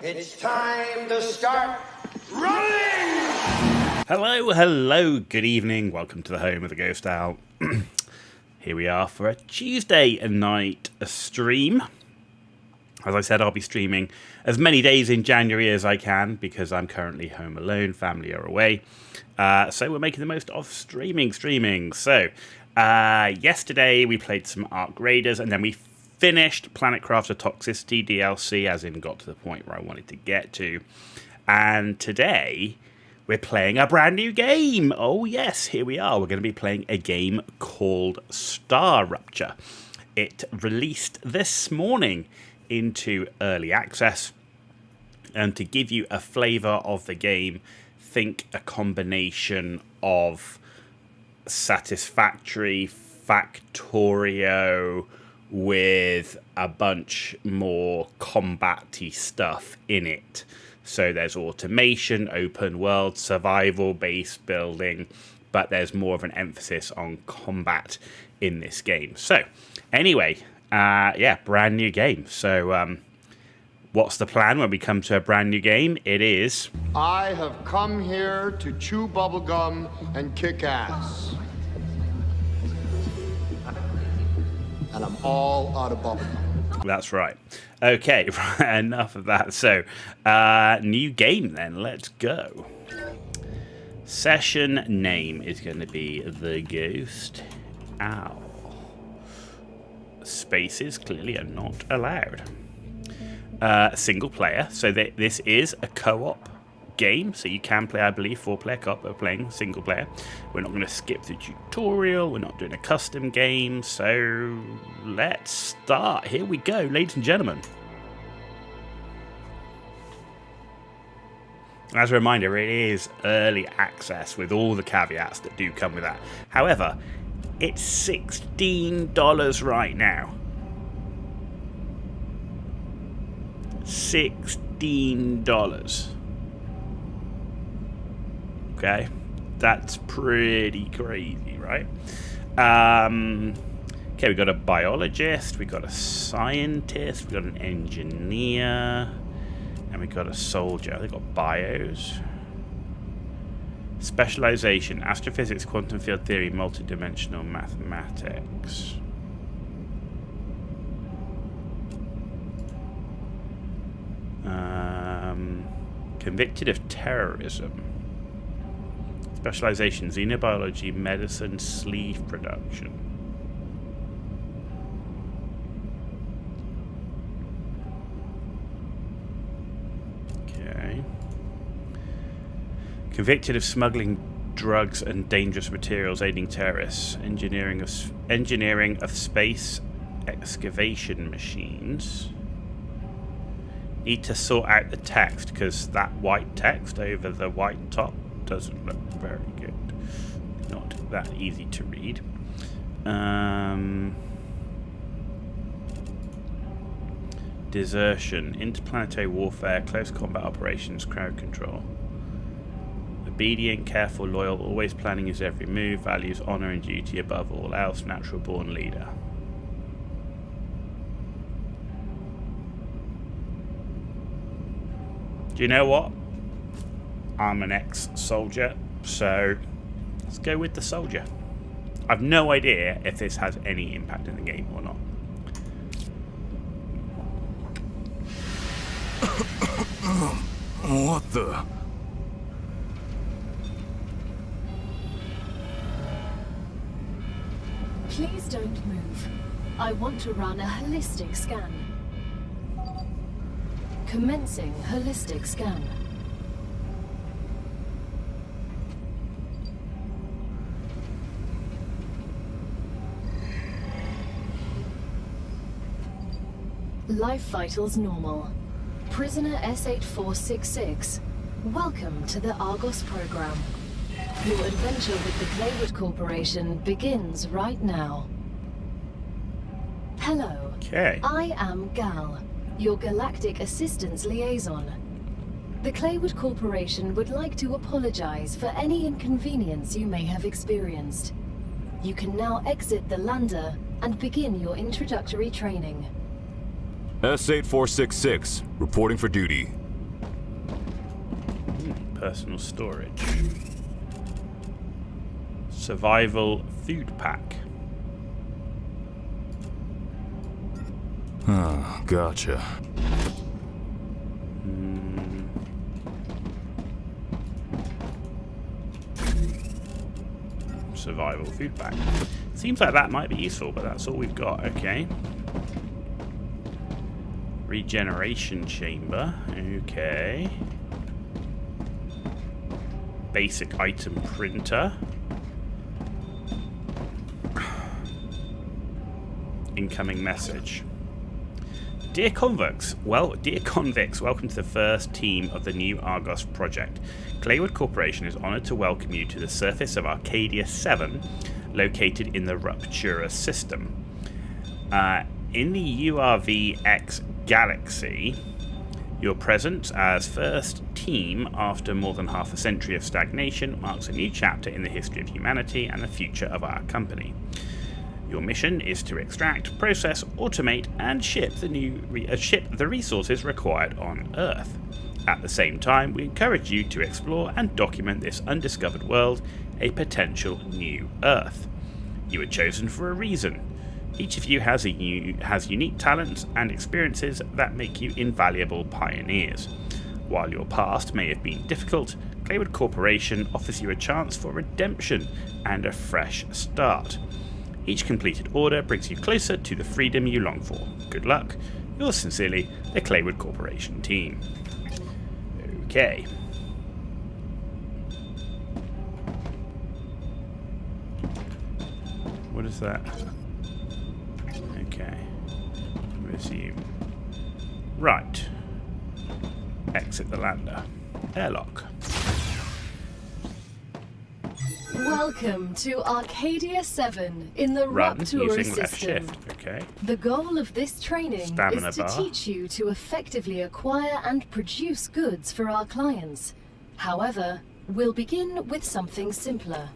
It's time to start running! Hello, good evening. Welcome to the home of the Ghost Owl. Here we are for a Tuesday night stream. As I said, I'll be streaming as many days in January as I can because I'm currently home alone, family are away. So we're making the most of streaming. So, yesterday we played some Ark Raiders and then we finished Planet Crafter Toxicity DLC, as in got to the point where I wanted to get to. And today we're playing a brand new game. Oh yes, here we are. We're going to be playing a game called StarRupture. It released this morning into early access. And to give you a flavour of the game, think a combination of Satisfactory, Factorio, with a bunch more combat-y stuff in it. So there's automation, open world, survival, base building, but there's more of an emphasis on combat in this game. So anyway, yeah, brand new game. So what's the plan when we come to a brand new game? It is... I have come here to chew bubblegum and kick ass. And I'm all out of bubblegum. That's right. Okay, right, enough of that. So, new game then. Let's go. Session name is going to be The Ghost Owl. Spaces clearly are not allowed. Single player. So this is a co-op game. So you can play, I believe, 4-player co-op. We're playing single player. We're not going to skip the tutorial. We're not doing a custom game. So let's start. Here we go, ladies and gentlemen. As a reminder, it is early access with all the caveats that do come with that. However, it's $16 right now. $16. Okay, that's pretty crazy, right? Okay, we got a biologist, we got a scientist, we got an engineer, and we got a soldier. They got bios. Specialization: astrophysics, quantum field theory, multidimensional mathematics. Convicted of terrorism. Specialization: xenobiology, medicine, sleeve production. Okay. Convicted of smuggling drugs and dangerous materials, aiding terrorists, engineering of space excavation machines. Need to sort out the text because that white text over the white top doesn't look very good. Not that easy to read. Desertion, interplanetary warfare, close combat operations, crowd control. Obedient, careful, loyal, always planning his every move, values honor and duty above all else, natural born leader. Do you know what? I'm an ex-soldier, so let's go with the soldier. I've no idea if this has any impact in the game or not. What the? Please don't move. I want to run a holistic scan. Commencing holistic scan. Life vitals normal. Prisoner S8466. Welcome to the Argos program. Your adventure with the Claywood Corporation begins right now. Hello. Okay. I am Gal, your Galactic Assistance Liaison. The Claywood Corporation would like to apologize for any inconvenience you may have experienced. You can now exit the lander and begin your introductory training. S8466, reporting for duty. personal storage. Survival food pack. Ah, gotcha. Survival food pack. Seems like that might be useful, but that's all we've got. Okay. Regeneration chamber. Okay. Basic item printer. Incoming message. Dear convicts, welcome to the first team of the new Argos project. Claywood Corporation is honoured to welcome you to the surface of Arcadia 7, located in the Ruptura system. In the URV-X galaxy, your presence as first team after more than half a century of stagnation marks a new chapter in the history of humanity and the future of our company. Your mission is to extract, process, automate, and ship the resources required on Earth. At the same time, we encourage you to explore and document this undiscovered world, a potential new Earth. You were chosen for a reason. Each of you has unique talents and experiences that make you invaluable pioneers. While your past may have been difficult, Claywood Corporation offers you a chance for redemption and a fresh start. Each completed order brings you closer to the freedom you long for. Good luck. Yours sincerely, the Claywood Corporation team. Okay. What is that? Okay. Resume. Right. Exit the lander. Airlock. Welcome to Arcadia 7 in the Run Ruptura using left system. shift. Okay. The goal of this training Stamina is to bar. teach you to effectively acquire and produce goods for our clients. However, we'll begin with something simpler.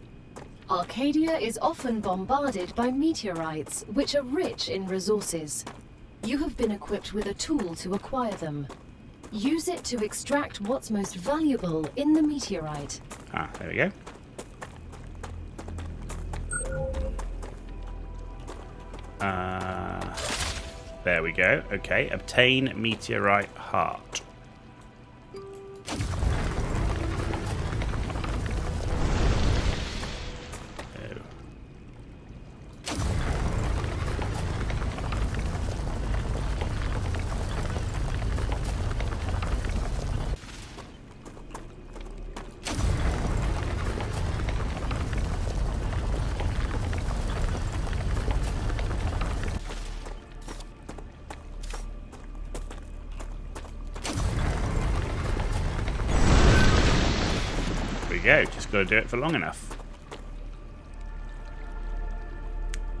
Arcadia is often bombarded by meteorites, which are rich in resources. You have been equipped with a tool to acquire them. Use it to extract what's most valuable in the meteorite. Ah, there we go. There we go. Okay, obtain meteorite heart. Go, just got to do it for long enough.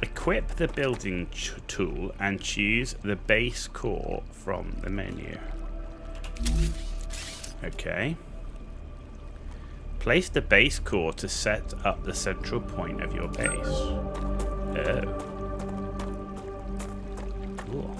Equip the building tool and choose the base core from the menu. Okay. Place the base core to set up the central point of your base. Oh. Cool.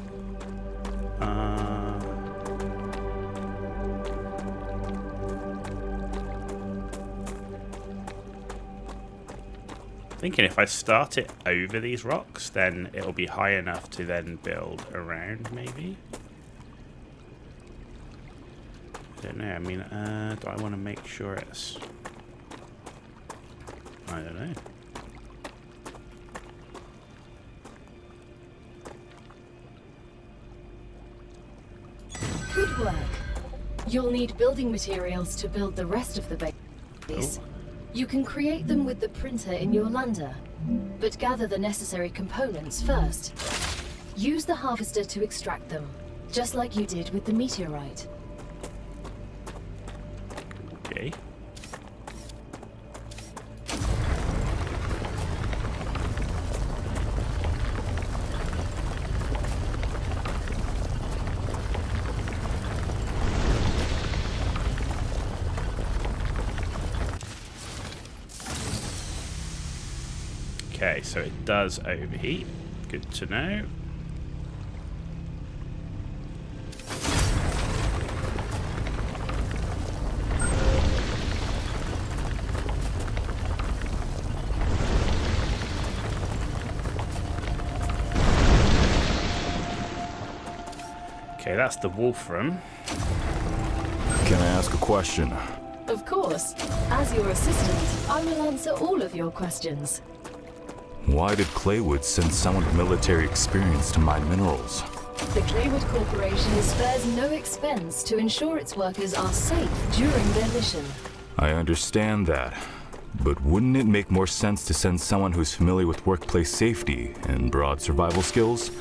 Thinking if I start it over these rocks, then it'll be high enough to then build around, maybe? I don't know. I mean, do I want to make sure it's... I don't know. Good work. You'll need building materials to build the rest of the base. Oh. You can create them with the printer in your lander, but gather the necessary components first. Use the harvester to extract them, just like you did with the meteorite. Okay. Okay, so it does overheat. Good to know. Okay, that's the Wolfram. Can I ask a question? Of course. As your assistant, I will answer all of your questions. Why did Claywood send someone with military experience to mine minerals? The Claywood Corporation spares no expense to ensure its workers are safe during their mission. I understand that. But wouldn't it make more sense to send someone who's familiar with workplace safety and broad survival skills?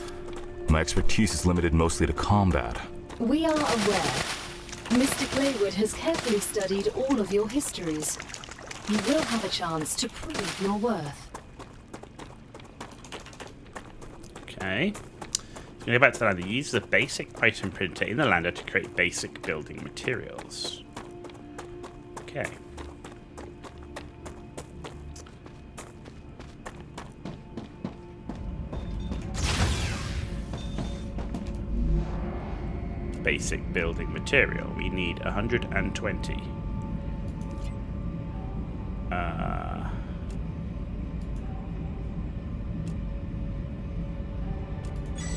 My expertise is limited mostly to combat. We are aware. Mr. Claywood has carefully studied all of your histories. You will have a chance to prove your worth. Okay. So go back to the lander. Use the basic item printer in the lander to create basic building materials. Okay. Basic building material. We need 120.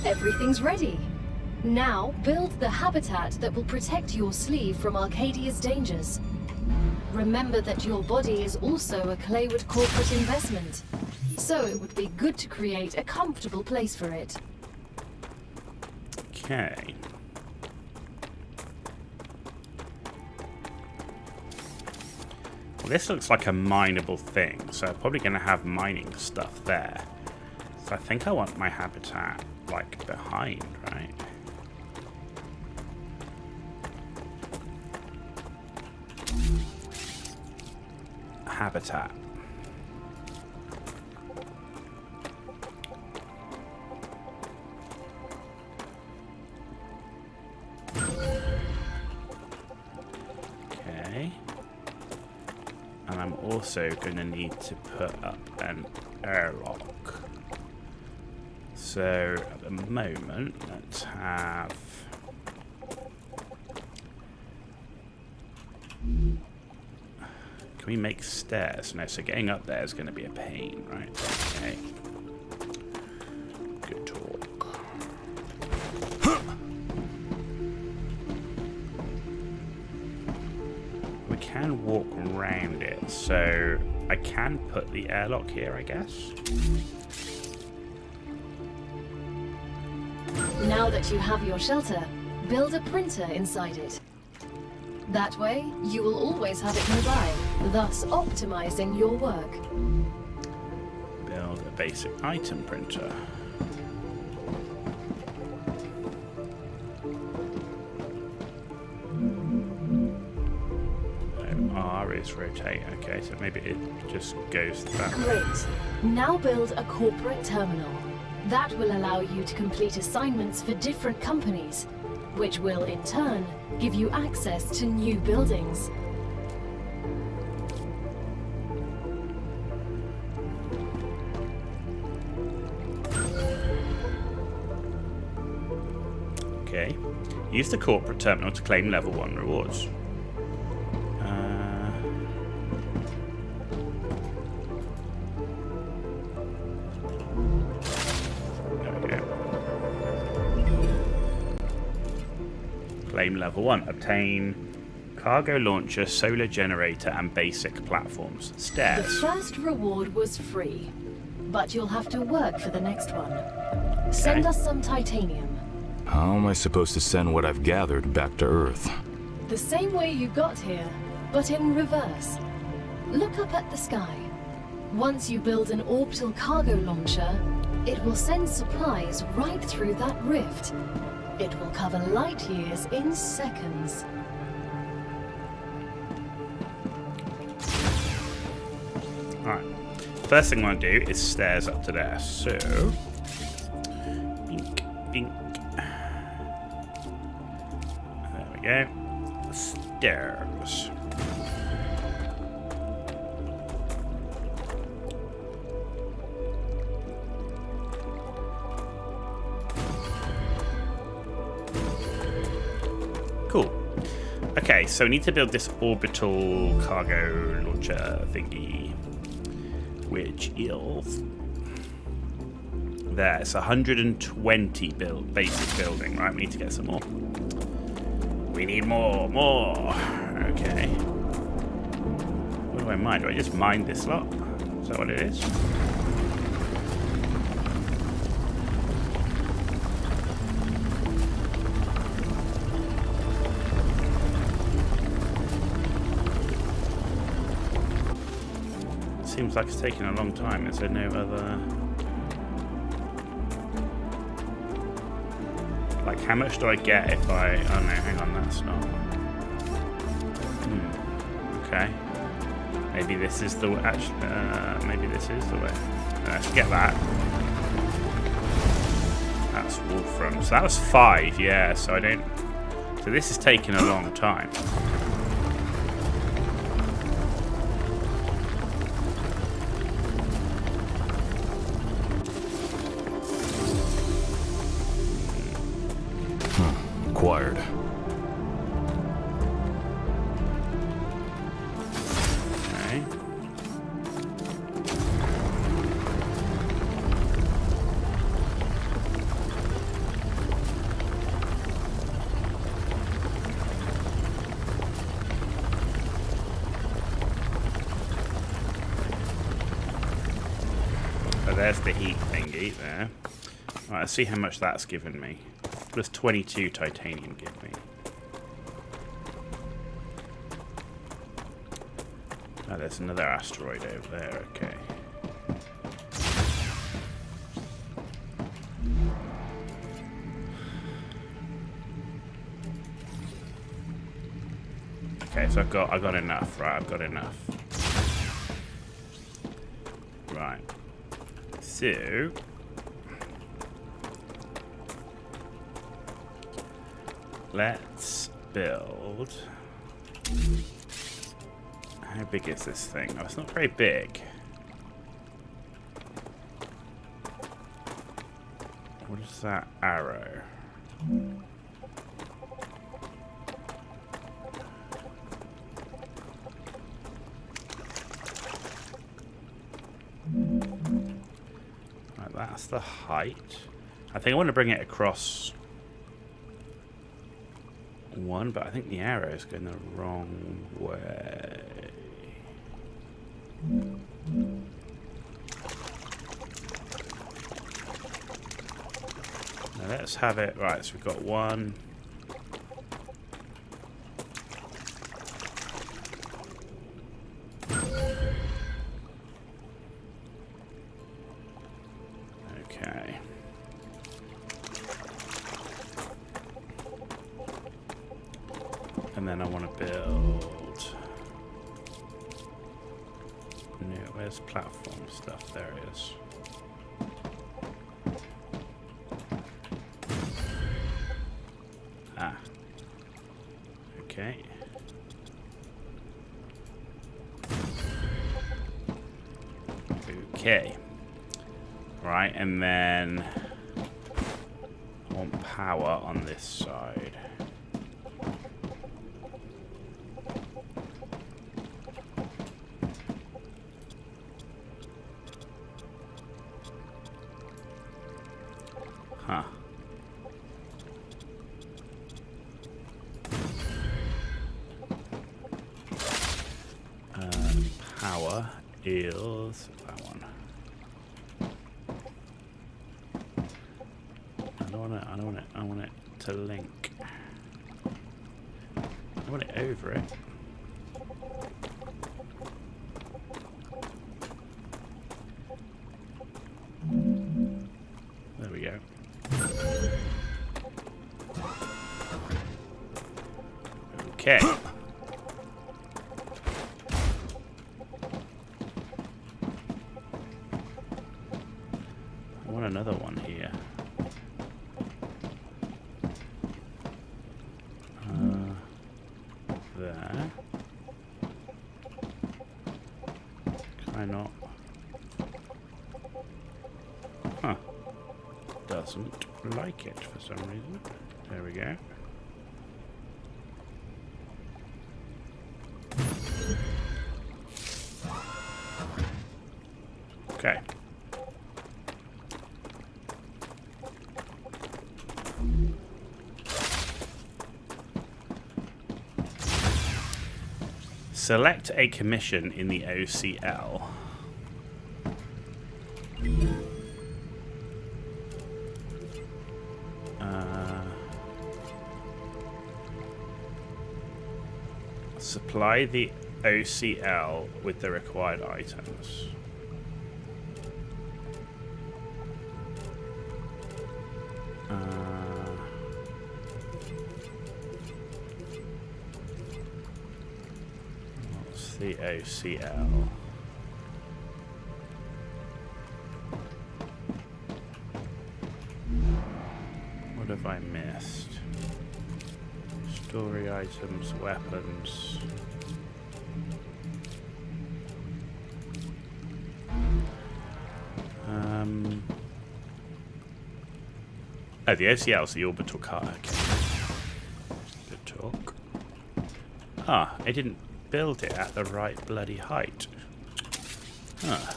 Everything's ready. Now, build the habitat that will protect your sleeve from Arcadia's dangers. Remember that your body is also a Claywood corporate investment, so it would be good to create a comfortable place for it. Okay. Well, this looks like a mineable thing, so I'm probably going to have mining stuff there. So I think I want my habitat, like, behind, right? Habitat. Okay. And I'm also going to need to put up an airlock. So at the moment, let's have... Can we make stairs? No, so getting up there is going to be a pain, right? Okay. Good talk. We can walk around it, so I can put the airlock here, I guess. Now that you have your shelter, build a printer inside it. That way, you will always have it nearby, thus optimizing your work. Build a basic item printer. R is rotate. Okay, so maybe it just goes that way. Great. Now build a corporate terminal. That will allow you to complete assignments for different companies, which will, in turn, give you access to new buildings. Okay. Use the corporate terminal to claim level 1 rewards. Claim level 1. Obtain cargo launcher, solar generator, and basic platforms. The Stairs. first reward was free, but you'll have to work for the next one. Send us some titanium. How am I supposed to send what I've gathered back to Earth? The same way you got here, but in reverse. Look up at the sky. Once you build an orbital cargo launcher, it will send supplies right through that rift. It will cover light years in seconds. Alright. First thing I want to do is stairs up to there. So, bink, bink. There we go. Stairs. Cool. Okay, so we need to build this orbital cargo launcher thingy, which is there. It's 120 basic building. Right, we need to get some more. We need more. Okay. What do I mine? Do I just mine this lot? Is that what it is? Seems like it's taking a long time. Is there no other... Like, how much do I get if I... Oh no, hang on, that's not... Okay. Maybe this is the... maybe this is the way. Let's get that. That's Wolfram. So that was 5, yeah, so I don't... So this is taking a long time. Acquired. Okay. So there's the heat thingy there. Right, let's see how much that's given me. Plus 22 titanium give me. Oh, there's another asteroid over there, okay. Okay, so I got enough, right? I've got enough. Right. So let's build. How big is this thing? Oh, it's not very big. What is that arrow? Right, that's the height. I think I want to bring it across one, but I think the arrow is going the wrong way. Now let's have it right. So we've got one. Okay. And then I want to build. No, where's platform stuff? There it is. Ah. Okay. Okay. Right, and then I want power on this side. Huh. Power is that one. I want it to link. I want it over it. There we go. Okay. I want another one here. There. Can I not? Huh. Doesn't like it for some reason. There we go. Okay. Select a commission in the OCL. Supply the OCL with the required items. What's the OCL? What have I missed? Story items, weapons. Oh, the OCL is the orbital car. Okay. Good talk. Ah, I didn't build it at the right bloody height. Huh.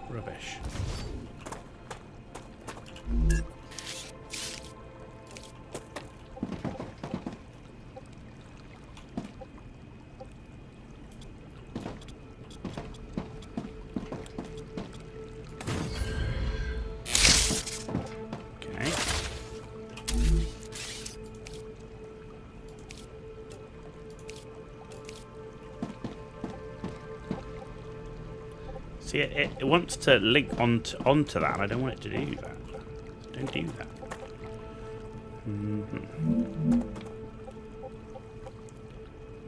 Rubbish. Okay. See, it wants to link onto that, and I don't want it to do that. Don't do that.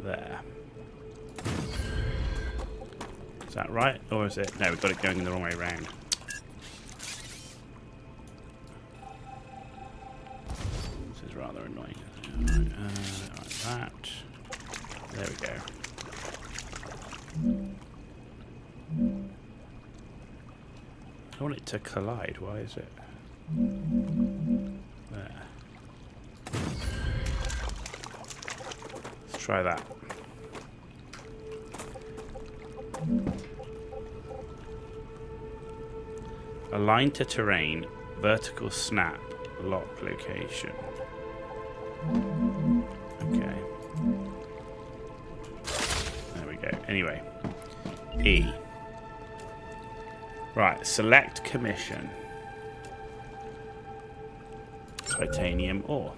There. Is that right? Or is it... No, we've got it going the wrong way around. This is rather annoying. Right, like that. There we go. I want it to collide. Why is it? There. Let's try that. Align to terrain, vertical snap, lock location. Okay. There we go. Anyway. E. Right, select commission. Titanium ore.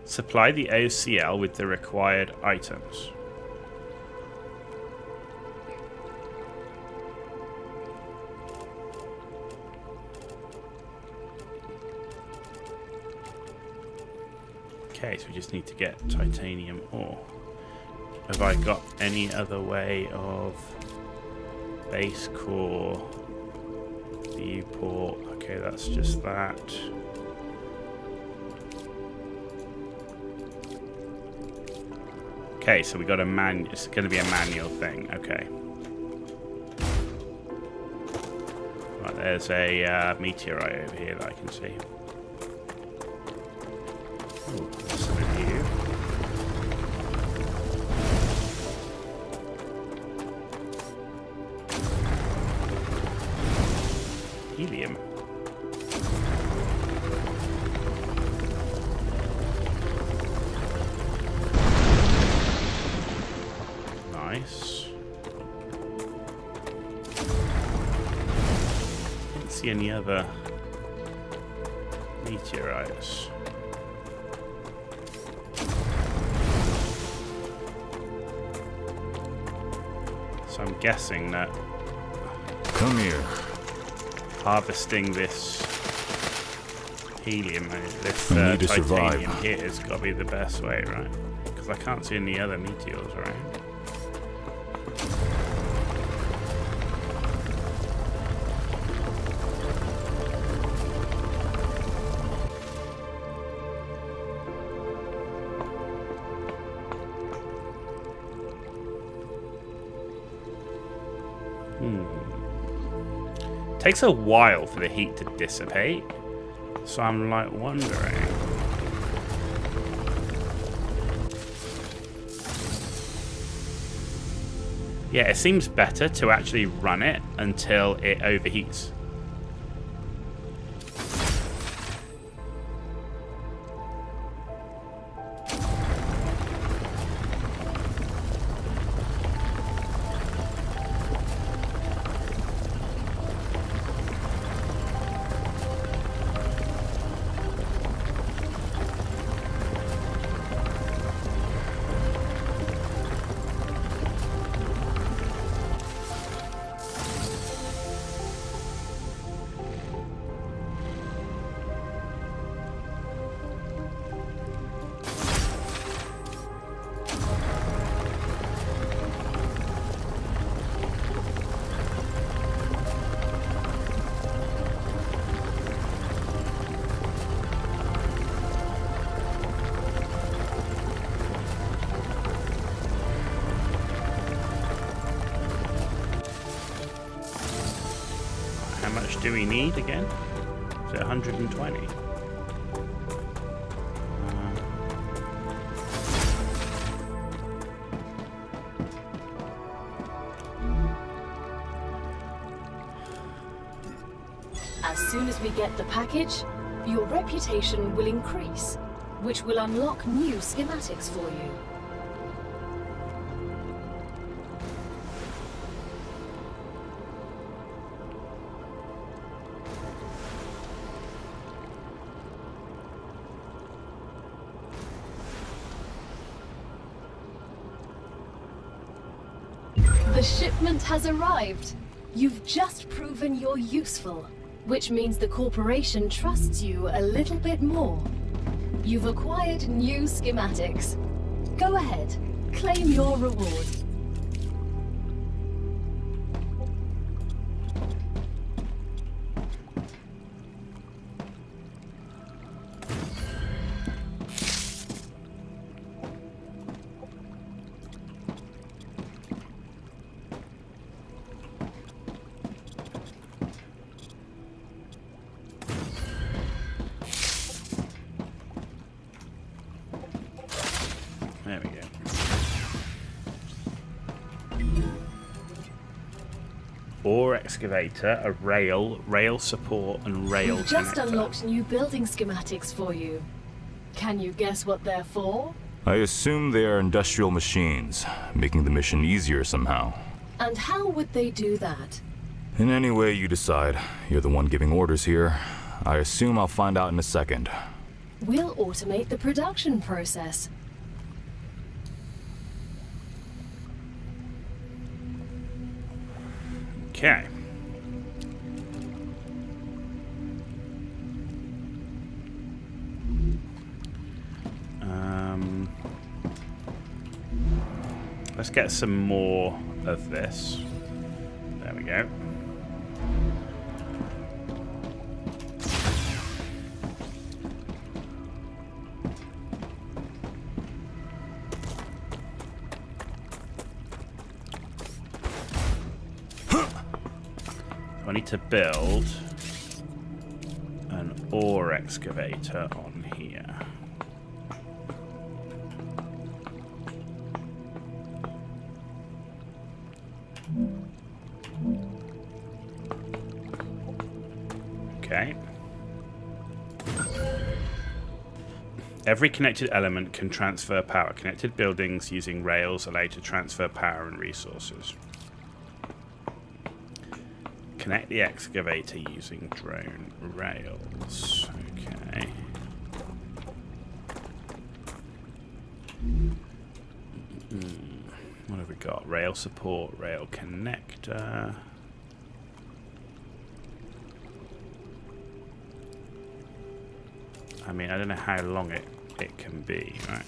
Supply the OCL with the required items. Okay, so we just need to get titanium ore. Have I got any other way of base core, viewport? Okay, that's just that. Okay, so we got a it's going to be a manual thing. Okay. Right, there's a meteorite over here that I can see. Ooh, there's some of you. Helium. Nice. Didn't see any other meteorites. So I'm guessing that Come here. harvesting this helium, this We need to titanium survive. here has got to be the best way, right? Because I can't see any other meteors around. Takes a while for the heat to dissipate, so I'm like wondering. Yeah, it seems better to actually run it until it overheats. How much do we need again? Is it 120? As soon as we get the package, your reputation will increase, which will unlock new schematics for you. The shipment has arrived. You've just proven you're useful, which means the corporation trusts you a little bit more. You've acquired new schematics. Go ahead, claim your reward. There we go. Ore excavator, a rail support, and rail We've just connector. unlocked new building schematics for you. Can you guess what they're for? I assume they are industrial machines, making the mission easier somehow. And how would they do that? In any way you decide, you're the one giving orders here. I assume I'll find out in a second. We'll automate the production process. Okay. Let's get some more of this. There we go. I need to build an ore excavator on here. Okay. Every connected element can transfer power. Connected buildings using rails allow you to transfer power and resources. Connect the excavator using drone rails. Okay. What have we got? Rail support, rail connector. I mean, I don't know how long it can be, right?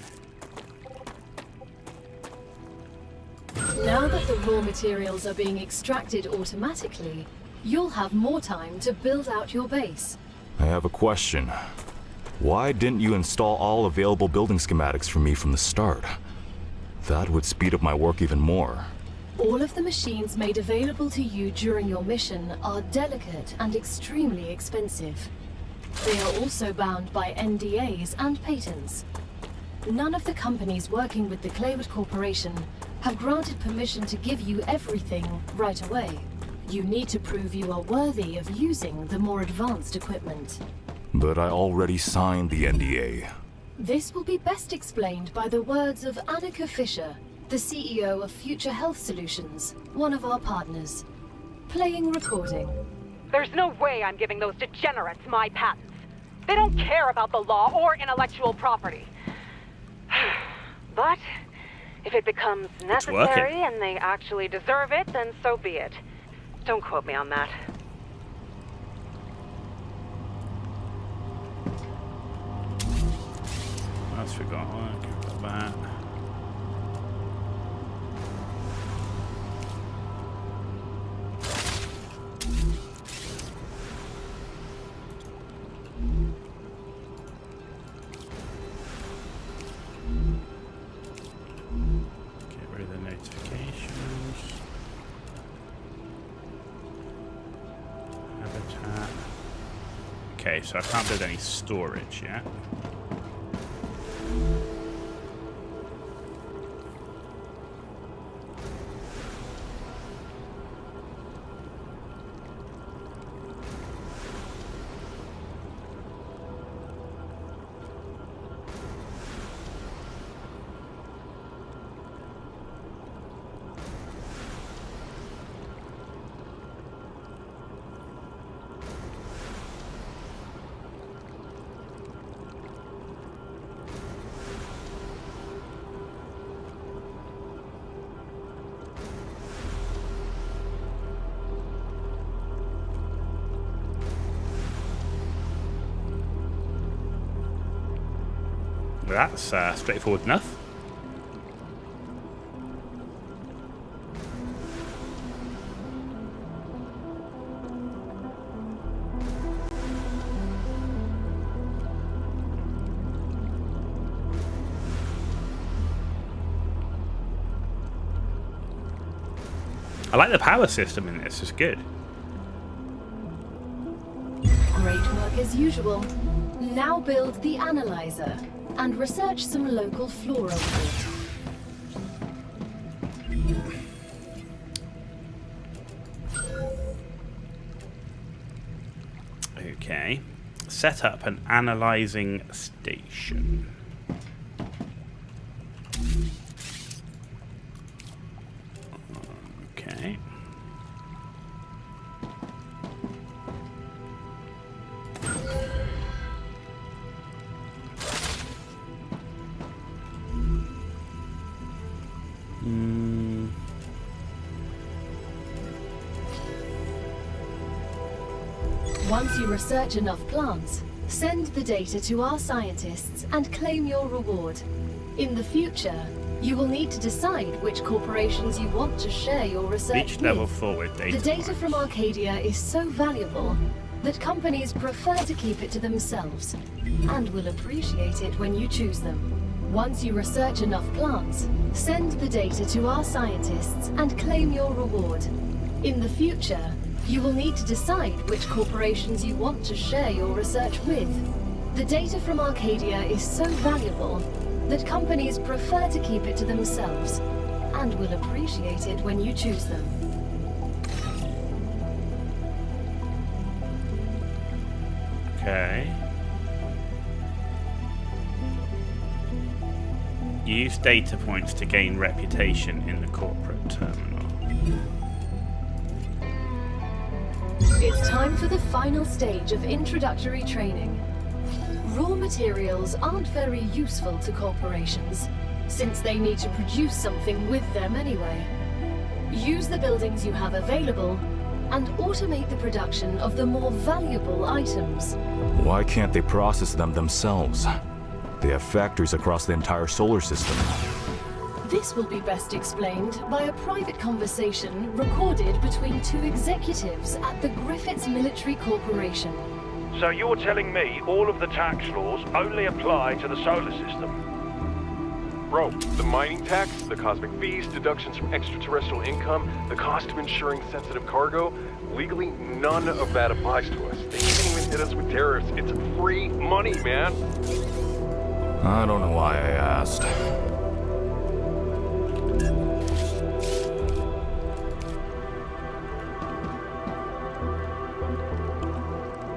Now that the raw materials are being extracted automatically, you'll have more time to build out your base. I have a question. Why didn't you install all available building schematics for me from the start? That would speed up my work even more. All of the machines made available to you during your mission are delicate and extremely expensive. They are also bound by NDAs and patents. None of the companies working with the Claywood Corporation have granted permission to give you everything right away. You need to prove you are worthy of using the more advanced equipment. But I already signed the NDA. This will be best explained by the words of Annika Fisher, the CEO of Future Health Solutions, one of our partners. Playing recording. There's no way I'm giving those degenerates my patents. They don't care about the law or intellectual property. But if it becomes necessary and they actually deserve it, then so be it. Don't quote me on that. That's forgotten. Got that. Get rid of the notifications. Have Okay, so I can't build any storage yet. That's straightforward enough. I like the power system in this, it's good. Great work as usual. Now build the analyzer and research some local flora with it. Okay. Set up an analyzing station. Okay. Once you research enough plants, send the data to our scientists and claim your reward. In the future, you will need to decide which corporations you want to share your research Reach with. level 4 with data. The data from Arcadia is so valuable that companies prefer to keep it to themselves and will appreciate it when you choose them. Once you research enough plants, send the data to our scientists and claim your reward. In the future, you will need to decide which corporations you want to share your research with. The data from Arcadia is so valuable that companies prefer to keep it to themselves and will appreciate it when you choose them. Okay. Use data points to gain reputation in the corporate terminal. It's time for the final stage of introductory training. Raw materials aren't very useful to corporations, since they need to produce something with them anyway. Use the buildings you have available and automate the production of the more valuable items. Why can't they process them themselves? They have factories across the entire solar system. This will be best explained by a private conversation recorded between two executives at the Griffiths Military Corporation. So you're telling me all of the tax laws only apply to the solar system? Bro, the mining tax, the cosmic fees, deductions from extraterrestrial income, the cost of insuring sensitive cargo, legally none of that applies to us. They can't even hit us with tariffs. It's free money, man. I don't know why I asked.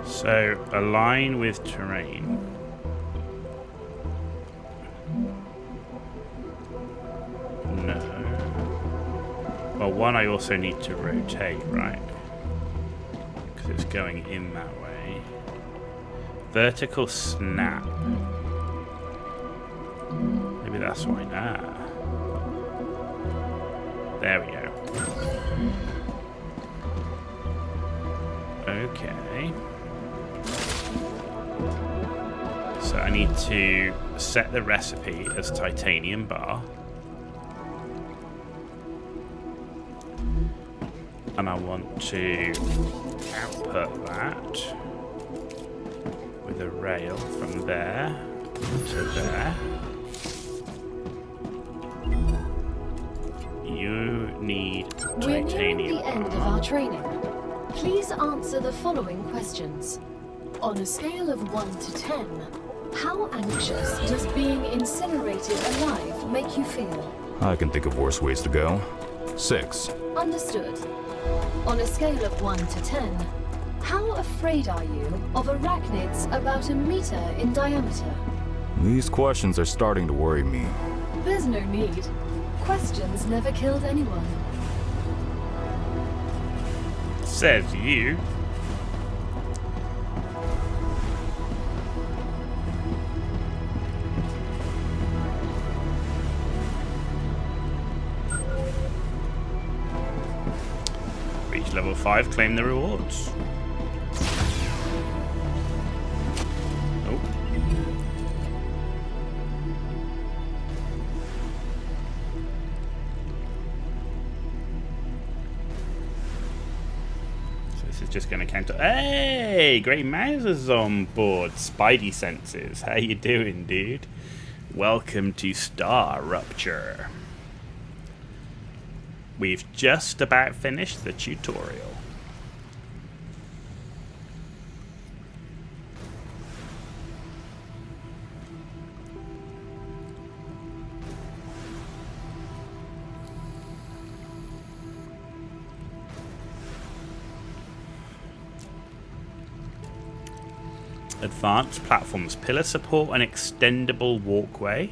So, align with terrain. No. Well, one I also need to rotate, right? Because it's going in that way. Vertical snap. Maybe that's why. There we go. Okay. So I need to set the recipe as titanium bar. And I want to output that with a rail from there to there. You need titanium. We're nearing the end of our training. Please answer the following questions. On a scale of 1 to 10, how anxious does being incinerated alive make you feel? I can think of worse ways to go. 6. Understood. On a scale of 1 to 10, how afraid are you of arachnids about a meter in diameter? These questions are starting to worry me. There's no need. Questions never killed anyone. Says you. Reach level 5, claim the rewards. Oh. So this is just going to counter. Hey, Grey Mouser's on board. Spidey senses. How you doing, dude? Welcome to StarRupture. We've just about finished the tutorial. Advanced platforms, pillar support and extendable walkway.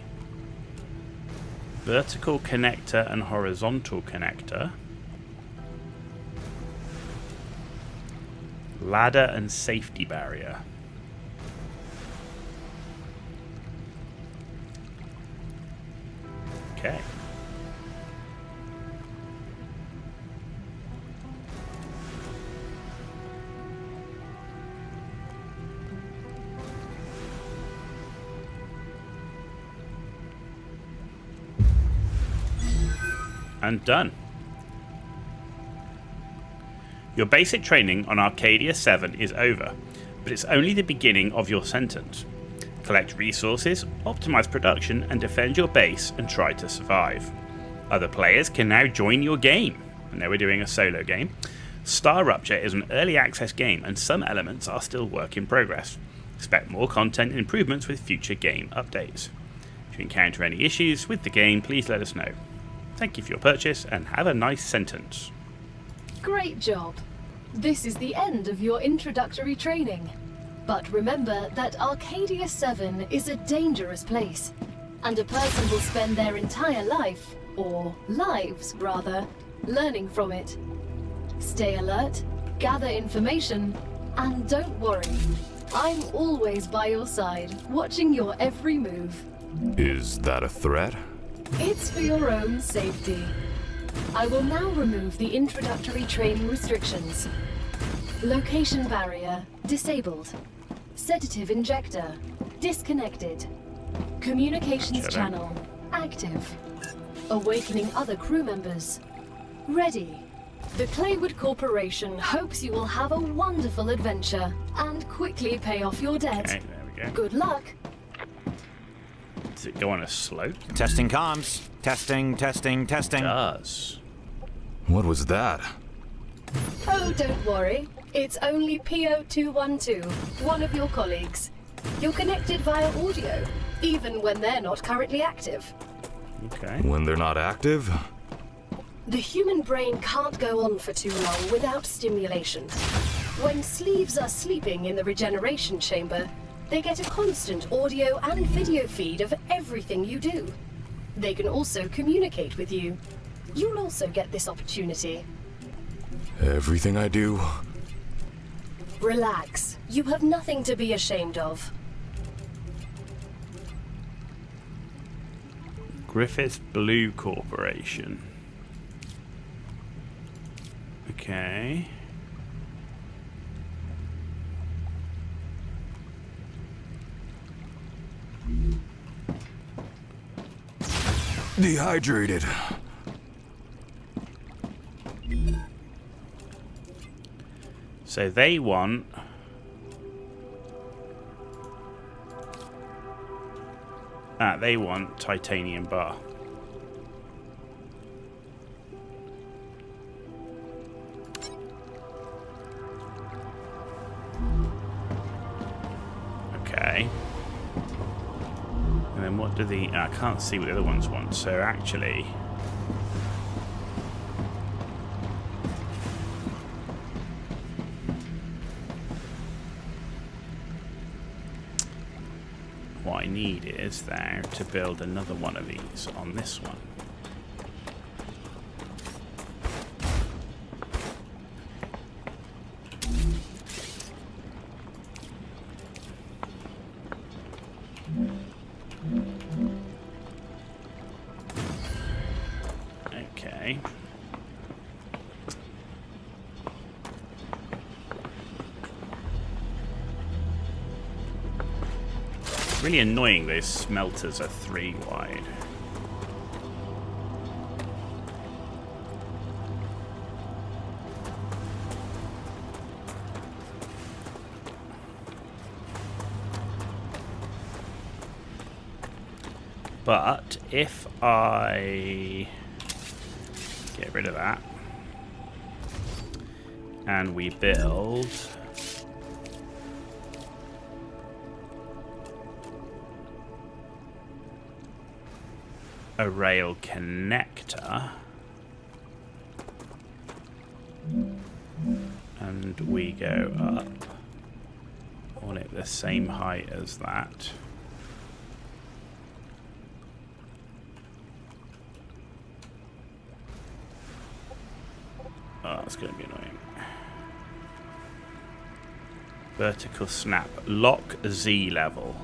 Vertical connector and horizontal connector. Ladder and safety barrier. Okay. And done. Your basic training on Arcadia 7 is over, but it's only the beginning of your sentence. Collect resources, optimize production, and defend your base and try to survive. Other players can now join your game. I know we're doing a solo game. StarRupture is an early access game and some elements are still work in progress. Expect more content and improvements with future game updates. If you encounter any issues with the game, please let us know. Thank you for your purchase and have a nice sentence. Great job. This is the end of your introductory training. But remember that Arcadia 7 is a dangerous place, and a person will spend their entire life, or lives rather, learning from it. Stay alert, gather information, and don't worry. I'm always by your side, watching your every move. Is that a threat? It's for your own safety. I will now remove the introductory training restrictions. Location barrier disabled. Sedative injector disconnected. Communications channel active. Awakening other crew members ready. The Claywood Corporation hopes you will have a wonderful adventure and quickly pay off your debt. Okay, there we go. Good luck. Does it go on a slope? Testing comms. Testing. It does. What was that? Oh, don't worry. It's only PO212, one of your colleagues. You're connected via audio, even when they're not currently active. Okay. When they're not active? The human brain can't go on for too long without stimulation. When sleeves are sleeping in the regeneration chamber, they get a constant audio and video feed of everything you do. They can also communicate with you. You'll also get this opportunity. Everything I do? Relax. You have nothing to be ashamed of. Griffiths Blue Corporation. Okay. Dehydrated. So they want... they want titanium bar. Okay. And then what do the... I can't see what the other ones want, so actually... what I need is there to build another one of these on this one. Okay. Really annoying those smelters are 3 wide. But if I get rid of that and we build a rail connector and we go up on it the same height as that, oh, it's going to be annoying. Vertical snap. Lock Z level.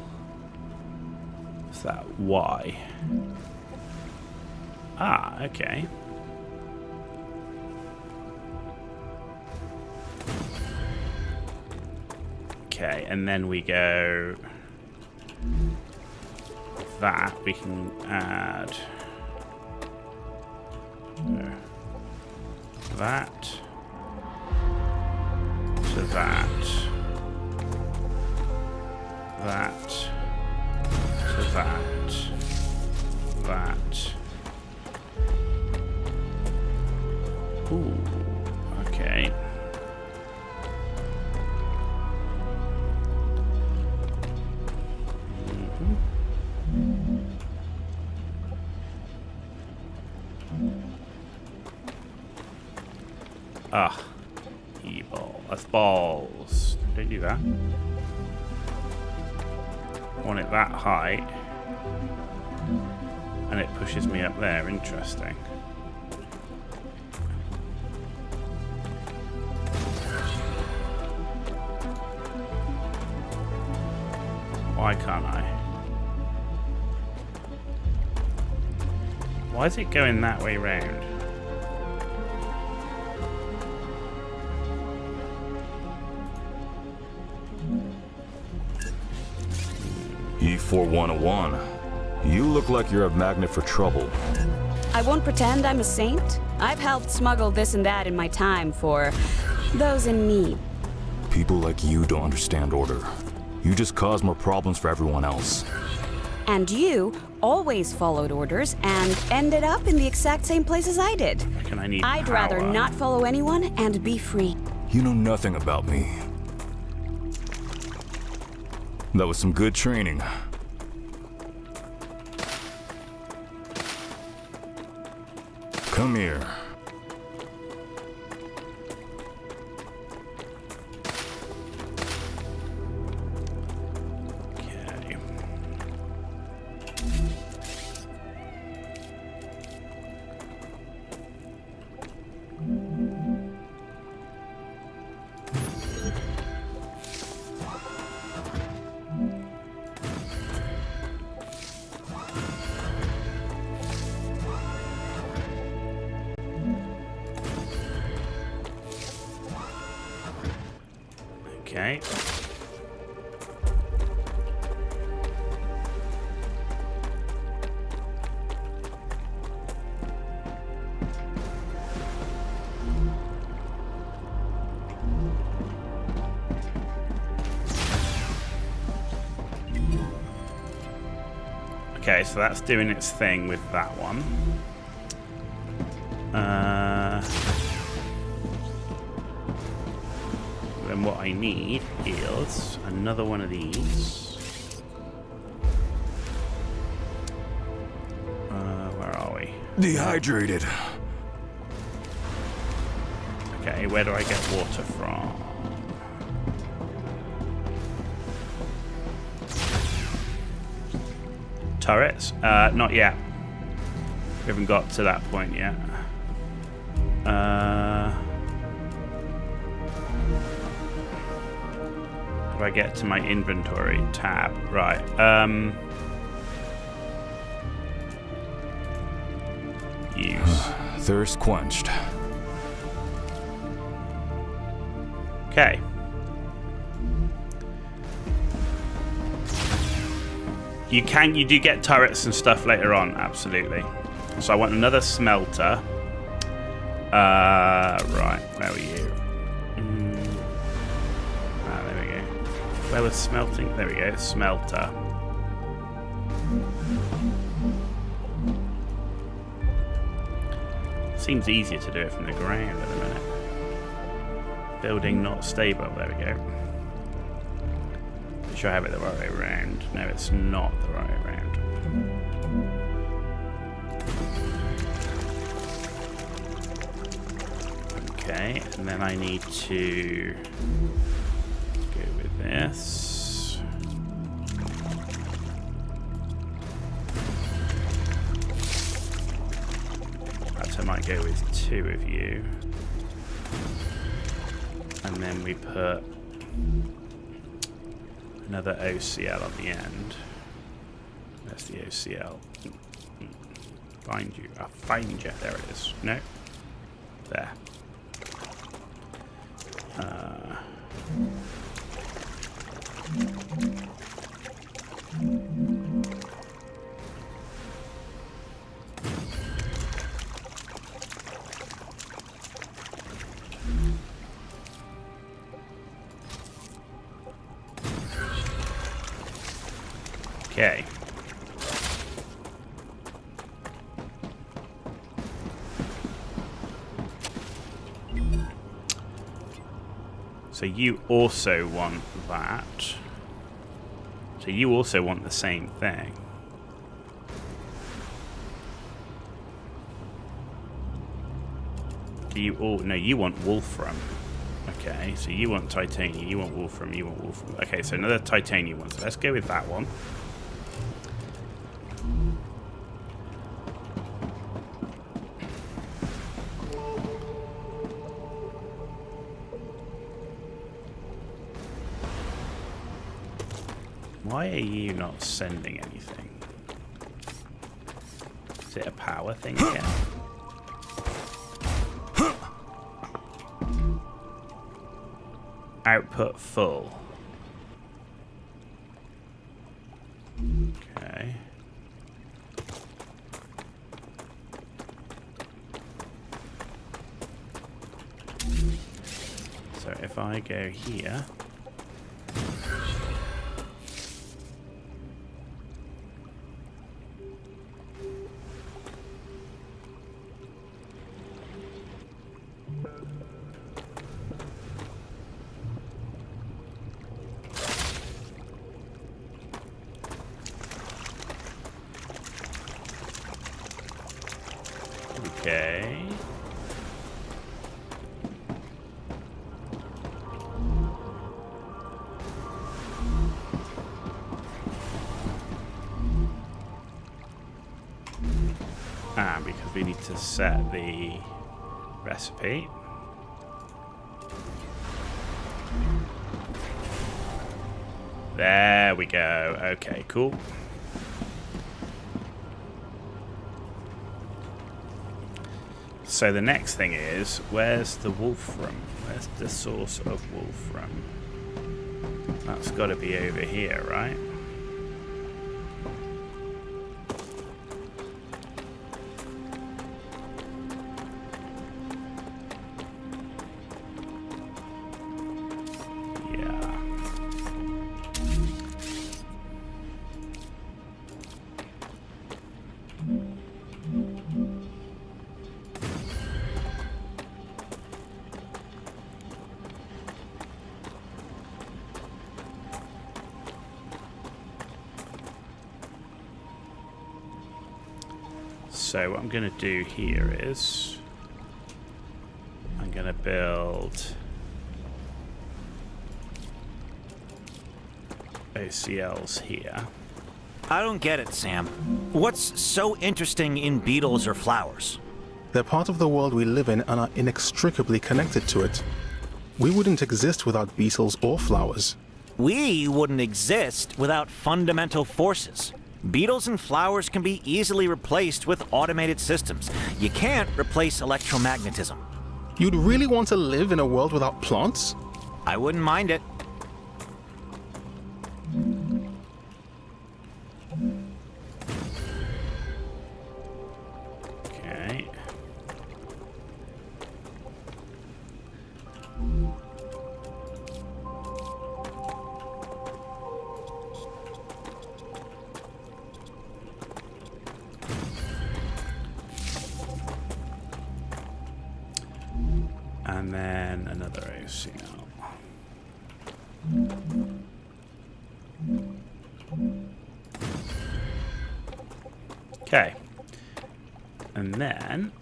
Is that Y? Ah, okay. Okay, and then we go that. We can add that to that, that to that, that. Ooh, okay. Ah, e-ball. That's balls. Don't do that. I want it that high. And it pushes me up there. Interesting. Why can't I? Why is it going that way round? E4101. You look like you're a magnet for trouble. I won't pretend I'm a saint. I've helped smuggle this and that in my time for those in need. People like you don't understand order. You just cause more problems for everyone else. And you always followed orders and ended up in the exact same place as I did. I'd rather not follow anyone and be free. You know nothing about me. That was some good training. Come here. Okay. Okay. Okay, so that's doing its thing with that one. Then what I need is another one of these. Dehydrated. Okay, where do I get water from? Turrets? Not yet. We haven't got to that point yet. How do I get to my inventory tab? Right. Use. Thirst quenched. Okay. You do get turrets and stuff later on, absolutely. So I want another smelter. Right, where were you? There we go. Where was smelting? There we go, smelter. Seems easier to do it from the ground at the minute. Building not stable, there we go. Should I have it the right way around? No, it's not the right way around. Okay, and then I need to go with this. Perhaps I might go with 2 of you. And then we put another OCL on the end. That's the OCL. Find you. I'll find you. There it is. No. There. Okay. So you also want that. So you also want the same thing. Do you all... No, you want wolfram. Okay, so you want titanium, you want wolfram, you want wolfram. Okay, so another titanium one. So let's go with that one. Why are you not sending anything? Is it a power thing again? Output full. Okay. So if I go here. Okay. Because we need to set the recipe. There we go. Okay, cool. So the next thing is, where's the wolfram? Where's the source of wolfram? That's got to be over here, right? So what I'm going to do here is I'm going to build OCLs here. I don't get it, Sam. What's so interesting in beetles or flowers? They're part of the world we live in and are inextricably connected to it. We wouldn't exist without beetles or flowers. We wouldn't exist without fundamental forces. Beetles and flowers can be easily replaced with automated systems. You can't replace electromagnetism. You'd really want to live in a world without plants? I wouldn't mind it. Okay. And then another OCL. Okay. And then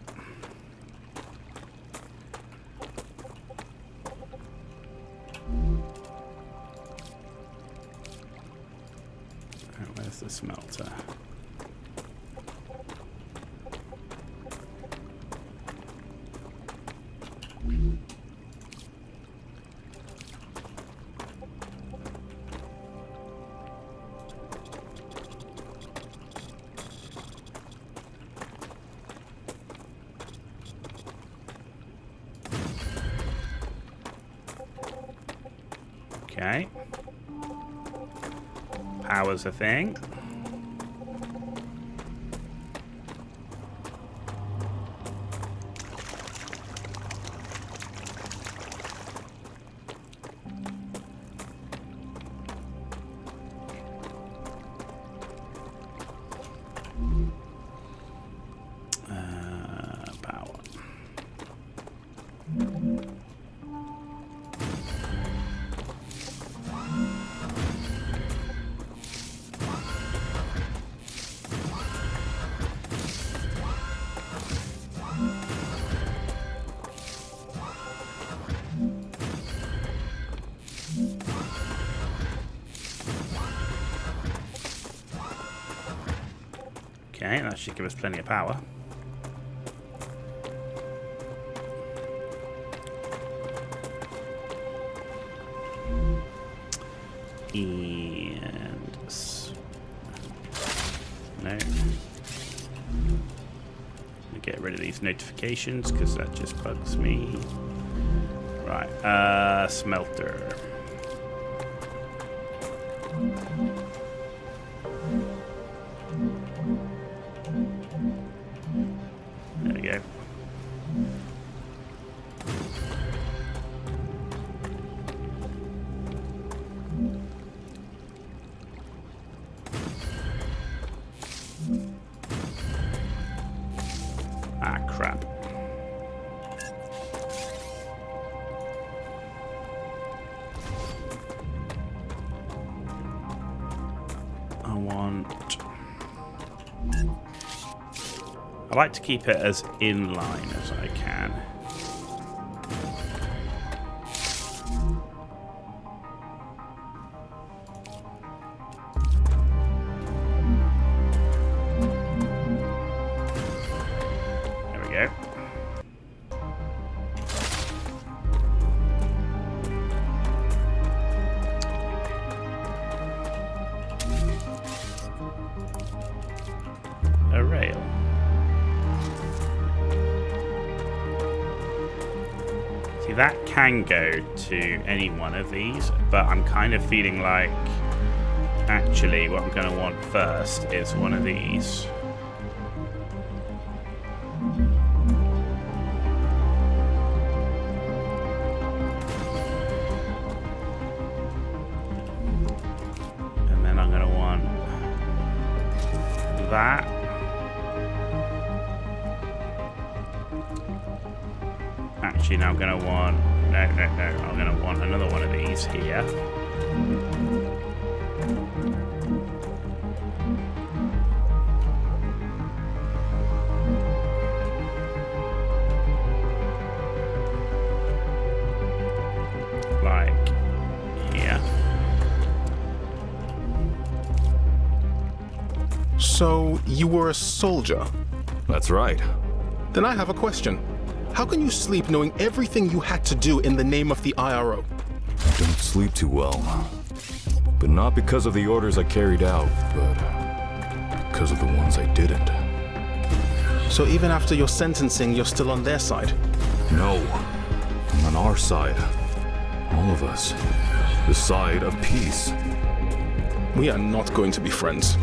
where's the smelter? Okay. Power's a thing. Power. Okay, that should give us plenty of power. And no. Get rid of these notifications because that just bugs me. Right, smelter. There we go. Ah, crap. I like to keep it as in line as I can. There we go. A rail. See, that can go to any one of these, but I'm kind of feeling like actually what I'm going to want first is one of these. And then I'm going to want that. Actually, now I'm going to want... No. I'm going to want another one of these here. So, you were a soldier? That's right. Then I have a question. How can you sleep knowing everything you had to do in the name of the IRO? I don't sleep too well. But not because of the orders I carried out, but because of the ones I didn't. So even after your sentencing, you're still on their side? No. I'm on our side. All of us. The side of peace. We are not going to be friends.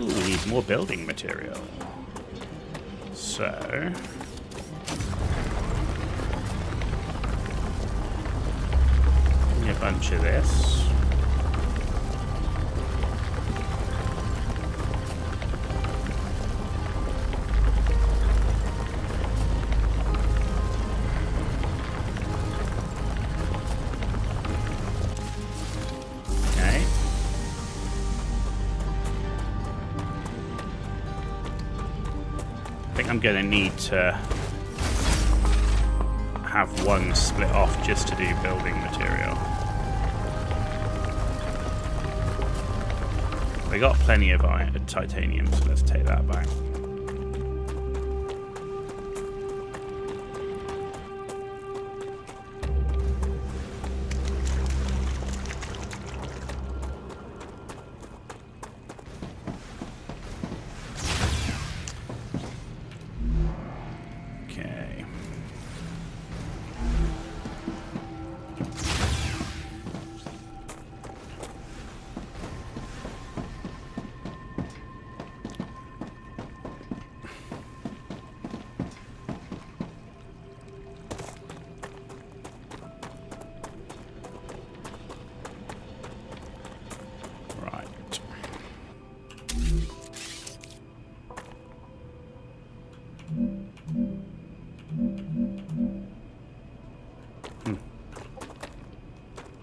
Ooh, we need more building material. So... a bunch of this. Okay. I think I'm going to need to have one split off just to do building material. We got plenty of titanium, so let's take that back. Okay.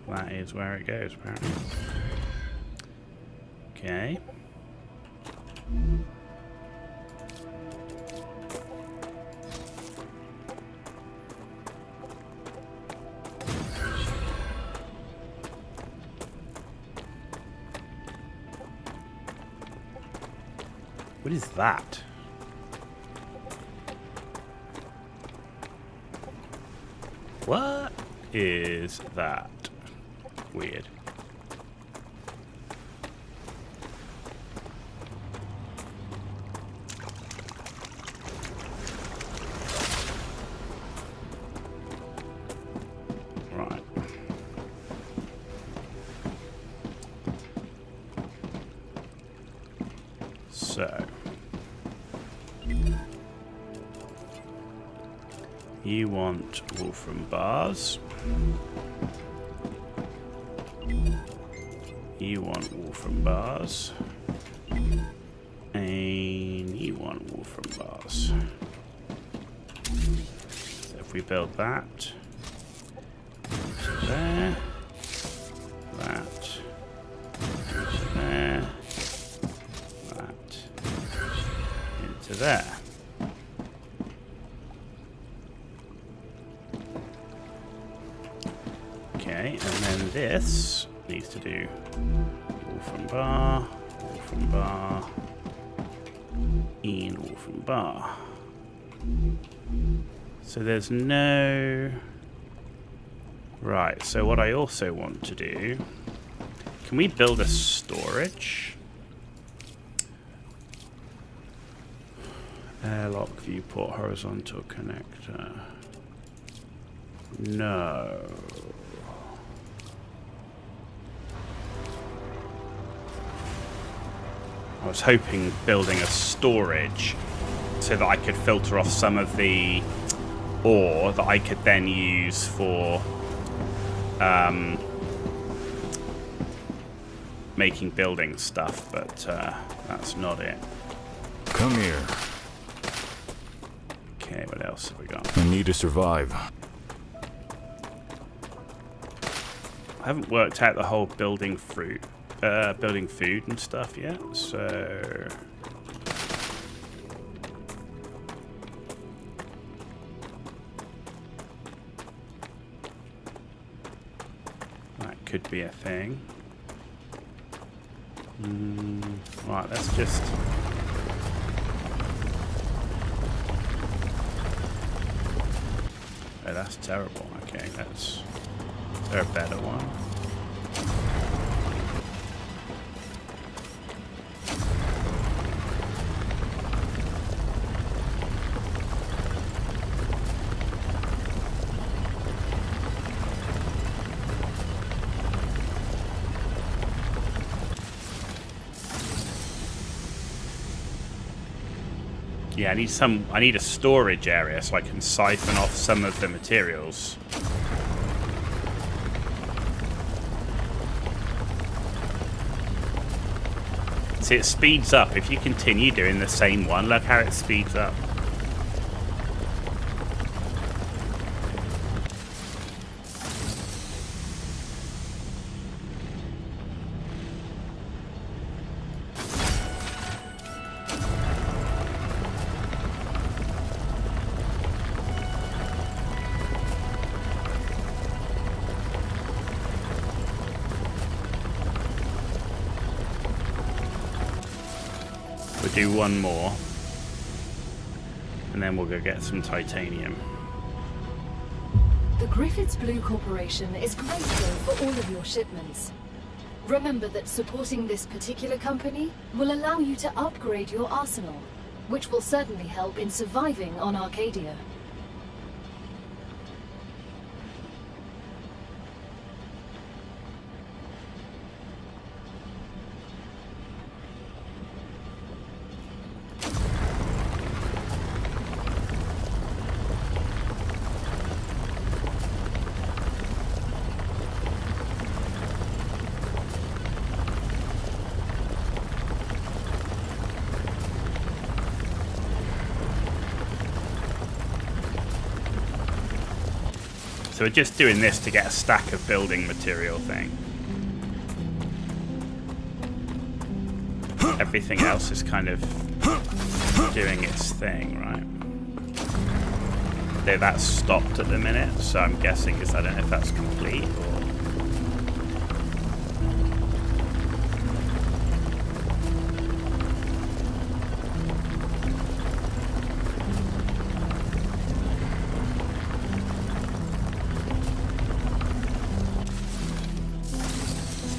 That is where it goes, apparently. Okay. What is that? What is that? Weird. Right. So. You want wolfram bars. You want wolfram bars. And you want wolfram bars. So if we build that to there, that into there, that into there. Okay, and then this needs to do wolfram bar, and wolfram bar. So there's no... Right, so what I also want to do... Can we build a storage? Airlock, viewport, horizontal connector. No... I was hoping building a storage so that I could filter off some of the ore that I could then use for making building stuff, but that's not it. Come here. Okay, what else have we got? I need to survive. I haven't worked out the whole building food and stuff yet, so... That could be a thing. Right, let's just... Oh, that's terrible. Okay, is there a better one? Yeah, I need a storage area so I can siphon off some of the materials. See, it speeds up. If you continue doing the same one, look how it speeds up. We'll do one more, and then we'll go get some titanium. The Griffiths Blue Corporation is grateful for all of your shipments. Remember that supporting this particular company will allow you to upgrade your arsenal, which will certainly help in surviving on Arcadia. So we're just doing this to get a stack of building material thing. Everything else is kind of doing its thing, right? Though that's stopped at the minute, so I'm guessing I don't know if that's complete or...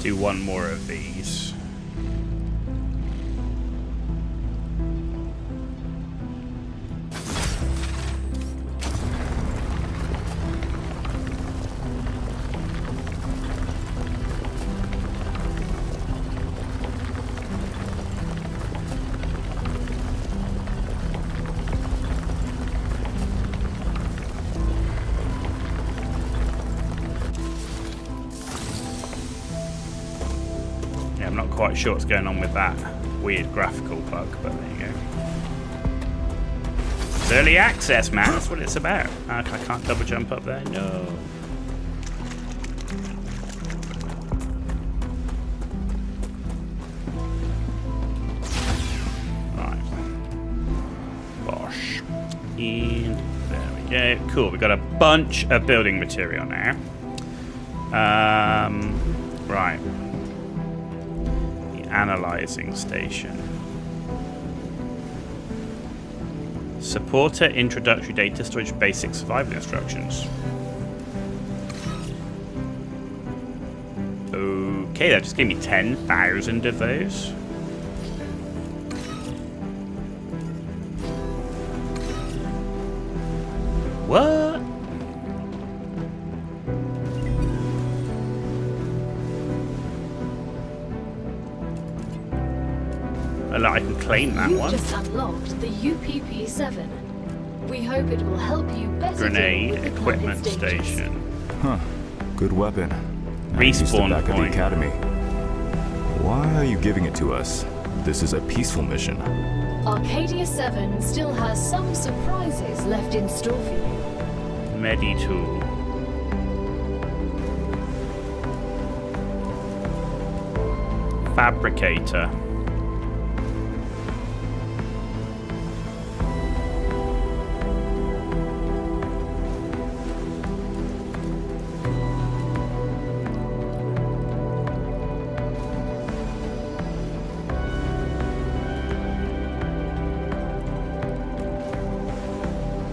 Do one more of these. I'm not quite sure what's going on with that weird graphical bug, but there you go. It's early access, man. That's what it's about. I can't double jump up there. No. Right. Bosh. And there we go. Cool. We've got a bunch of building material now. Right. Analyzing station. Supporter introductory data storage basic survival instructions. Okay, that just gave me 10,000 of those. What? I can claim that one. You've just unlocked the UPP-7. We hope it will help you better. Grenade equipment station. Huh. Good weapon. Respawn back point. At the academy. Why are you giving it to us? This is a peaceful mission. Arcadia 7 still has some surprises left in store for you. Medi-tool. Fabricator.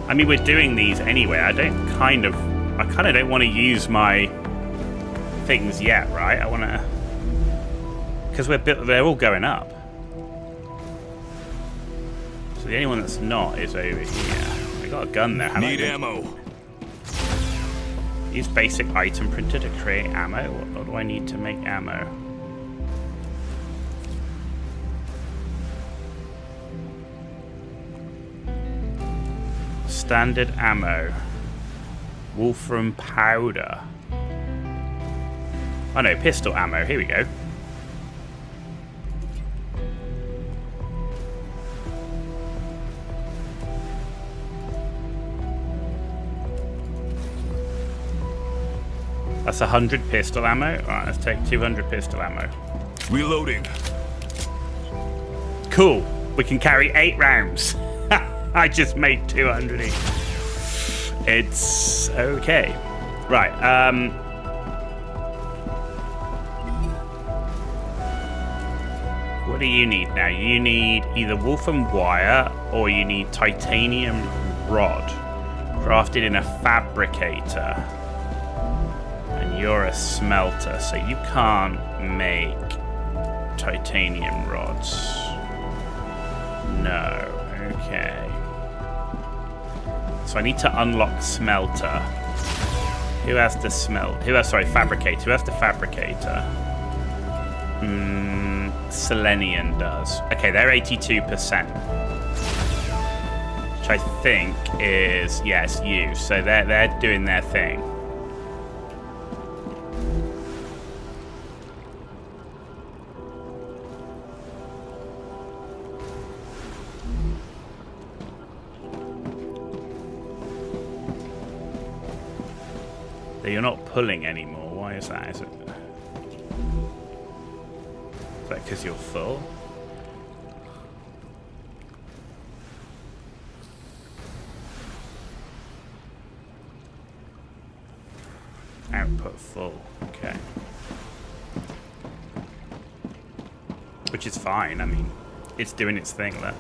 I mean, we're doing these anyway. I kind of don't want to use my things yet, right? I want to, because they're all going up. So the only one that's not is over here. I got a gun there. Need ammo. Use basic item printer to create ammo. What do I need to make ammo? Standard ammo. Wolfram powder. Oh no, pistol ammo. Here we go. That's 100 pistol ammo. Alright, let's take 200 pistol ammo. Reloading. Cool. We can carry 8 rounds. I just made 200 each. It's okay. Right, what do you need now? You need either wolfram wire or you need titanium rod crafted in a fabricator. And you're a smelter, so you can't make titanium rods. No. Okay. So I need to unlock smelter. Who has the fabricator? Who has the fabricator? Selenian does. Okay, they're 82%. Which I think is, yes, you. So they're doing their thing. You're not pulling anymore. Why is that? Is that because you're full? Output full. Okay. Which is fine. I mean, it's doing its thing there.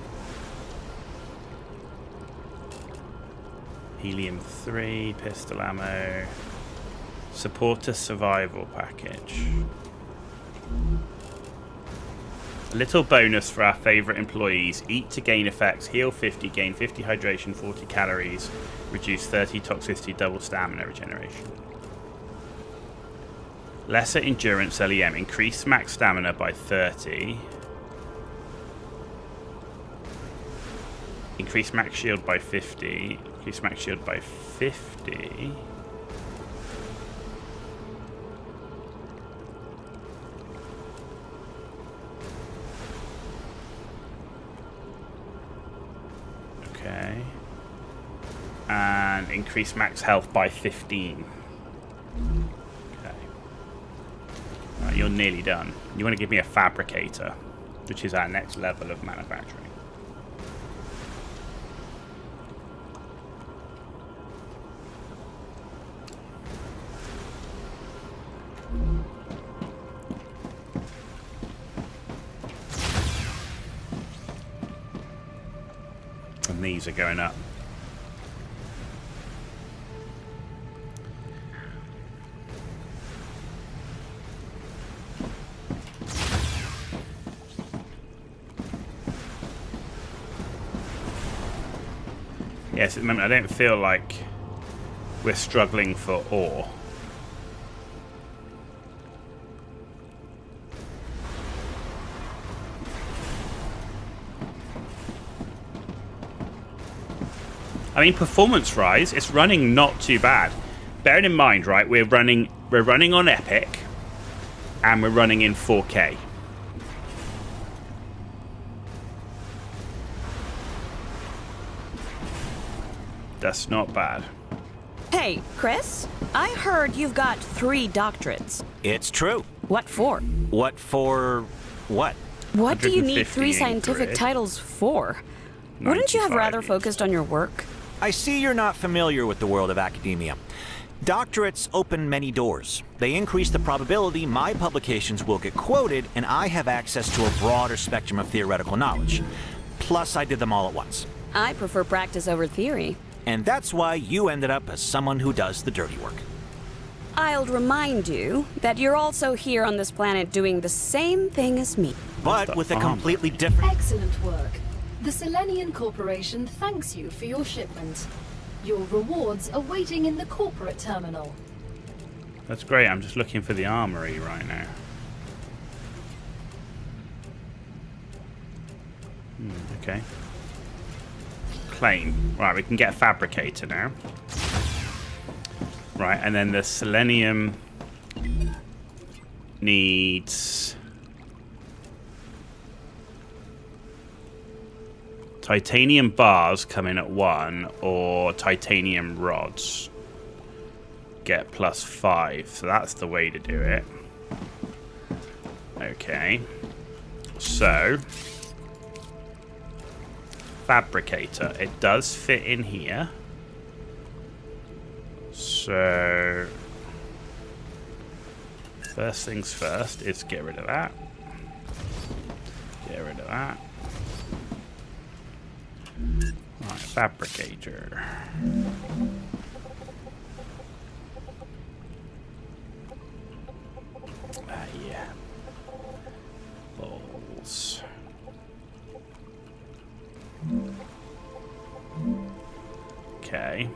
Helium-3, pistol ammo. Support a survival package. A little bonus for our favourite employees. Eat to gain effects. Heal 50, gain 50 hydration, 40 calories. Reduce 30 toxicity, double stamina regeneration. Lesser endurance LEM. Increase max stamina by 30. Increase max shield by 50. Increase max shield by 50. Okay. And increase max health by 15. Okay. Right, you're nearly done. You want to give me a fabricator, which is our next level of manufacturing. And these are going up. Yes, at the moment I don't feel like we're struggling for ore. I mean, performance rise, it's running not too bad. Bearing in mind, right, we're running on Epic and we're running in 4K. That's not bad. Hey, Chris, I heard you've got 3 doctorates. It's true. What for? What for what? What do you need 3 150 scientific grid. titles for? Wouldn't you have 95 rather each. focused on your work? I see you're not familiar with the world of academia. Doctorates open many doors. They increase the probability my publications will get quoted, and I have access to a broader spectrum of theoretical knowledge. Plus, I did them all at once. I prefer practice over theory. And that's why you ended up as someone who does the dirty work. I'll remind you that you're also here on this planet doing the same thing as me. But with a completely different... Excellent work. The Selenian Corporation thanks you for your shipment. Your rewards are waiting in the corporate terminal. That's great. I'm just looking for the armory right now. Okay. Claim. Right, we can get a fabricator now. Right, and then the selenium needs titanium bars come in at 1 or titanium rods get +5. So that's the way to do it. Okay. So fabricator. It does fit in here. So first things first is get rid of that. Get rid of that. Alright, fabricator. Yeah. Balls. Okay.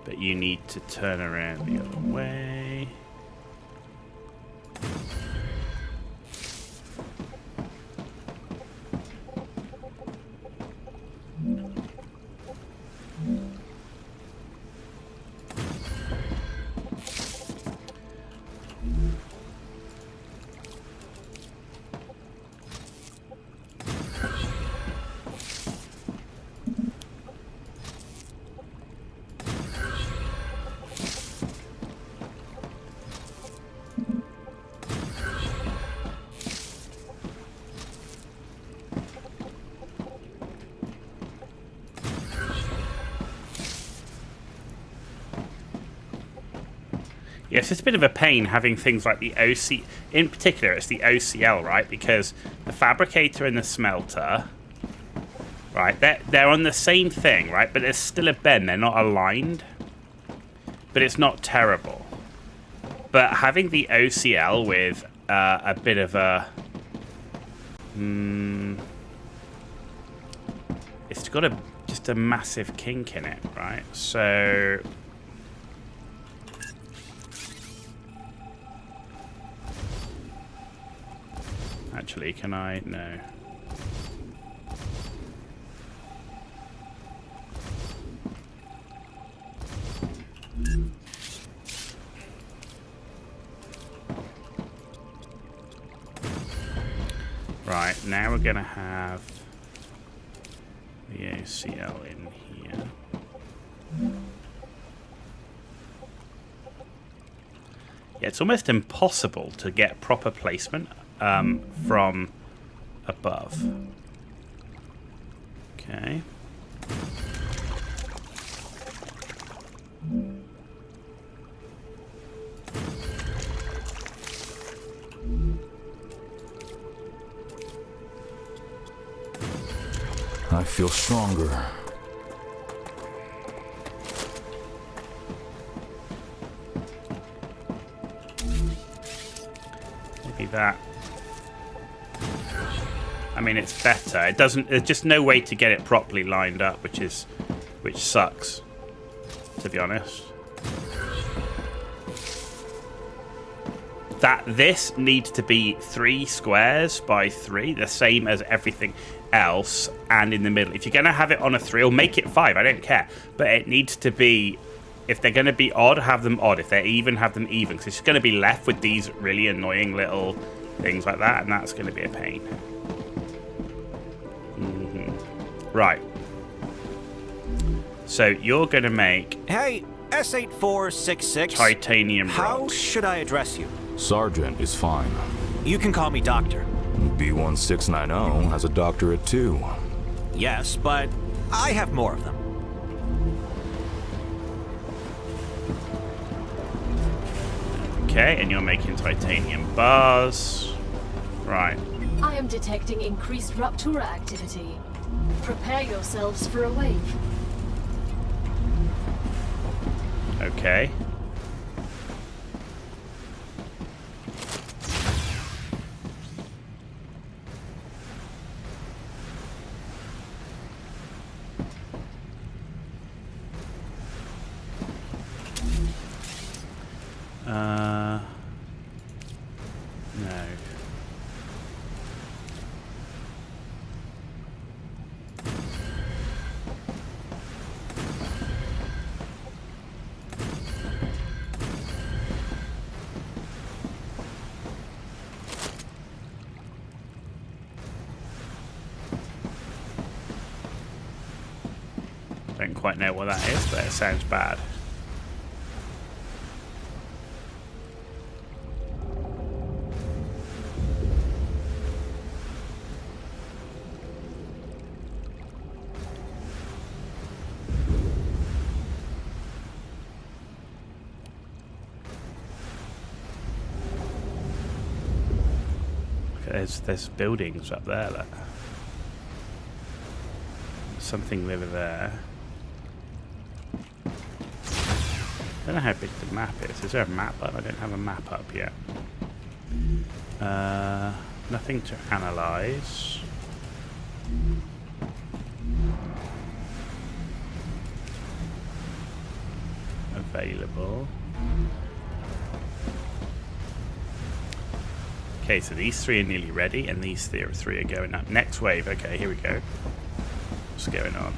But you need to turn around the other way. Yes, it's a bit of a pain having things like the OC... In particular, it's the OCL, right? Because the fabricator and the smelter, right, they're on the same thing, right? But there's still a bend. They're not aligned. But it's not terrible. But having the OCL with a bit of a... it's got just a massive kink in it, right? So... Actually, can I? No. Right, now we're going to have the ACL in here. Yeah, it's almost impossible to get proper placement from above. Okay. I feel stronger. Maybe that. I mean, it's better. It doesn't. There's just no way to get it properly lined up, which sucks, to be honest. This needs to be 3 squares by 3, the same as everything else, and in the middle. If you're going to have it on a 3, or make it 5, I don't care. But it needs to be, if they're going to be odd, have them odd. If they're even, have them even. Because it's going to be left with these really annoying little things like that, and that's going to be a pain. Right. So you're going to make... Hey, S8466. Titanium rods. How should I address you? Sergeant is fine. You can call me Doctor. B1690 has a doctorate too. Yes, but I have more of them. Okay, and you're making titanium bars. Right. I am detecting increased Ruptura activity. Prepare yourselves for a wave. Okay. No. Don't quite know what that is, but it sounds bad. There's buildings up there. Look. Something over there. I don't know how big the map is. Is there a map up? I don't have a map up yet. Nothing to analyze. Available. Okay, so these three are nearly ready, and these three are going up. Next wave. Okay, here we go. What's going on?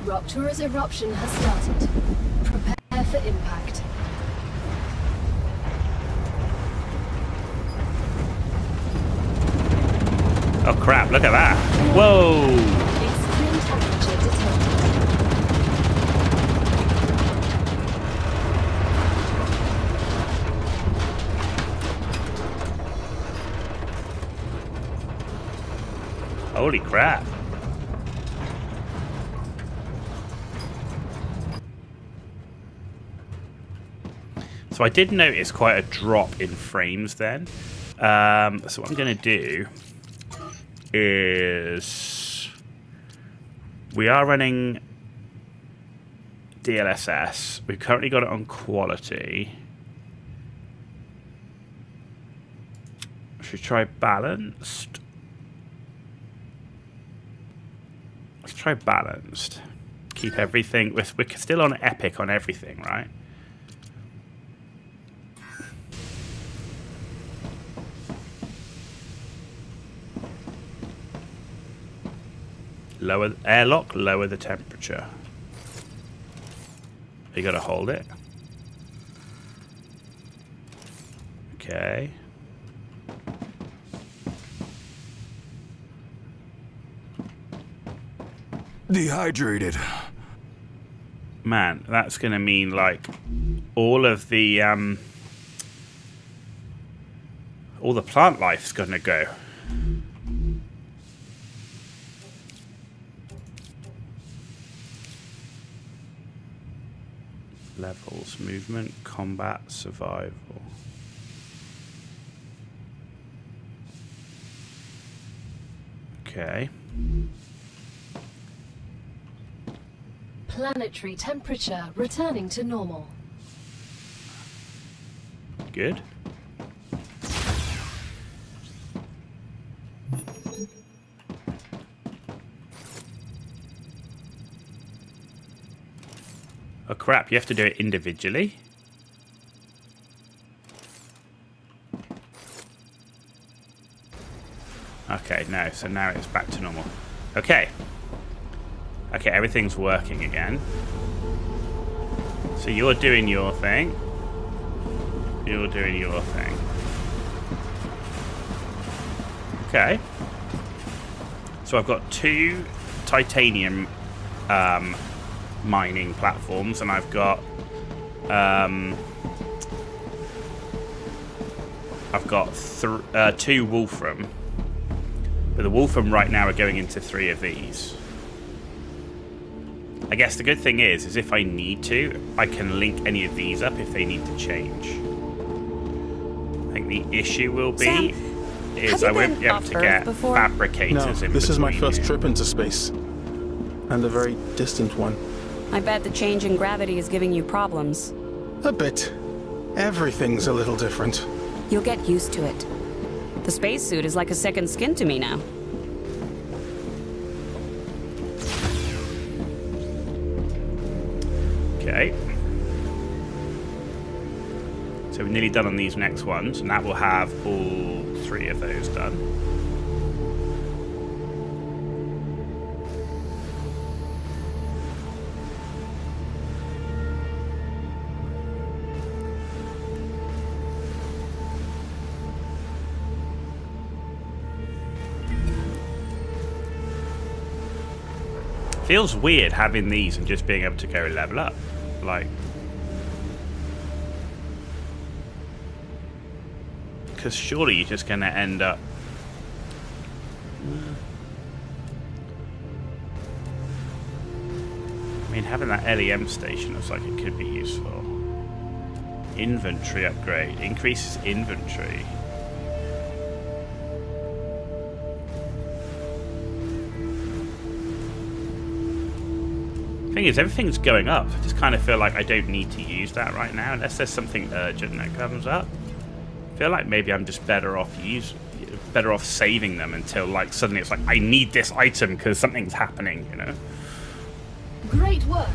Ruptura's eruption has started. Prepare for impact. Oh crap, look at that. Whoa! Extreme temperature detected. Holy crap. So I did notice quite a drop in frames then. So what I'm going to do is we are running DLSS. We've currently got it on quality. Should we try balanced? Let's try balanced. Keep everything. We're still on epic on everything, right? Lower airlock, lower the temperature. You gotta hold it. Okay. Dehydrated. Man, that's gonna mean like all of the plant life's gonna go. Levels, movement, combat, survival. Okay. Planetary temperature returning to normal. Good. Oh crap, you have to do it individually. Okay, no, so now it's back to normal. Okay. Okay, everything's working again. So you're doing your thing. You're doing your thing. Okay. So I've got 2 titanium mining platforms, and I've got 2 wolfram. But the wolfram right now are going into 3 of these. I guess the good thing is if I need to, I can link any of these up if they need to change. I think the issue will be I won't be able to get fabricators in this is my between first here. trip into space. And a very distant one. I bet the change in gravity is giving you problems. A bit. Everything's a little different. You'll get used to it. The spacesuit is like a second skin to me now. Okay. So we're nearly done on these next ones, and that will have all 3 of those done. Feels weird having these and just being able to go level up. Like, because surely you're just going to end up. I mean, having that LEM station looks like it could be useful. Inventory upgrade increases inventory. Thing is, everything's going up. I just kind of feel like I don't need to use that right now unless there's something urgent that comes up. I feel like maybe I'm just better off saving them until like suddenly it's like I need this item because something's happening, you know. Great work.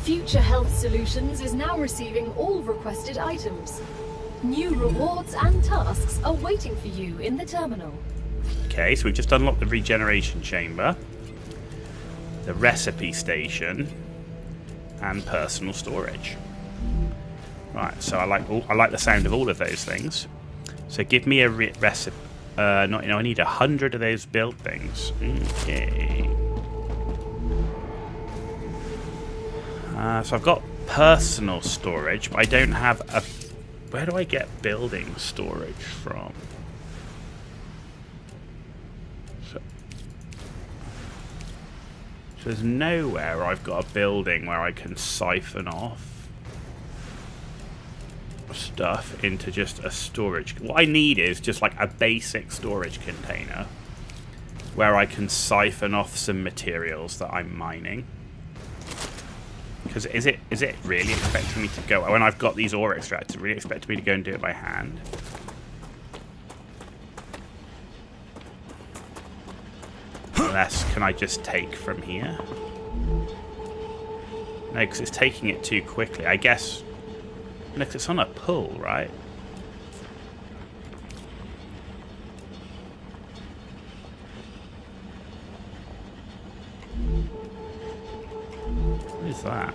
Future Health Solutions is now receiving all requested items. New rewards and tasks are waiting for you in the terminal. Okay, so we've just unlocked the regeneration chamber, the recipe station, and personal storage. Right, so I like the sound of all of those things. So give me a recipe. I need 100 of those build things. Okay. So I've got personal storage, but I don't have a. Where do I get building storage from? So there's nowhere I've got a building where I can siphon off stuff into just a storage. What I need is just like a basic storage container where I can siphon off some materials that I'm mining. Because is it really expecting me to go, when I've got these ore extractors, really expecting me to go and do it by hand? Unless, can I just take from here? No, because it's taking it too quickly. I guess, no, because it's on a pull, right? What is that?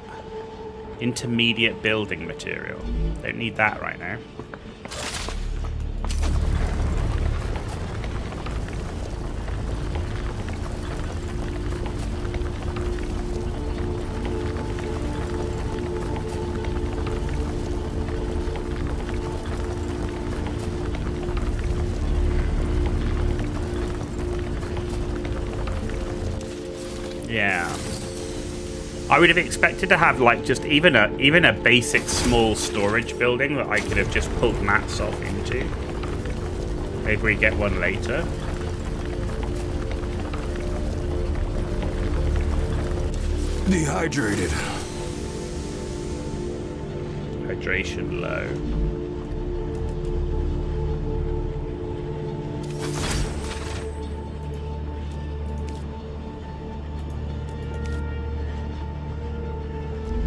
Intermediate building material. Don't need that right now. Yeah. I would have expected to have like just even a basic small storage building that I could have just pulled mats off into. Maybe we get one later. Dehydrated. Hydration low.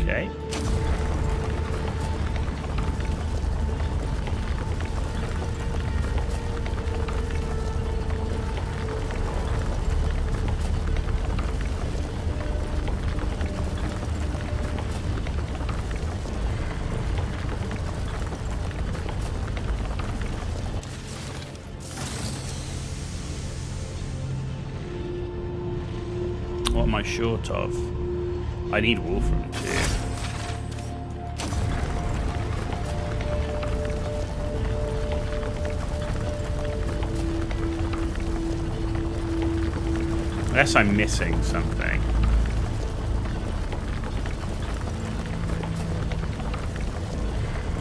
Okay. What am I short of? I need Wolfram too. Unless I'm missing something.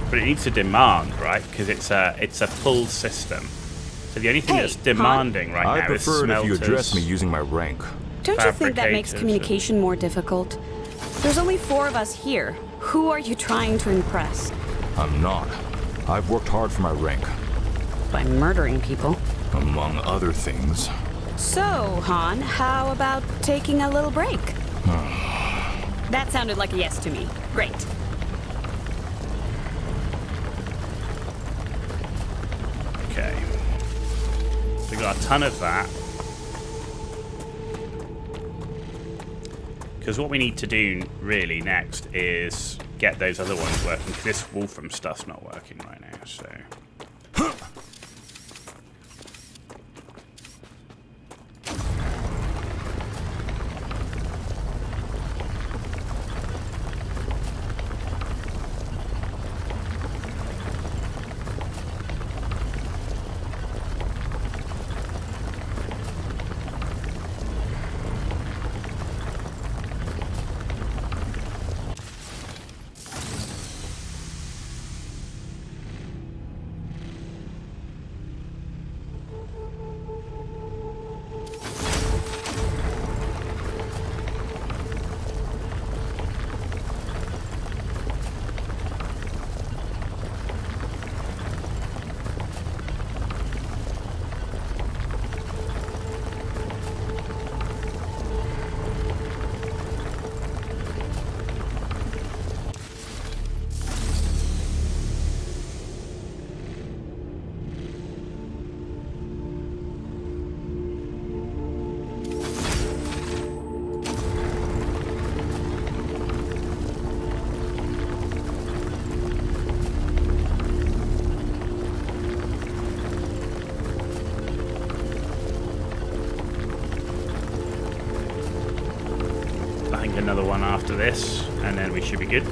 But it needs a demand, right? Because it's a pull system. So the only thing that's demanding right now is smelters. I prefer it if you address me using my rank. Don't you think that makes communication more difficult? There's only 4 of us here. Who are you trying to impress? I'm not. I've worked hard for my rank. By murdering people? Among other things. So, Han, how about taking a little break? That sounded like a yes to me. Great. Okay. We got a ton of that. Because what we need to do really next is get those other ones working. Because this Wolfram stuff's not working right now, so... Another one after this, and then we should be good.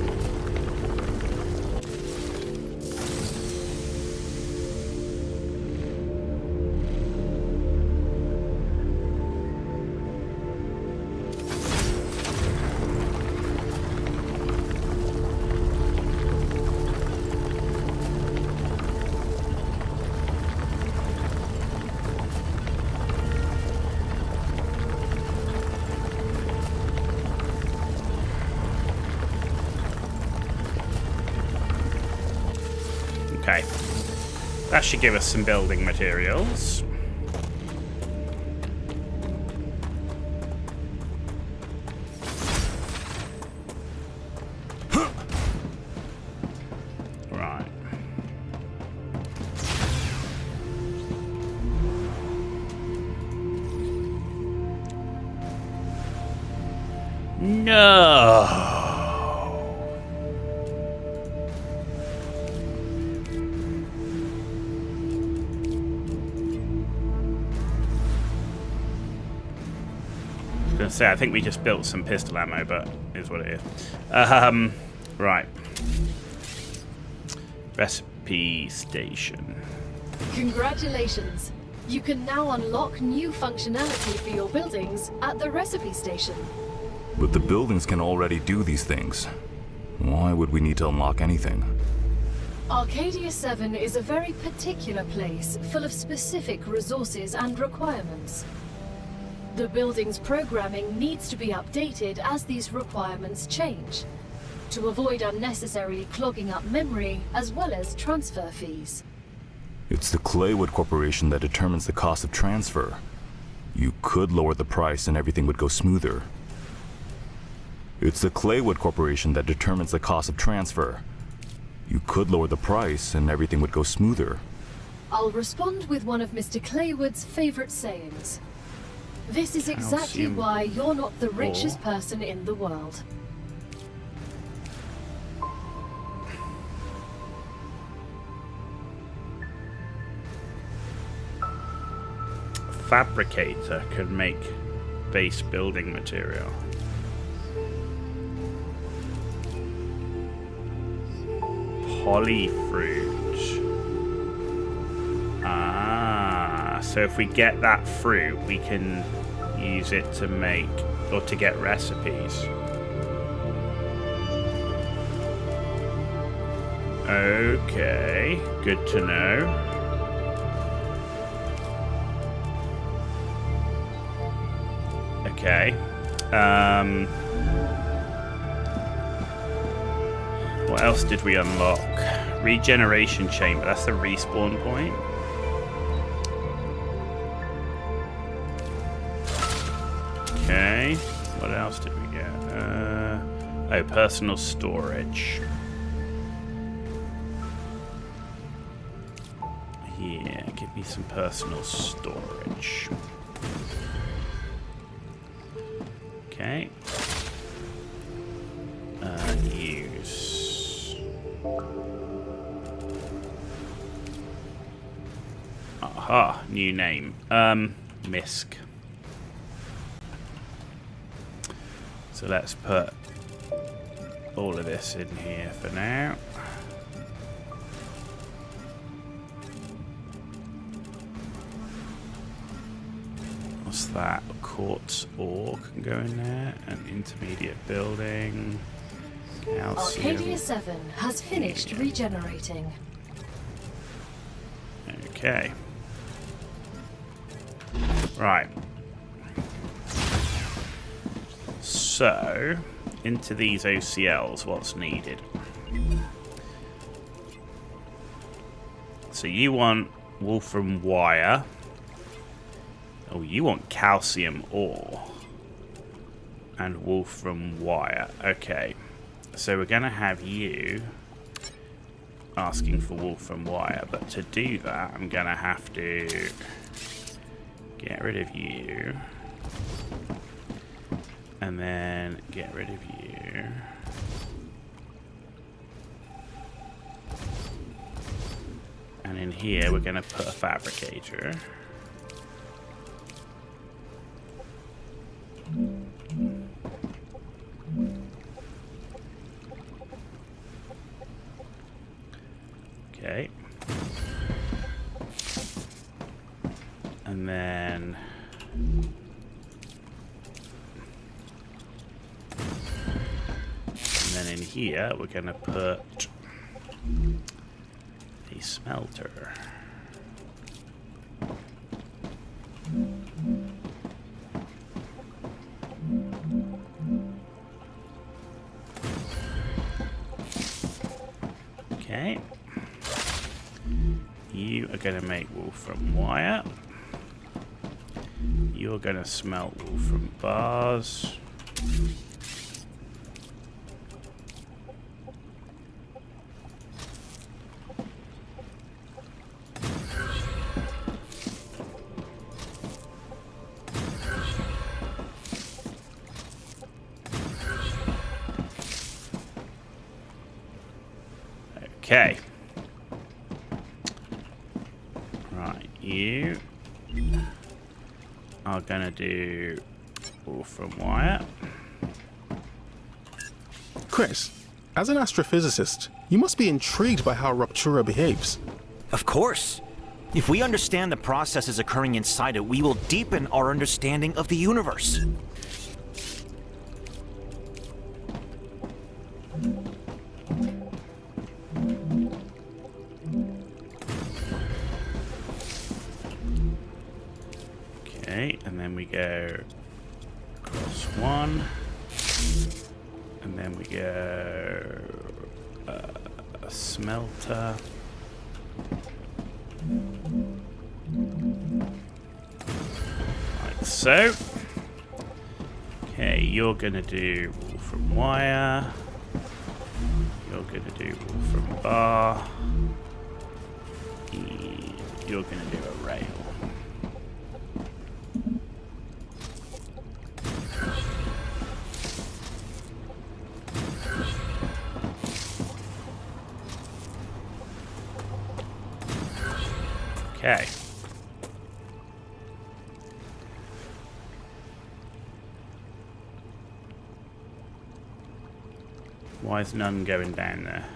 Okay, that should give us some building materials. Right. No. Say, I think we just built some pistol ammo, but it is what it is. Right. Recipe station. Congratulations. You can now unlock new functionality for your buildings at the recipe station. But the buildings can already do these things. Why would we need to unlock anything? Arcadia 7 is a very particular place, full of specific resources and requirements. The building's programming needs to be updated as these requirements change, to avoid unnecessarily clogging up memory as well as transfer fees. It's the Claywood Corporation that determines the cost of transfer. You could lower the price and everything would go smoother. It's the Claywood Corporation that determines the cost of transfer. You could lower the price and everything would go smoother. I'll respond with one of Mr. Claywood's favorite sayings. This is exactly why you're not the richest person in the world. Fabricator could make base building material. Polyfruit. Ah, so if we get that fruit, we can use it to make, or to get recipes. Okay, good to know. Okay. What else did we unlock? Regeneration chamber. That's the respawn point. Okay. What else did we get? Oh, personal storage. Yeah, give me some personal storage. Okay. Use. Aha, new name. Misk. So let's put all of this in here for now. What's that? Quartz ore can go in there. An intermediate building. Calcium. Arcadia 7 has finished regenerating. Okay. Right. So, into these OCLs, what's needed? So you want wolfram wire. Oh, you want calcium ore. And wolfram wire. Okay. So we're going to have you asking for wolfram wire. But to do that, I'm going to have to get rid of you. And then get rid of you. And in here, we're going to put a fabricator. Okay. And then in here we're gonna put a smelter. Okay. You are going to make wolfram wire. You're going to smelt wolfram bars. Okay. Right, you are gonna do wolfram wire. Chris, as an astrophysicist, you must be intrigued by how Ruptura behaves. Of course. If we understand the processes occurring inside it, we will deepen our understanding of the universe. Okay, and then we go across one, and then we go a smelter. Like so. Okay, you're gonna do wolfram wire. You're gonna do wolfram bar. You're gonna do a rail. Okay. Why is none going down there?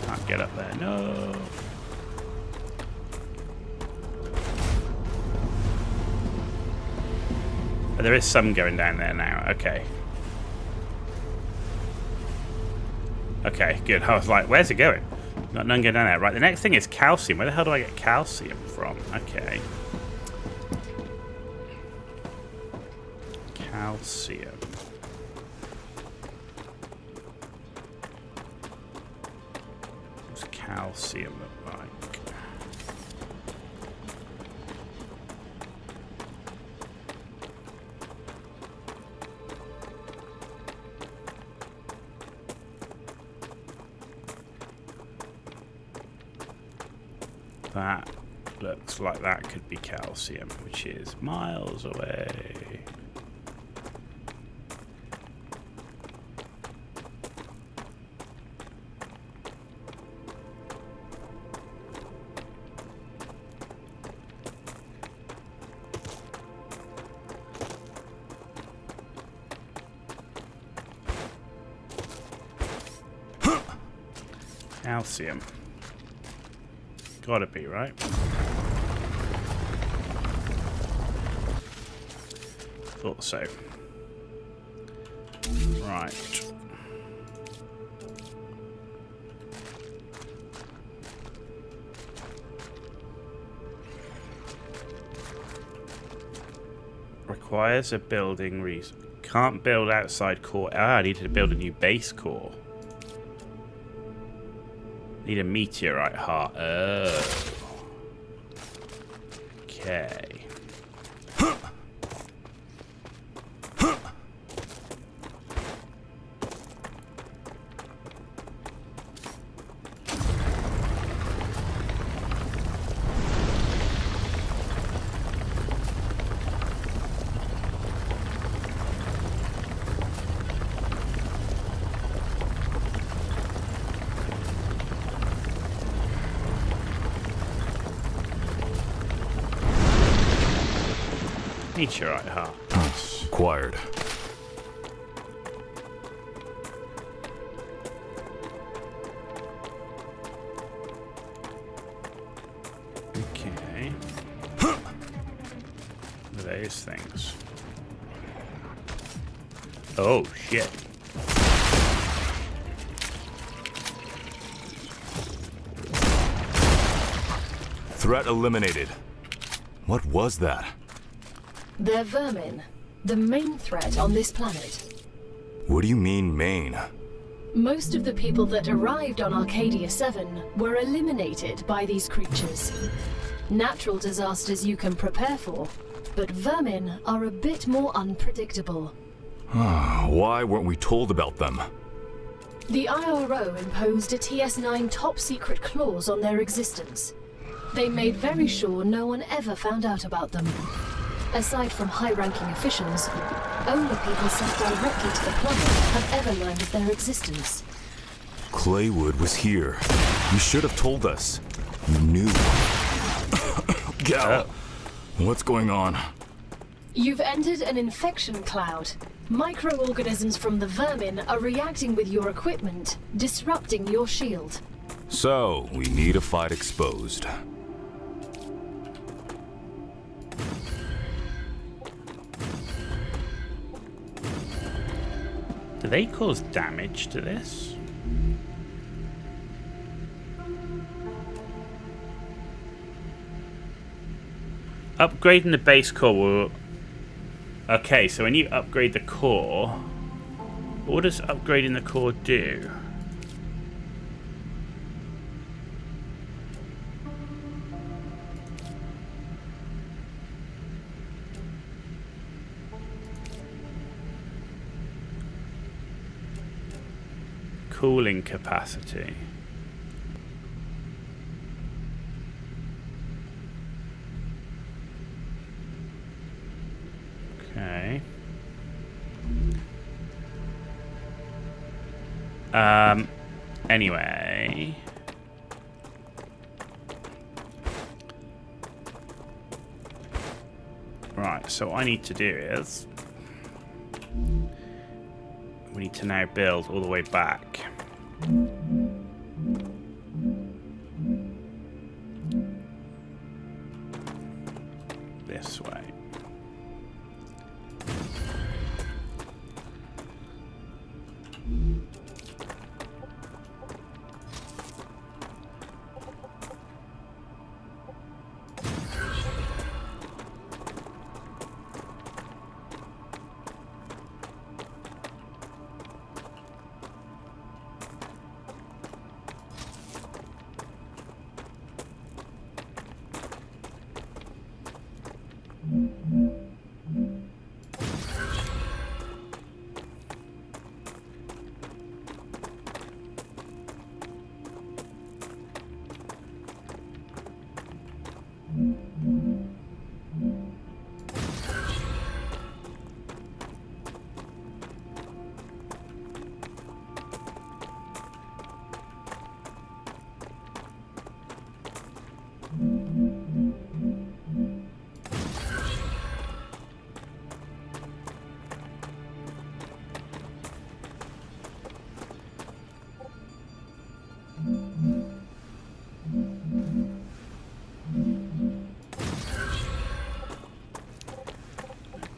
Can't get up there, no. But there is some going down there now, okay. Okay, good. I was like, where's it going? Got none going down there. Right, the next thing is calcium. Where the hell do I get calcium from? Okay. Calcium. What's calcium look like? That looks like that could be calcium, which is miles away. Calcium. Gotta be, right? Thought so. Right. Requires a building reason. Can't build outside core. Ah, I need to build a new base core. Need a meteorite heart. Oh. Okay. Meteorite heart. Acquired. Okay. What are those things? Oh shit. Threat eliminated. What was that? They're vermin, the main threat on this planet. What do you mean, main? Most of the people that arrived on Arcadia 7 were eliminated by these creatures. Natural disasters you can prepare for, but vermin are a bit more unpredictable. Why weren't we told about them? The IRO imposed a TS9 top-secret clause on their existence. They made very sure no one ever found out about them. Aside from high-ranking officials, only people sent directly to the planet have ever learned of their existence. Claywood was here. You should have told us. You knew. Gal, what's going on? You've entered an infection cloud. Microorganisms from the vermin are reacting with your equipment, disrupting your shield. So, we need a fight exposed. Do they cause damage to this? Upgrading the base core will... Okay, so when you upgrade the core, what does upgrading the core do? Cooling capacity. Okay. Anyway. Right, so what I need to do is... we need to now build all the way back. This way.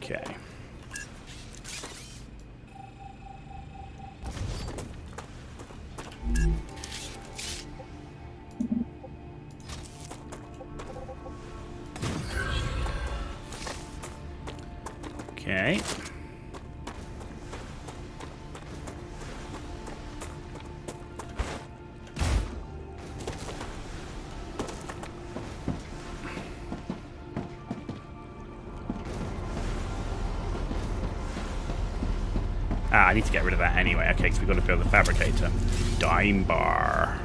Okay. Okay. I need to get rid of that anyway. Okay, because we've got to build a fabricator. Dime bar.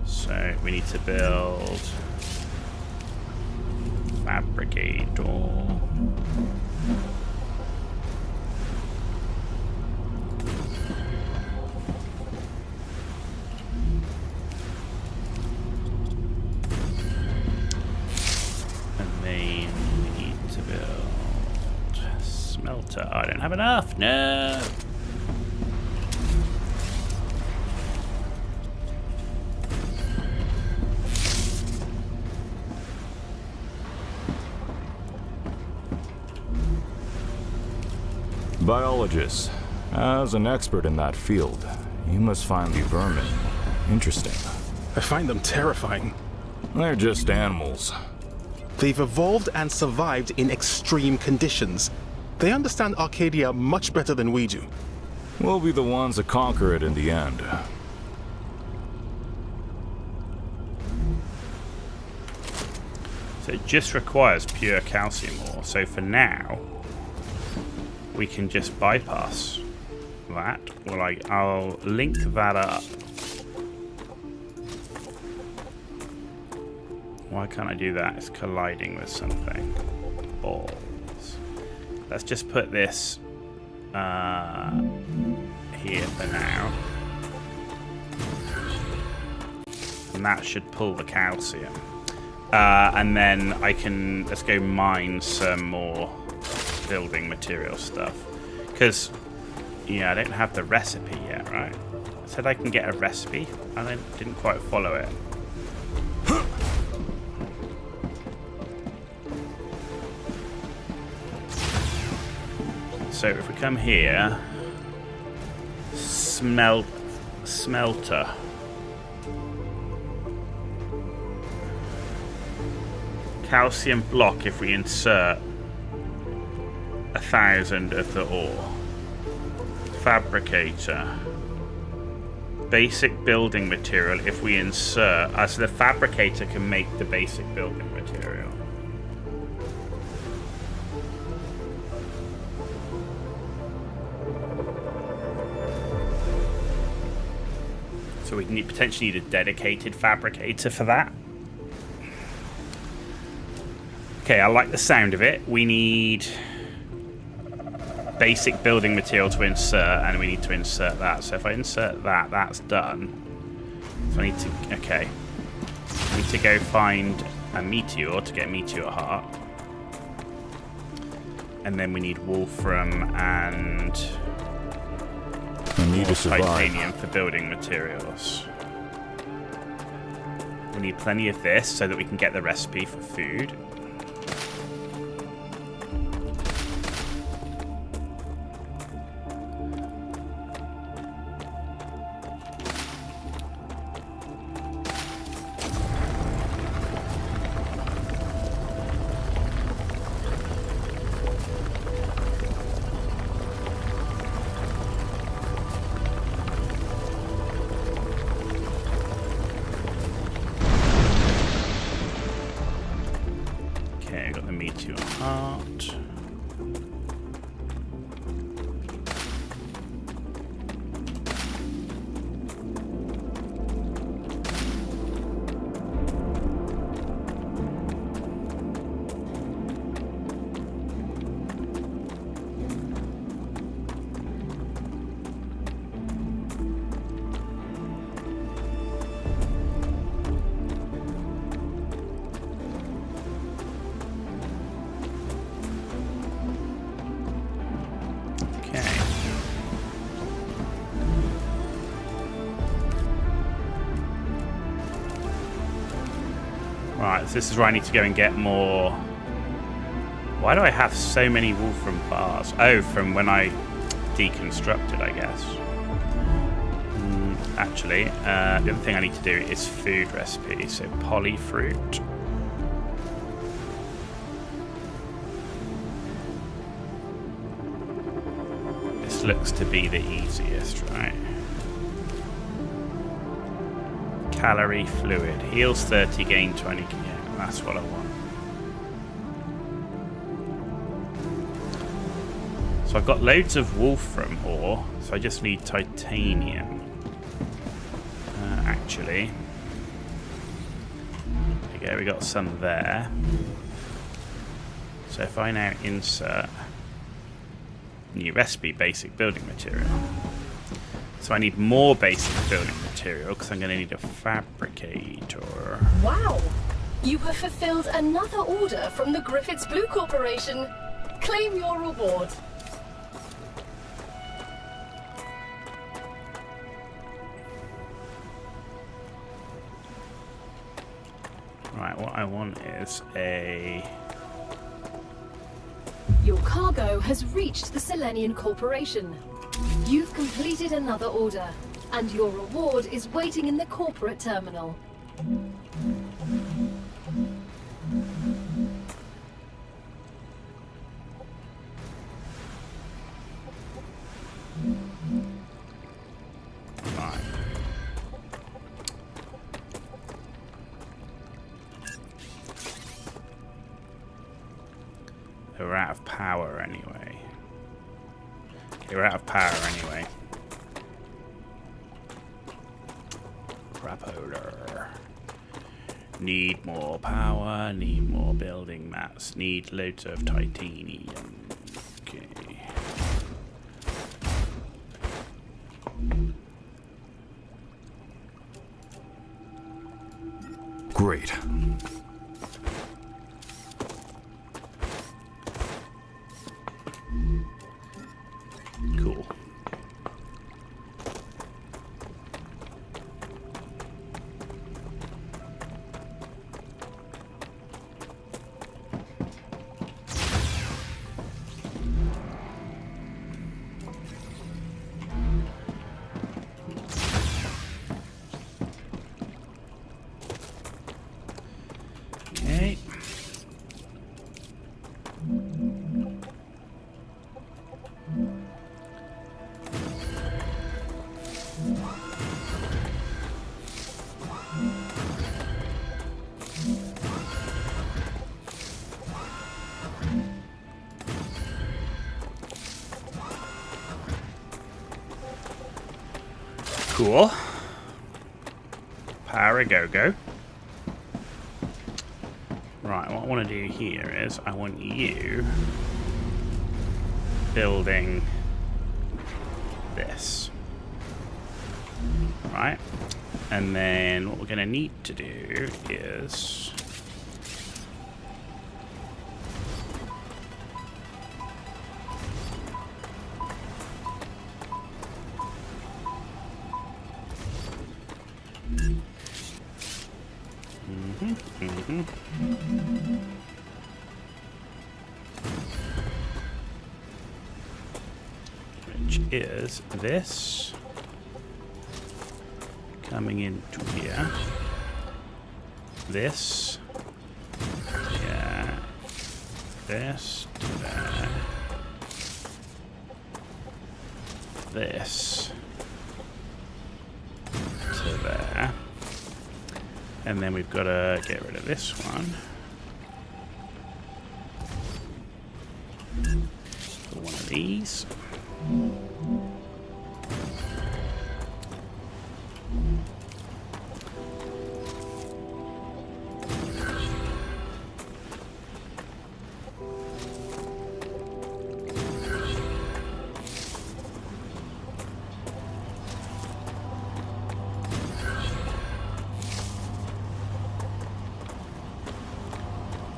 So we need to build fabricator. I don't have enough. No. Biologist, as an expert in that field, you must find the vermin interesting. I find them terrifying. They're just animals. They've evolved and survived in extreme conditions. They understand Arcadia much better than we do. We'll be the ones to conquer it in the end. So it just requires pure calcium ore. So for now, we can just bypass that. Well, I'll link that up. Why can't I do that? It's colliding with something. Balls. Let's just put this here for now. And that should pull the calcium. And then let's go mine some more building material stuff. Because, yeah, I don't have the recipe yet, right? I said I can get a recipe, and I didn't quite follow it. So if we come here, smelter. Calcium block if we insert 1,000 of the ore. Fabricator. Basic building material if we insert... so the fabricator can make the basic building material. So we potentially need a dedicated fabricator for that. Okay, I like the sound of it. We need basic building material to insert, and we need to insert that. So if I insert that, that's done. So I need to... Okay. I need to go find a meteor to get meteor heart. And then we need wolfram and... I need to survive. Titanium for building materials. We need plenty of this so that we can get the recipe for food. Right, so this is where I need to go and get more... Why do I have so many wolfram bars? Oh, from when I deconstructed, I guess. Actually, the other thing I need to do is food recipe. So polyfruit. This looks to be the easiest, right? Calorie fluid. Heals 30, gain 20. Yeah, that's what I want. So I've got loads of wolfram ore, so I just need titanium. Actually. There you go, we got some there. So if I now insert new recipe, basic building material. So I need more basic building material because I'm going to need a fabricator. Wow! You have fulfilled another order from the Griffiths Blue Corporation. Claim your reward. Right, what I want is a... Your cargo has reached the Selenian Corporation. You've completed another order, and your reward is waiting in the corporate terminal. Right. We're out of power anyway. Okay, we're out of power anyway. Crap holder. Need more power, need more building mats, need loads of titanium. Okay. Great. Cool. Okay. Cool. Power a go-go. Right, what I want to do here is I want you building this. Right. And then what we're going to need to do is... which is this coming into here, this, yeah, this to there, this to there, and then we've got to get rid of this one. For one of these.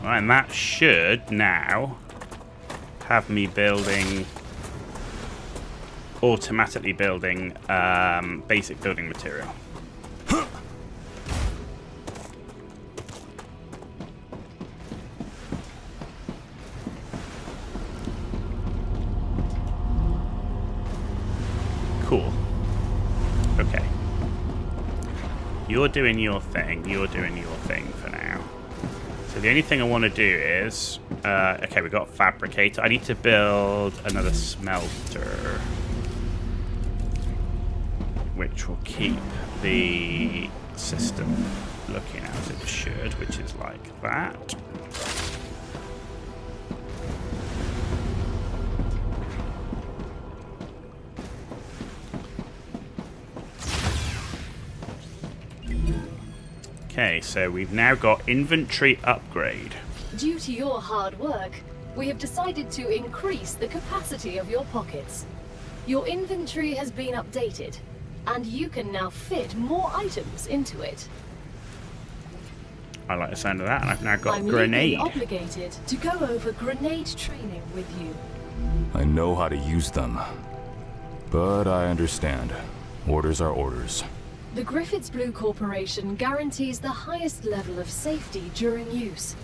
Right, and that should now have me automatically building basic building material. Cool. Okay. You're doing your thing for now. So the only thing I want to do is... okay, we've got fabricator. I need to build another smelter, which will keep the system looking as it should, which is like that. Okay, so we've now got inventory upgrade. Due to your hard work, we have decided to increase the capacity of your pockets. Your inventory has been updated, and you can now fit more items into it. I like the sound of that, and I've now got I'm a grenade. legally obligated to go over grenade training with you. I know how to use them, but I understand. Orders are orders. The Griffiths Blue Corporation guarantees the highest level of safety during use.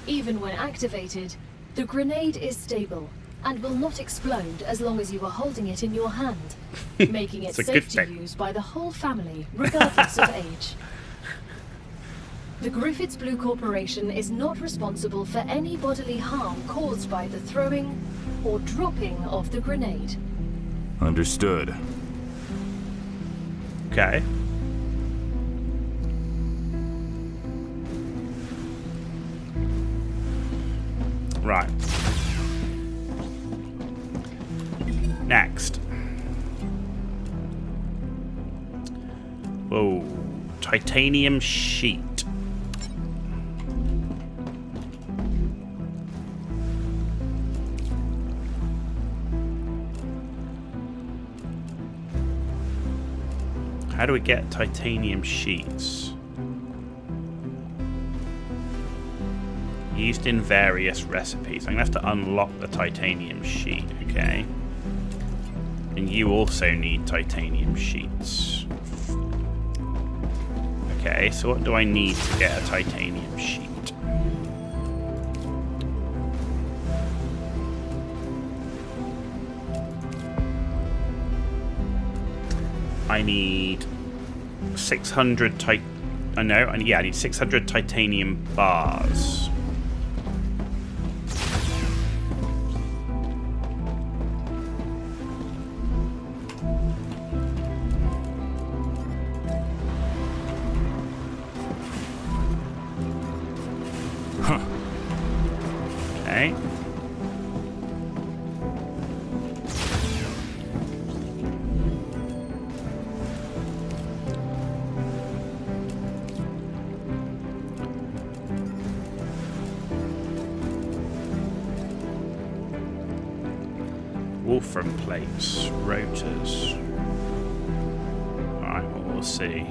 Even when activated, the grenade is stable and will not explode as long as you are holding it in your hand, making it safe to use by the whole family, regardless of age. The Griffiths Blue Corporation is not responsible for any bodily harm caused by the throwing or dropping of the grenade. Understood. Okay. Right. Next. Whoa. Titanium sheet. How do we get titanium sheets? Used in various recipes. I'm going to have to unlock the titanium sheet, okay? And you also need titanium sheets. Okay, so what do I need to get a titanium sheet? I need 600 I need 600 titanium bars. Okay. front plates, rotors. Alright, well, we'll see.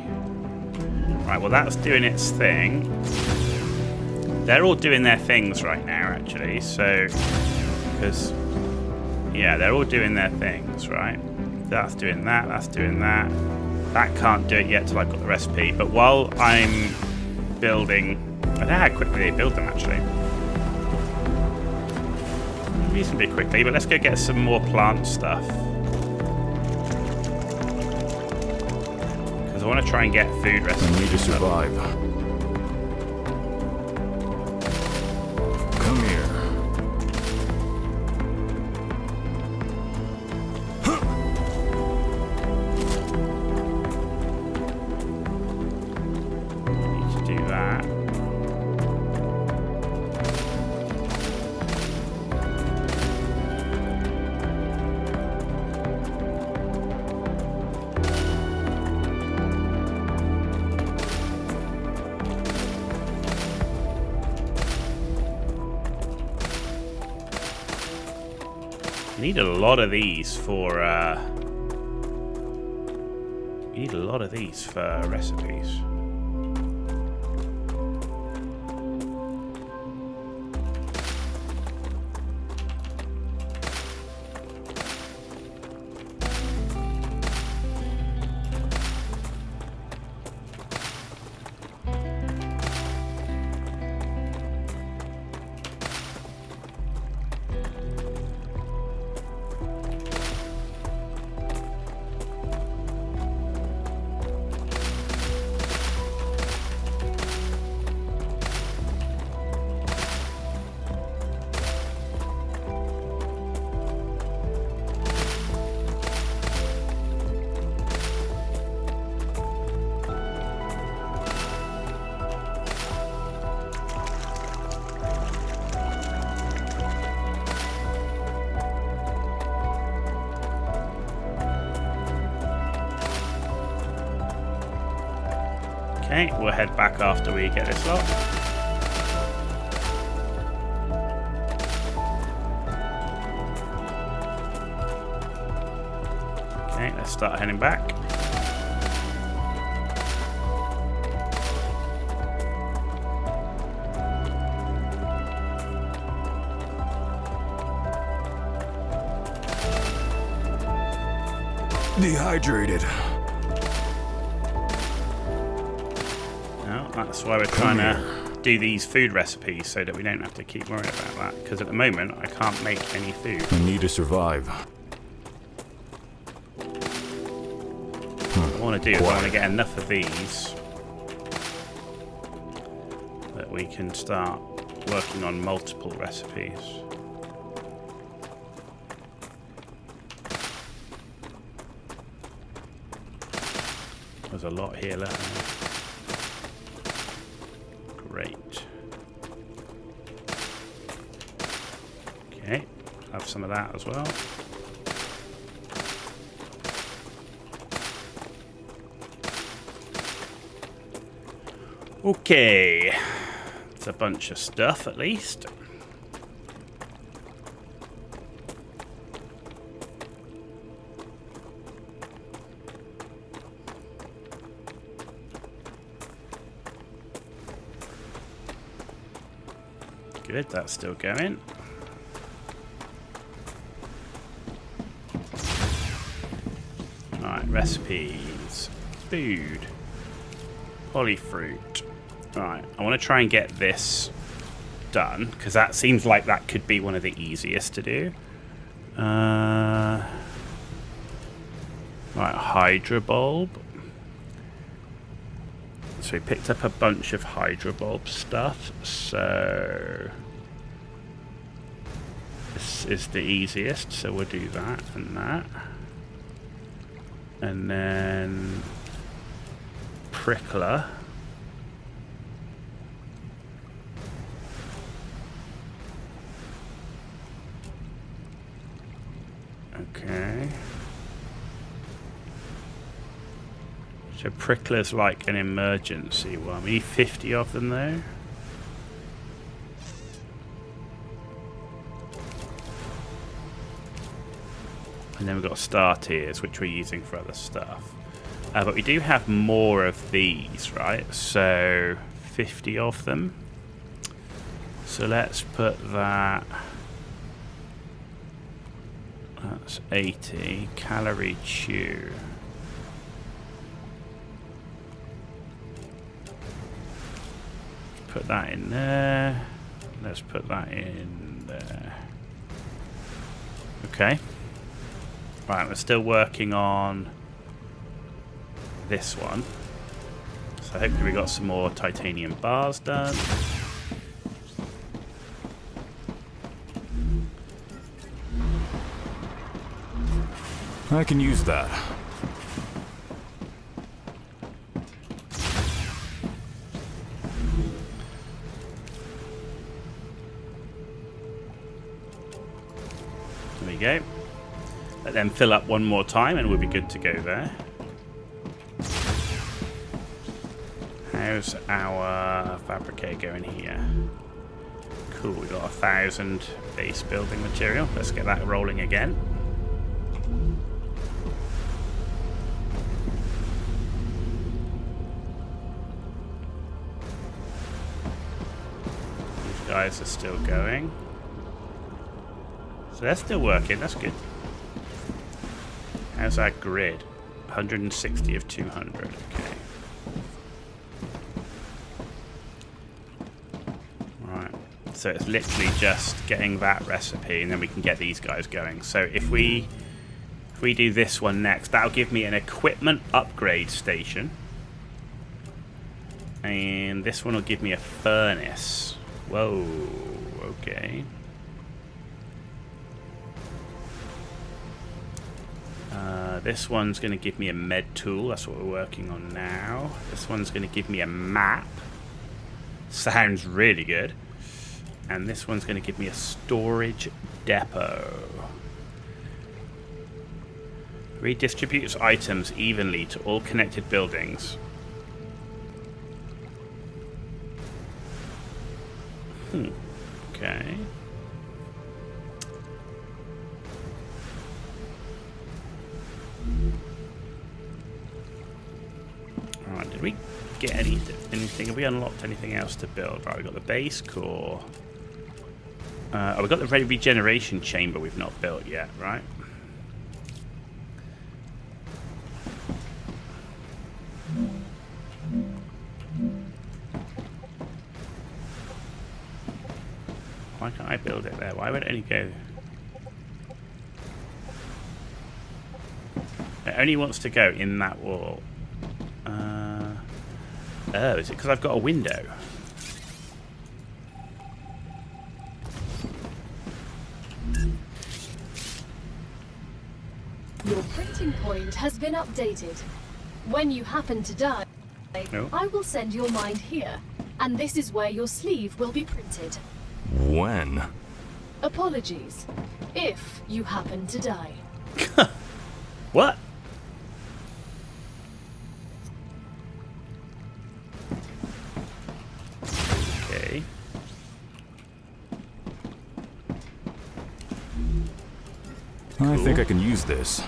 Right, well, that's doing its thing. They're all doing their things right now, actually, so... Because... Yeah, they're all doing their things, right? That's doing that, that's doing that. That can't do it yet till I've got the recipe, but while I'm building... I don't know how quickly they build them, actually. Reasonably quickly, but let's go get some more plant stuff. Because I want to try and get food recipes. I need to survive. Come here. Need to do that. Need a lot of these for recipes. Okay, we'll head back after we get this lot. Okay, let's start heading back. Dehydrated. That's why we're trying to do these food recipes so that we don't have to keep worrying about that. Because at the moment, I can't make any food. I need to survive. What I want to do is I want to get enough of these that we can start working on multiple recipes. There's a lot here left. Great. Okay, have some of that as well. Okay, it's a bunch of stuff at least. Good, that's still going. Alright, recipes. Food. Polyfruit. Alright, I want to try and get this done, because that seems like that could be one of the easiest to do. Right, Hydrobulb. So we picked up a bunch of Hydrobulb stuff, so this is the easiest, so we'll do that and that. And then Prickler. Okay. So Prickler's like an emergency one. We need 50 of them though. And then we've got star tiers, which we're using for other stuff. But we do have more of these, right? So 50 of them. So let's put that. That's 80. Calorie chew. Put that in there. Let's put that in there. Okay. Right, we're still working on this one. So hopefully we got some more titanium bars done. I can use that. There we go. Let them fill up one more time and we'll be good to go there. How's our fabricator going here? Cool, we got 1,000 base building material. Let's get that rolling again. These guys are still going. So they're still working, that's good. How's our grid? 160 of 200, okay. Right, so it's literally just getting that recipe and then we can get these guys going. So if we do this one next, that'll give me an equipment upgrade station. And this one will give me a furnace. Whoa, okay. This one's going to give me a med tool. That's what we're working on now. This one's going to give me a map. Sounds really good. And this one's going to give me a storage depot. Redistributes items evenly to all connected buildings. Okay. Alright, did we get anything? Have we unlocked anything else to build? Right, we got the base core. We got the regeneration chamber we've not built yet, right? Why can't I build it there? Why would it only go? It only wants to go in that wall. Oh, is it because I've got a window? Your printing point has been updated. When you happen to die, No. I will send your mind here, and this is where your sleeve will be printed. When? Apologies, if you happen to die. What? Okay. I think I can use this.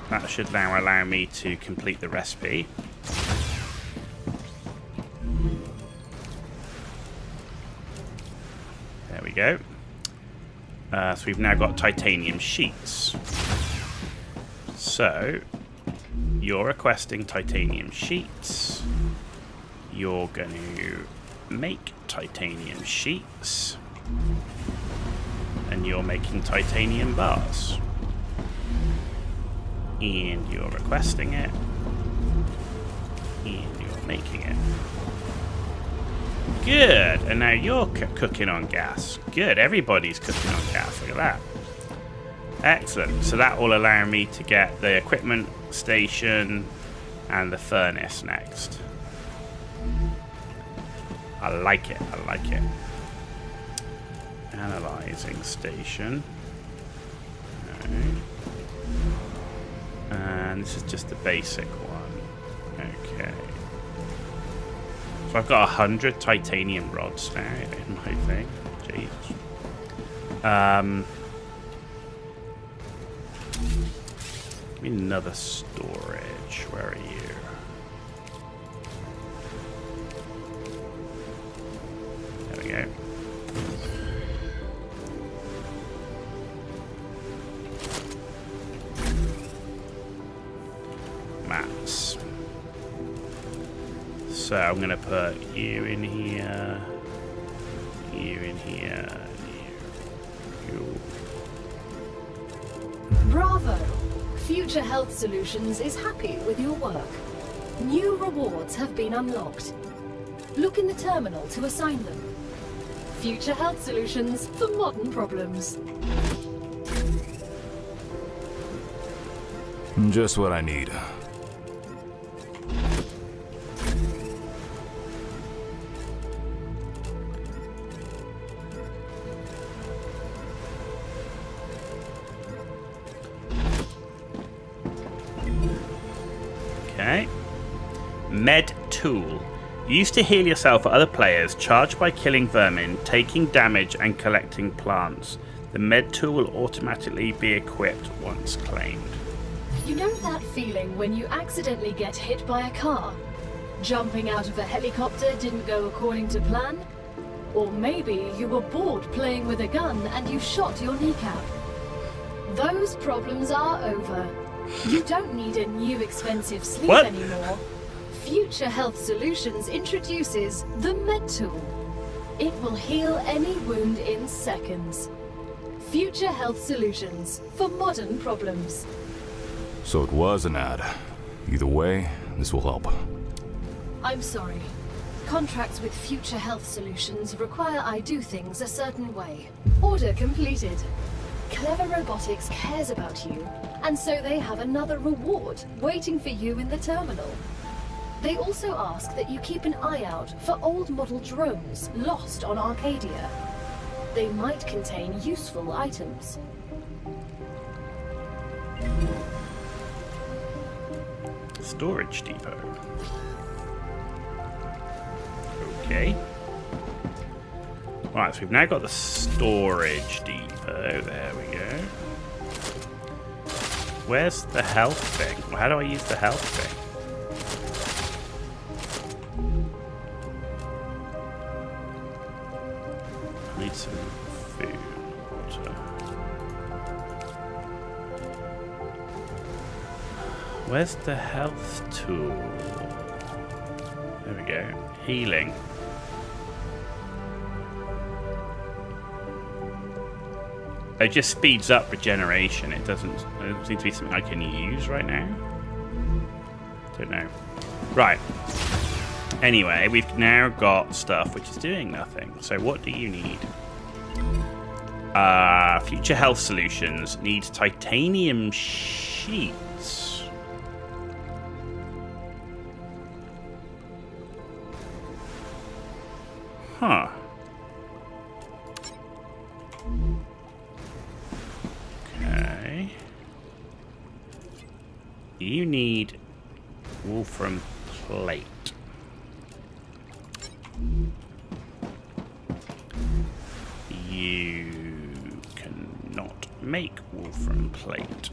That should now allow me to complete the recipe. There we go. So we've now got titanium sheets. So, you're requesting titanium sheets. You're going to make titanium sheets. And you're making titanium bars. And you're requesting it. And you're making it. Good. And now you're cooking on gas. Good. Everybody's cooking on gas. Look at that. Excellent. So that will allow me to get the equipment station and the furnace next. I like it. I like it. Analyzing station. Right. And this is just the basic one. Okay. So I've got 100 titanium rods now in my thing. Jeez. Give me another storage. Where are you? There we go. Maps. So I'm going to put you in here, you in here, you. Bravo! Future Health Solutions is happy with your work. New rewards have been unlocked. Look in the terminal to assign them. Future Health Solutions for modern problems. Just what I need. Okay. Med Tool. You used to heal yourself or other players, charged by killing vermin, taking damage and collecting plants. The Med Tool will automatically be equipped once claimed. You know that feeling when you accidentally get hit by a car? Jumping out of a helicopter didn't go according to plan? Or maybe you were bored playing with a gun and you shot your kneecap. Those problems are over. You don't need a new expensive sleeve anymore. Future Health Solutions introduces the Med Tool. It will heal any wound in seconds. Future Health Solutions for modern problems. So it was an ad. Either way, this will help. I'm sorry. Contracts with Future Health Solutions require I do things a certain way. Order completed. Clever Robotics cares about you, and so they have another reward waiting for you in the terminal. They also ask that you keep an eye out for old model drones lost on Arcadia. They might contain useful items. Storage depot. Okay. Right, so we've now got the storage depot. There we go. Where's the health thing? Well, how do I use the health thing? I need some food, water. Where's the health tool? There we go. Healing. It just speeds up regeneration. It doesn't seem to be something I can use right now. Don't know. Right. Anyway, we've now got stuff which is doing nothing. So what do you need? Future Health Solutions needs titanium sheets. Huh. Okay. You need wolfram plate. You cannot make wolfram plate.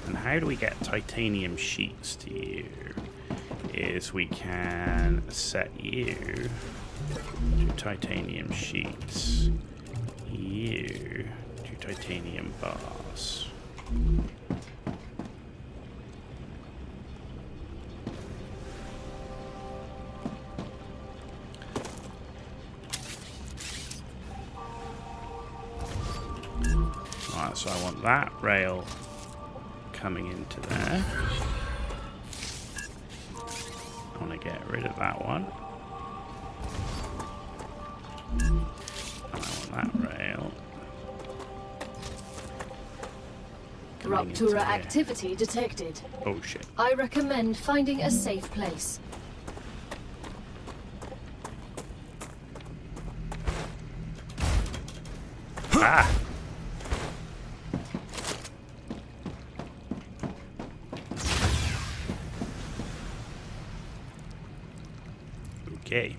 And how do we get titanium sheets to you? Is we can set you to titanium sheets. You to titanium bars. Alright, so I want that rail coming into there. I want to get rid of that one. And I want that rail. Ruptura activity detected. Oh shit. I recommend finding a safe place. Ah! Okay.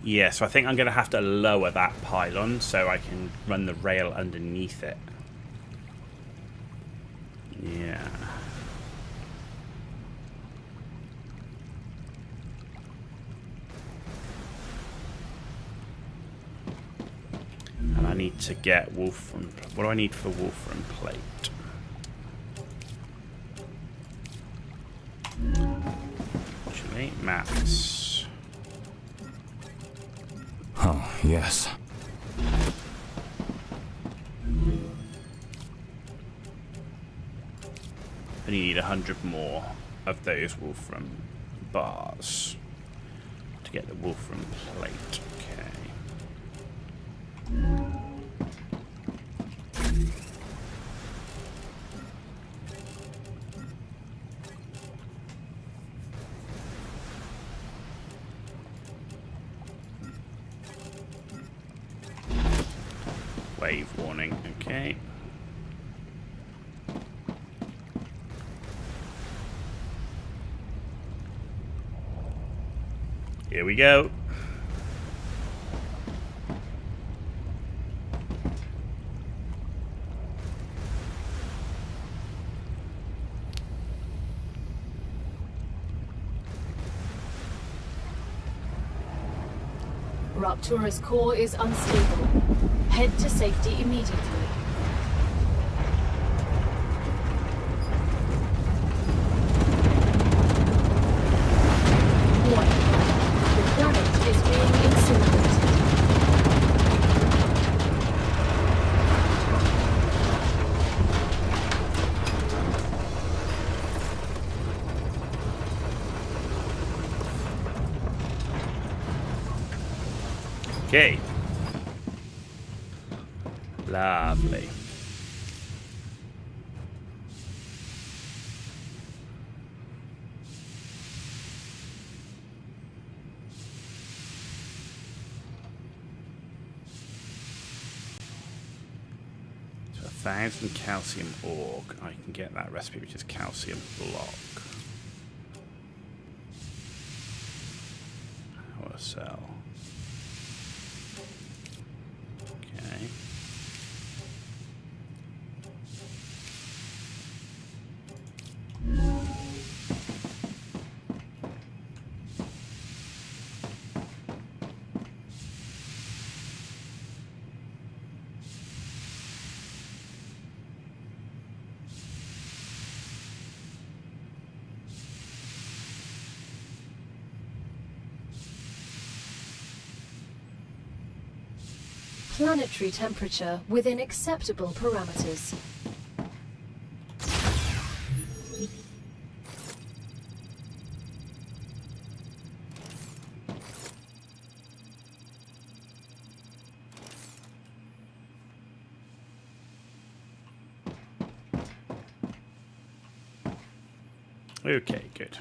Yeah, so I think I'm going to have to lower that pylon so I can run the rail underneath it. Yeah. And I need to get Wolfram. What do I need for Wolfram plate? Actually, maps. Oh, yes. And you need 100 more of those Wolfram bars to get the Wolfram plate. Okay. Wave warning, okay. Here we go. Raptura's core is unstable. Head to safety immediately. Warning. The planet is being incinerated. Okay. Lovely. So 1,000 calcium org. I can get that recipe, which is calcium block. Power cell. Okay. Planetary temperature within acceptable parameters. Okay, good.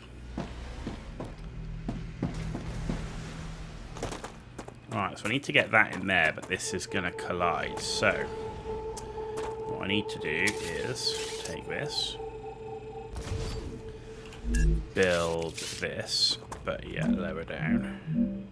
Alright, so I need to get that in there, but this is going to collide. So, what I need to do is take this, build this, but yeah, lower down.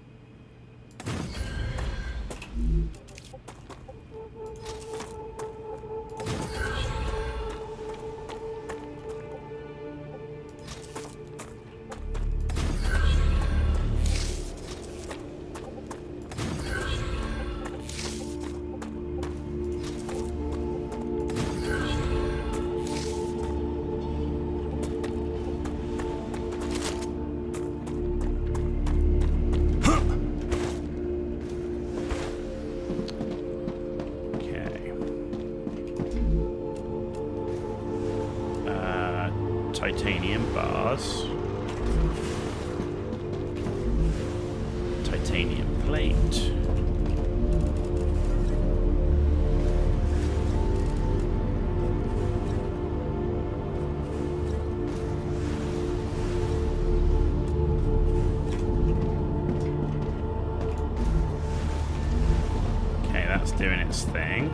Titanium bars, titanium plate, okay, that's doing its thing.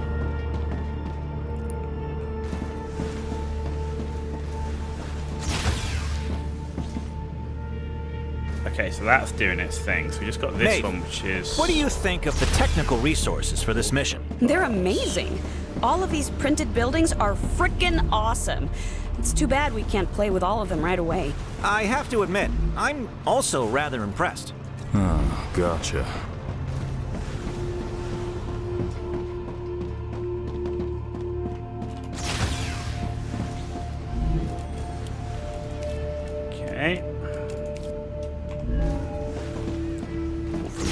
Okay, so that's doing its thing. So we just got this Nate, one, which is... What do you think of the technical resources for this mission? They're amazing. All of these printed buildings are frickin' awesome. It's too bad we can't play with all of them right away. I have to admit, I'm also rather impressed. Oh, gotcha. Okay.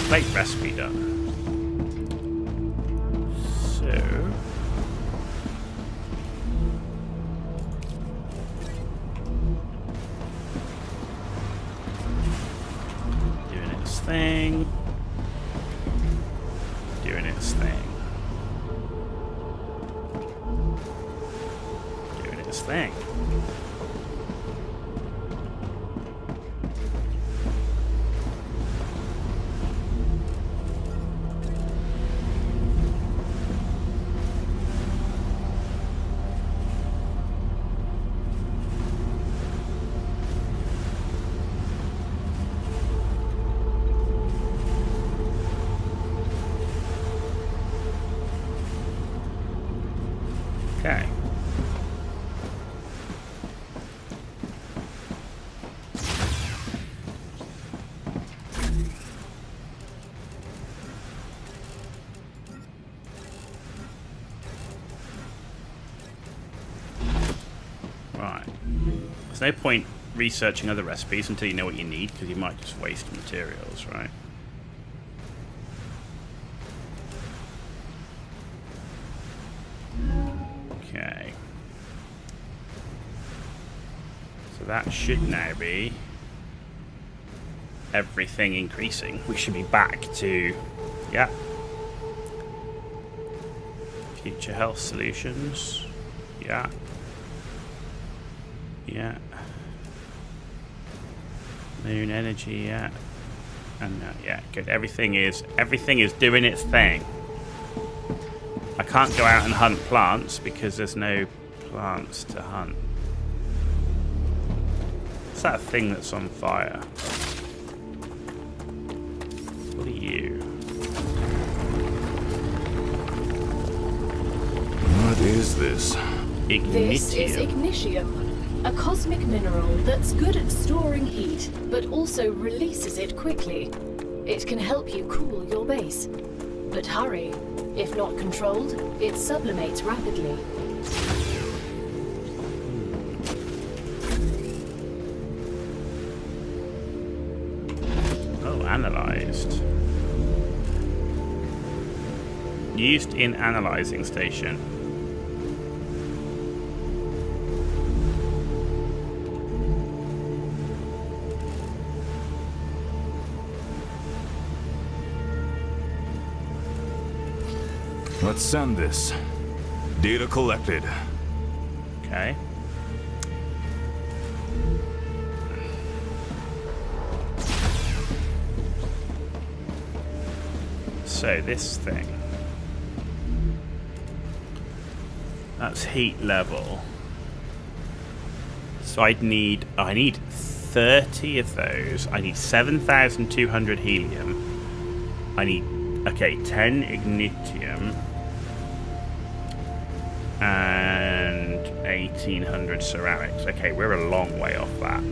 Plate recipe done. So... doing its thing. Doing its thing. Doing its thing. Okay. Right. There's no point researching other recipes until you know what you need, because you might just waste materials, right? Okay. So that should now be everything increasing. We should be back to, yeah. Future health solutions. Yeah. Yeah. Moon energy, yeah. And yeah, good. Everything is doing its thing. I can't go out and hunt plants because there's no plants to hunt. What's that thing that's on fire? What are you? What is this? This is ignitium, a cosmic mineral that's good at storing heat, but also releases it quickly. It can help you cool your base. But hurry. If not controlled, it sublimates rapidly. Oh, analyzed. Used in analyzing station. Let's send this. Data collected. Okay. So this thing. That's heat level. So I need 30 of those. I need 7,200 helium. I need, okay, 10 ignitium. And 1,800 ceramics. Okay, we're a long way off that.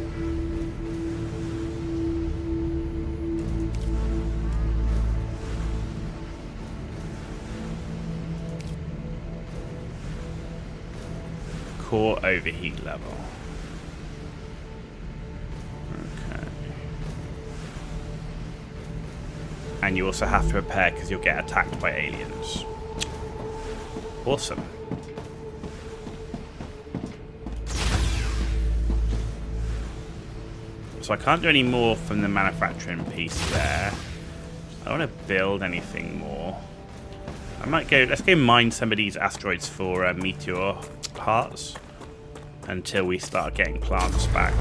Core overheat level. Okay. And you also have to repair because you'll get attacked by aliens. Awesome. So I can't do any more from the manufacturing piece there. I don't want to build anything more. I might go, let's go mine some of these asteroids for meteor parts until we start getting plants back.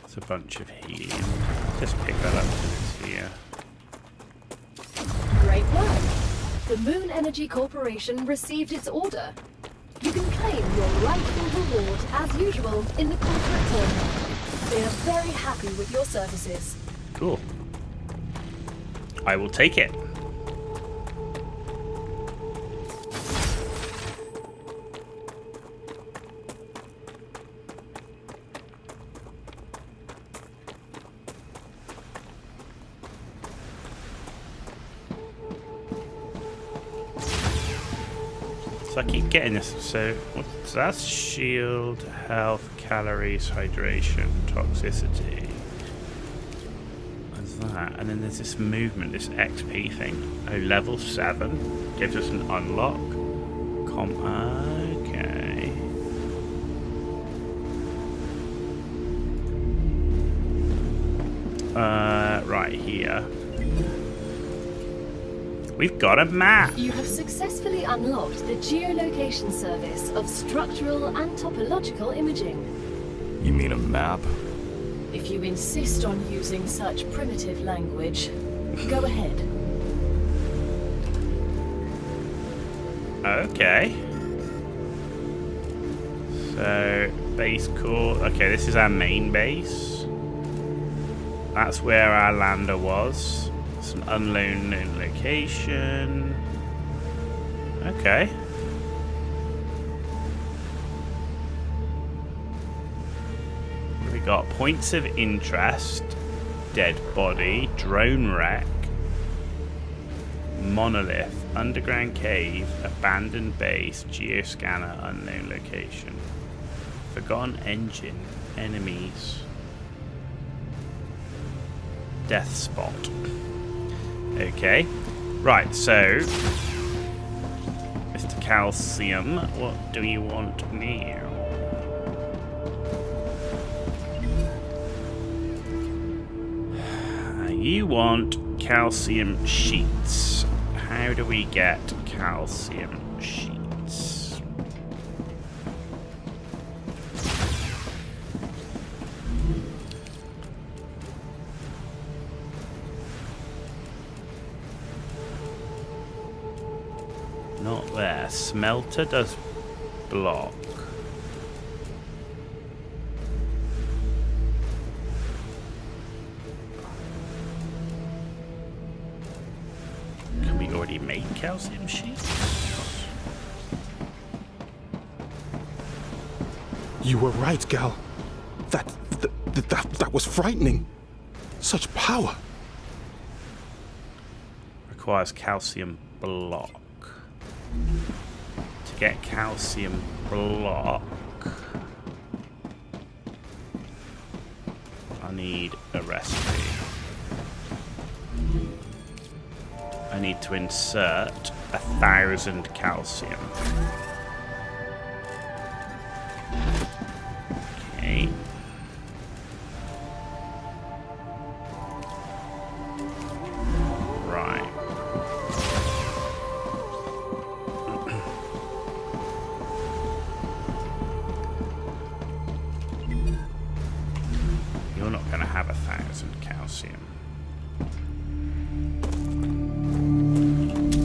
It's a bunch of helium. Just pick that up because it's here. Great work. The Moon Energy Corporation received its order. You can claim your rightful reward as usual in the corporate terminal. They are very happy with your services. Cool. I will take it. I keep getting this. So what's that? Shield, health, calories, hydration, toxicity. What's that? And then there's this movement, this XP thing. Oh, level 7 gives us an unlock. Okay. Right here. We've got a map. You have successfully unlocked the geolocation service of structural and topological imaging. You mean a map? If you insist on using such primitive language, go ahead. Okay. So, base core. Okay, this is our main base. That's where our lander was. Some unknown location. Okay. We got points of interest, dead body, drone wreck, monolith, underground cave, abandoned base, geoscanner, unknown location, forgotten engine, enemies, death spot. Okay, right, so Mr. Calcium, what do you want now? You want calcium sheets. How do we get calcium sheets? Not there. Smelter does block. Can we already make calcium sheets? You were right, Gal. That was frightening. Such power. Requires calcium block. To get calcium block, I need a recipe. I need to insert 1,000 calcium. Okay. Right. You're not going to have 1,000 calcium.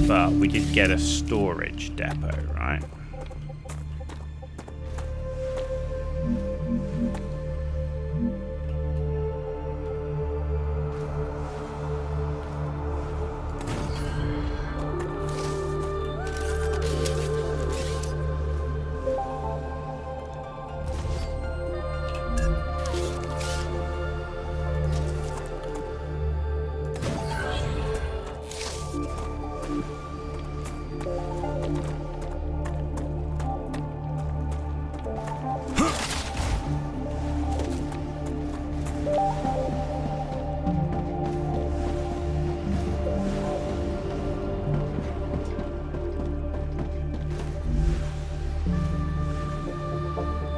But we did get a storage depot, right?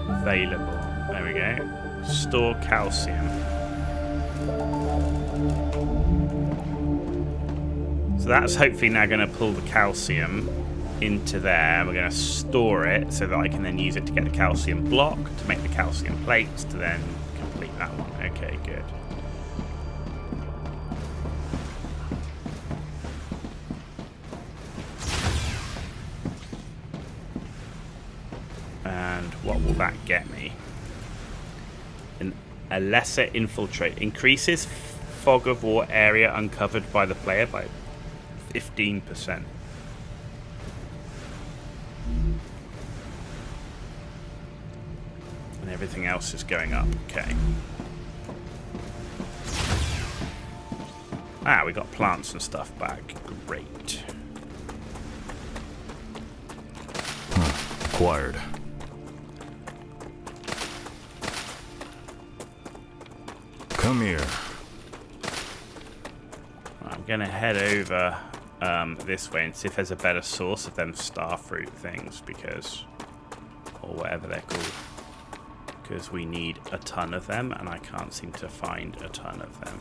Available. There we go. Store calcium. So that's hopefully now going to pull the calcium into there. We're going to store it so that I can then use it to get the calcium block, to make the calcium plates, to then complete that one. Okay, good. And what will that get me? A lesser infiltrate. Increases fog of war area uncovered by the player by 15%. And everything else is going up. Okay. Ah, we got plants and stuff back. Great. Acquired. Come here. I'm going to head over this way and see if there's a better source of them starfruit things, because, or whatever they're called, because we need a ton of them and I can't seem to find a ton of them.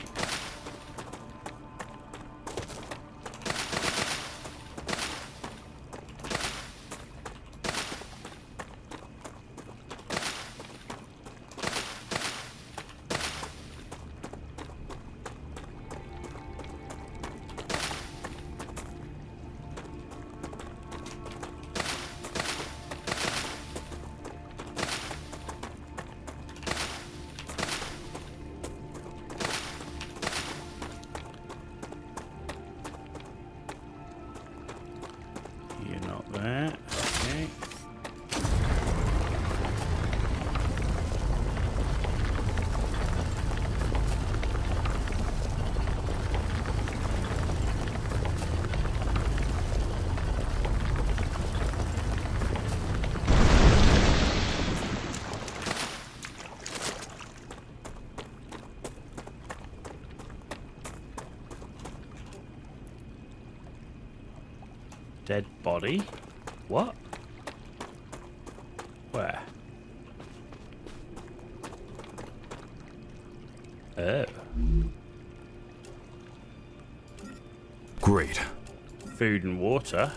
Okay. Dead body? What? Where? Oh. Great. Food and water.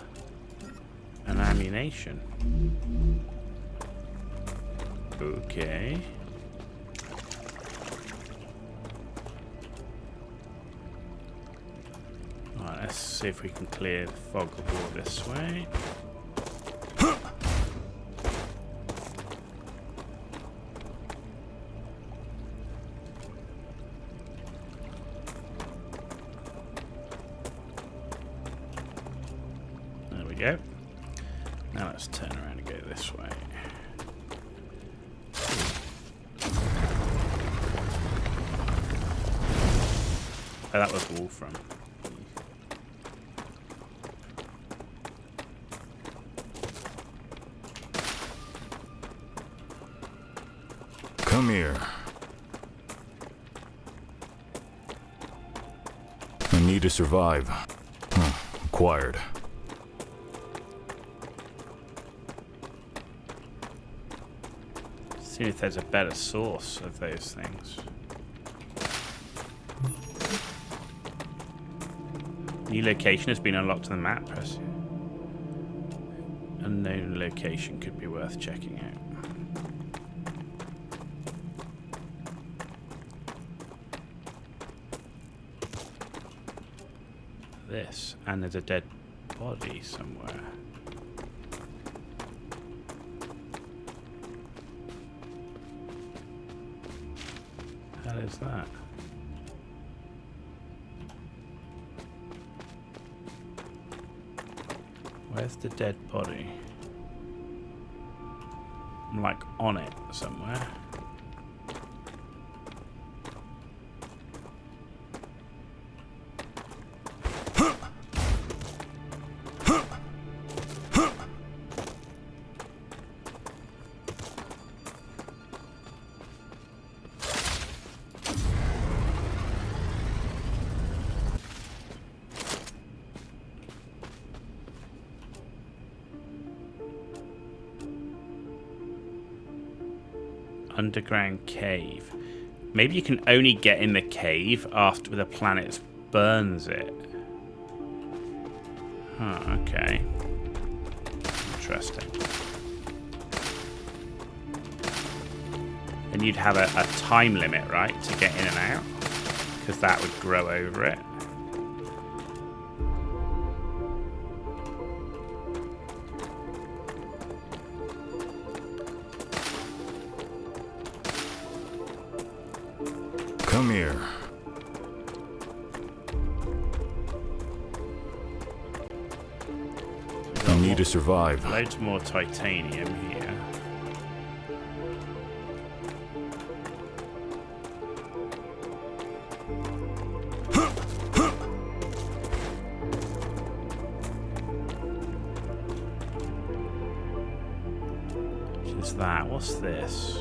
And ammunition. Okay. Alright, let's see if we can clear the fog of war this way. Go. Now let's turn around and go this way. Oh, that was Wolfram. Come here. I need to survive. Acquired. See if there's a better source of those things. New location has been unlocked on the map. Press it. Unknown location could be worth checking out. This, and there's a dead body somewhere. What is that? Where's the dead body? I'm like on it somewhere. Underground cave. Maybe you can only get in the cave after the planet burns it. Huh, okay. Interesting. And you'd have a time limit, right, to get in and out? Because that would grow over it. Come here. You need to survive. Loads more titanium here. What is that? What's this?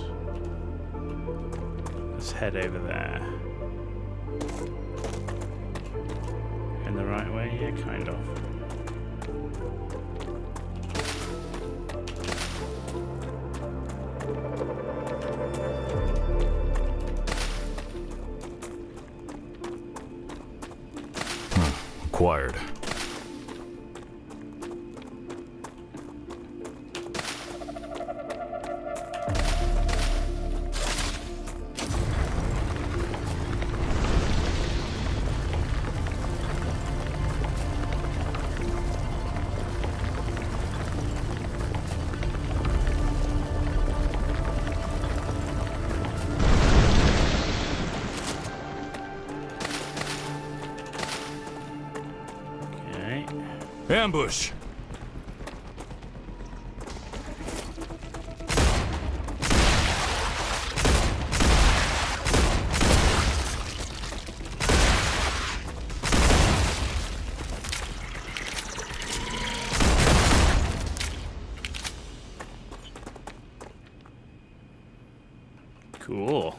Let's head over there. In the right way? Yeah, kind of. Acquired. Ambush! Cool.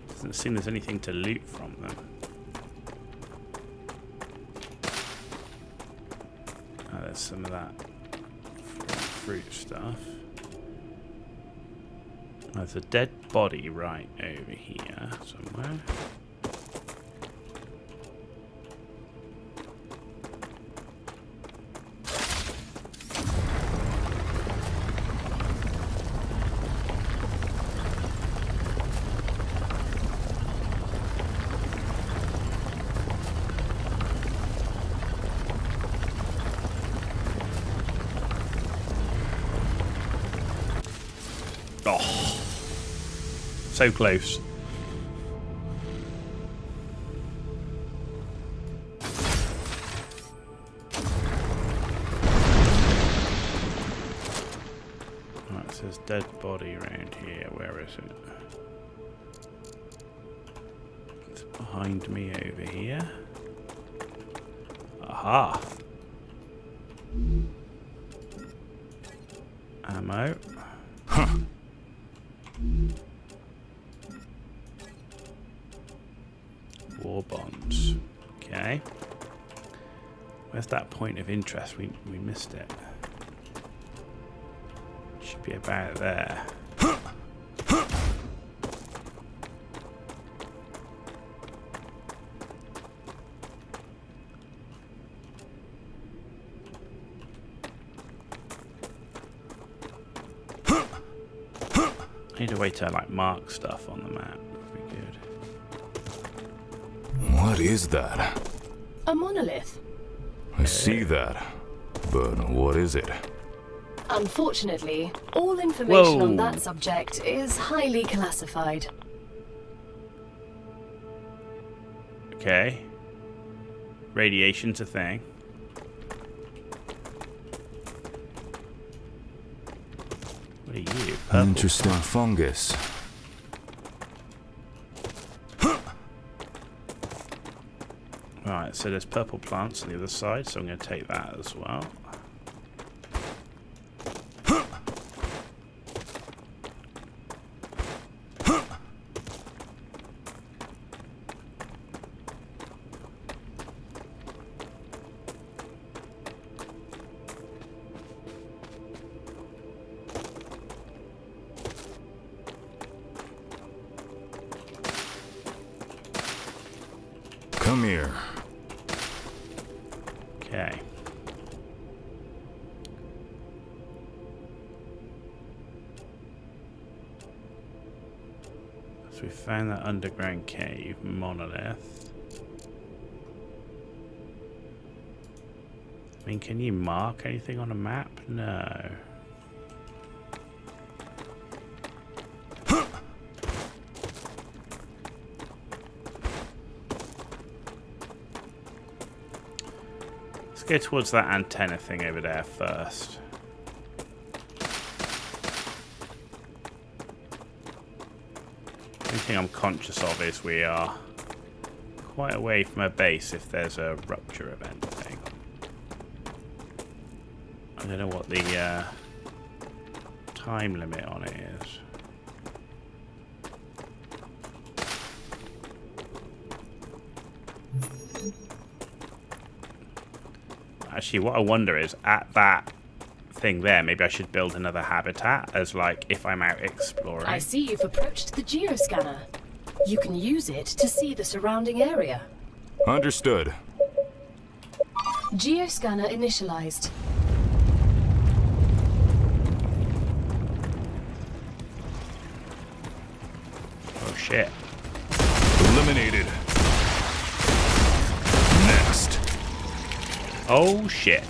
Doesn't seem there's anything to loot from them. Oh, there's some of that fruit stuff. Oh, there's a dead body right over here somewhere. Oh, so close. Right, it says dead body around here. Where is it? It's behind me over here. Aha. Ammo. Huh. War bonds. Okay. Where's that point of interest? We missed it. Should be about there. I need a way to like mark stuff on the map. That'd be good. What is that? A monolith. I see that, but what is it? Unfortunately, all information Whoa. on that subject is highly classified. Okay. Radiation's a thing. What are you? Purple Interesting plant. fungus. Right, so there's purple plants on the other side, so I'm going to take that as well. Come here. we found that underground cave monolith. I mean, can you mark anything on a map? No. Let's go towards that antenna thing over there first. The only thing I'm conscious of is we are quite away from our base if there's a rupture event thing. I don't know what the time limit on it is. Actually, what I wonder is, at that thing there, maybe I should build another habitat as, like, if I'm out exploring. I see you've approached the geoscanner. You can use it to see the surrounding area. Understood. Geoscanner initialized. Oh, shit. Eliminated. Next. Oh, shit.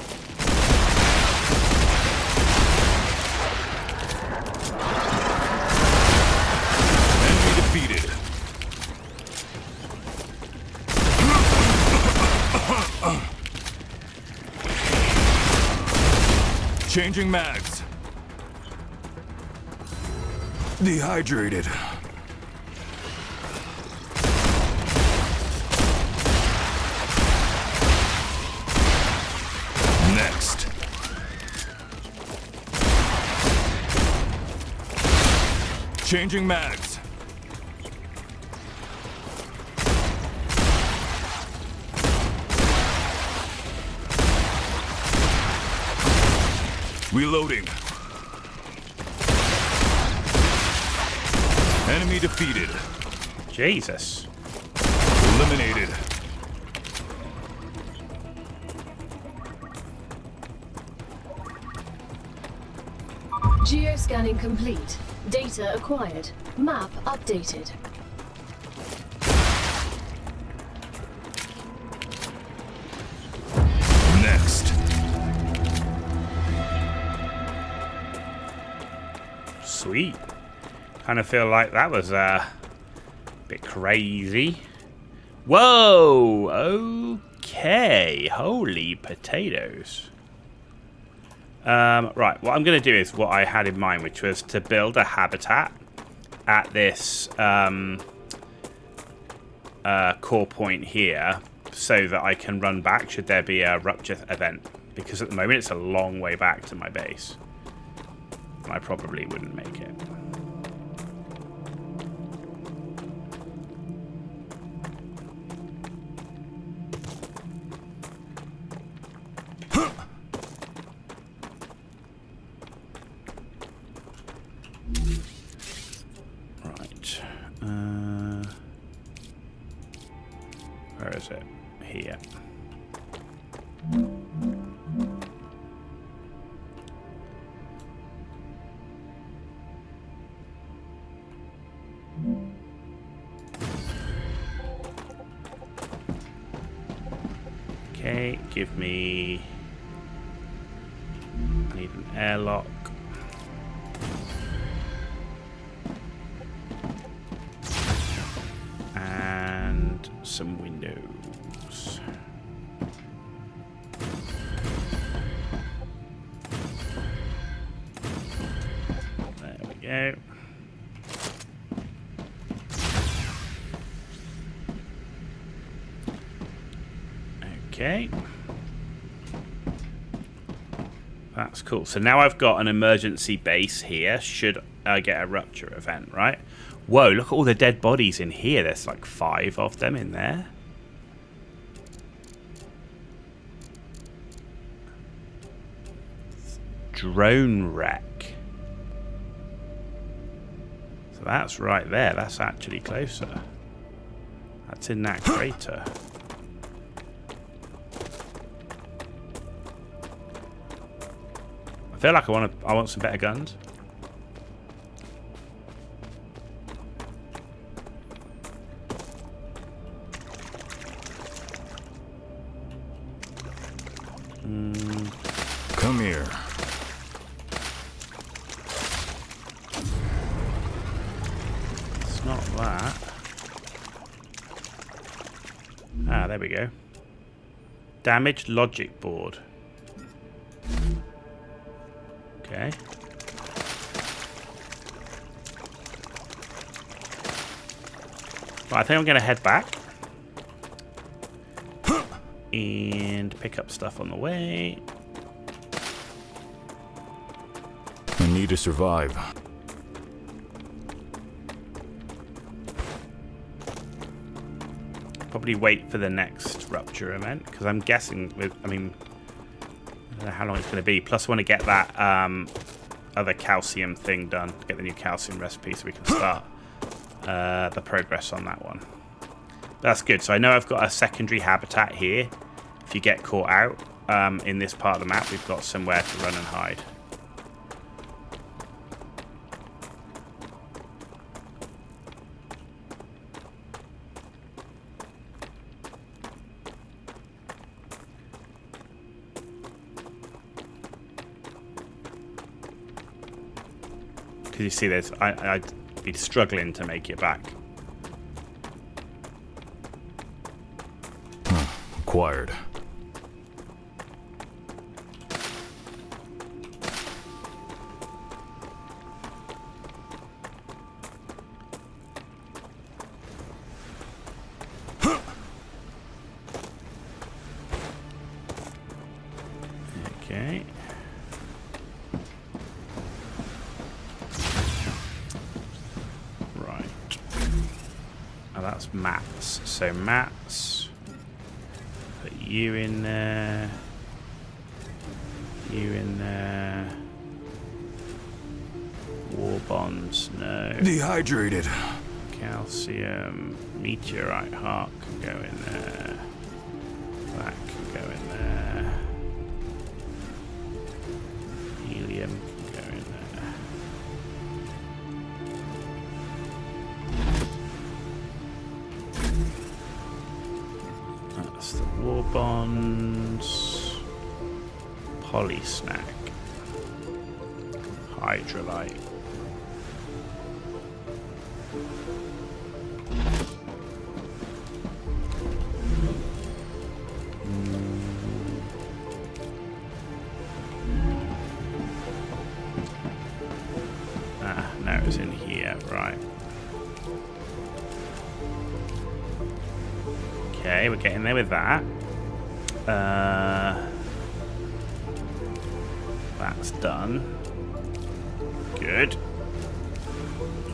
Enemy defeated. Changing mags. Dehydrated. Next. Changing mags. Reloading. Enemy defeated. Jesus. Eliminated. Geoscanning complete. Data acquired. Map updated. Next. Sweet. Kind of feel like that was a bit crazy. Whoa! Okay. Holy potatoes. Right, what I'm going to do is what I had in mind, which was to build a habitat at this core point here so that I can run back should there be a rupture event. Because at the moment it's a long way back to my base. And I probably wouldn't make it. Where is it? Here. Okay, give me... I need an airlock. And some windows. There we go. Okay. That's cool. So now I've got an emergency base here should I get a rupture event, right? Whoa, look at all the dead bodies in here. There's like 5 of them in there. Drone wreck. So that's right there. That's actually closer. That's in that crater. I feel like I want some better guns. that. Ah, there we go. Damaged logic board. Okay. Right, I think I'm going to head back. And pick up stuff on the way. I need to survive. Probably wait for the next Rupture event, because I'm guessing with, I don't know how long it's going to be. Plus, I want to get that other calcium thing done, get the new calcium recipe so we can start the progress on that one. That's good. So I know I've got a secondary habitat here. If you get caught out in this part of the map, we've got somewhere to run and hide. Because you see, I'd be struggling to make it back. Acquired. Okay. Right. Now that's mats. So mats. Put you in there. You in there. War bonds, no. Dehydrated. Calcium. Meteorite heart can go in there. That can go in there. Helium can go in there. That's the war bonds. Poly snack. Hydrolite. Now it's in here, right. Okay, we're getting there with that. That's done. Good.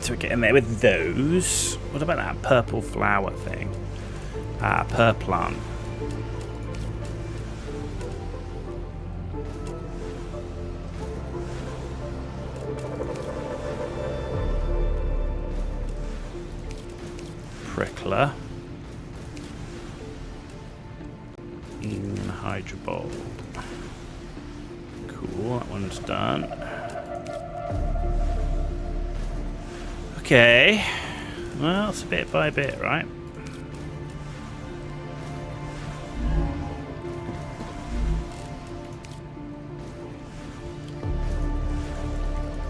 So we're getting there with those. What about that purple flower thing? Purplant. Prickler. In Hydrobulb. Cool, that one's done. Okay. Well, it's a bit by bit, right?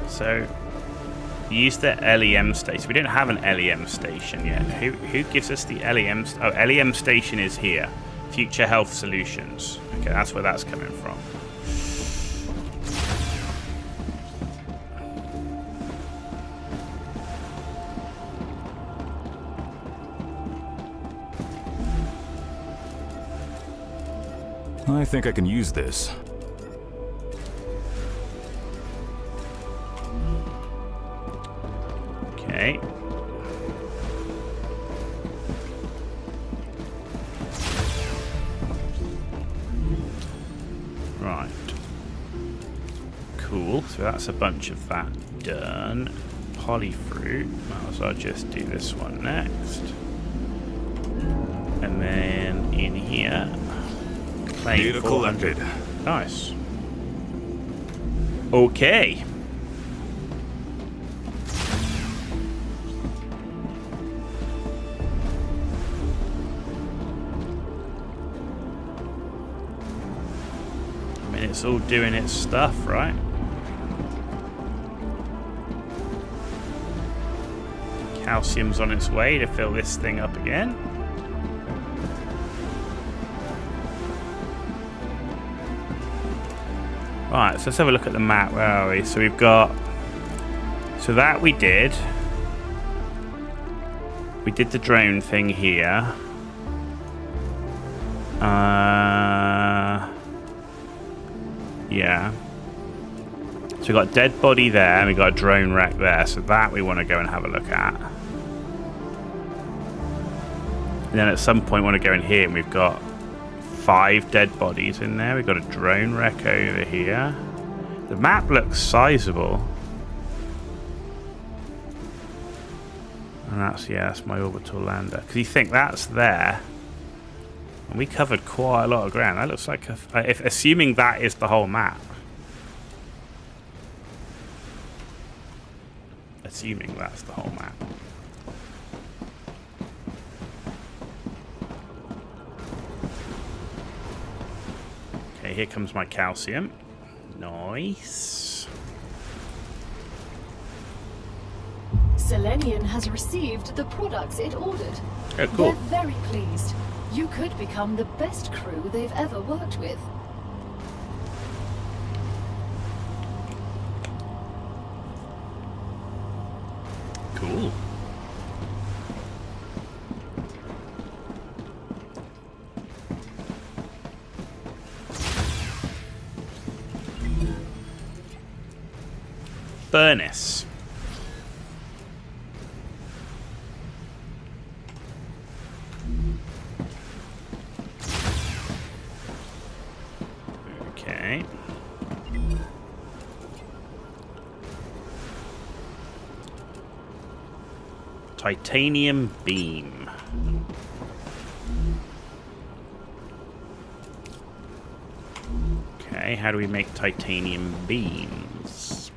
So, use the LEM station. We don't have an LEM station yet. Who gives us the LEM? Oh, LEM station is here. Future Health Solutions. Okay, that's where that's coming from. I think I can use this. Okay. Right. Cool. So that's a bunch of that done. Polyfruit. Might as well just do this one next. And then in here. Data collected. Nice. Okay. I mean, it's all doing its stuff, right? Calcium's on its way to fill this thing up again. Right, so let's have a look at the map. Where are we? So we've got... So that we did. We did the drone thing here. Yeah. So we got dead body there, and we got a drone wreck there. So that we want to go and have a look at. And then at some point, we want to go in here, and we've got 5 dead bodies in there. We've got a drone wreck over here. The map looks sizable. And that's my orbital lander. Because you think that's there. And we covered quite a lot of ground. That looks like assuming that is the whole map. Assuming that's the whole map. Okay, here comes my calcium. Nice. Selenian has received the products it ordered. Oh, cool. They're very pleased. You could become the best crew they've ever worked with. Cool. Furnace. Okay. Titanium beam. Okay, how do we make titanium beams?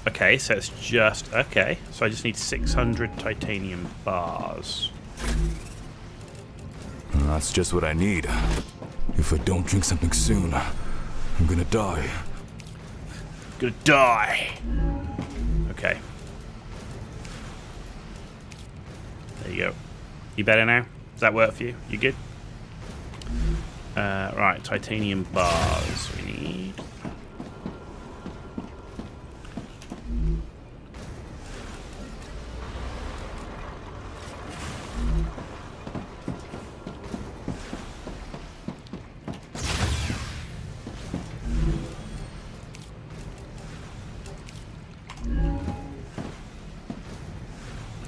Okay, so it's just... Okay, so I just need 600 titanium bars. That's just what I need. If I don't drink something soon, I'm gonna die. Gonna die! Okay. There you go. You better now? Does that work for you? You good? Right, titanium bars we need.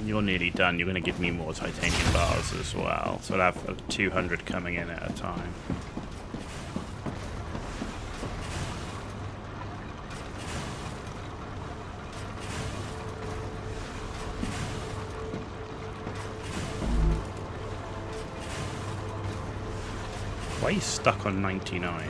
You're nearly done. You're going to give me more titanium bars as well. So I'll have 200 coming in at a time. Why are you stuck on 99?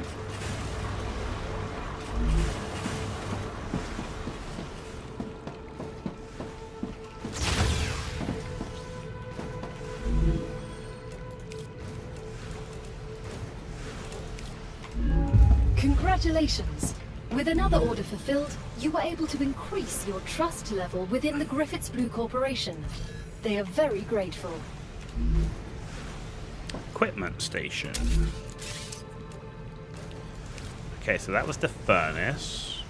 Congratulations! With another order fulfilled, you were able to increase your trust level within the Griffiths Blue Corporation. They are very grateful. Equipment station. Okay, so that was the furnace.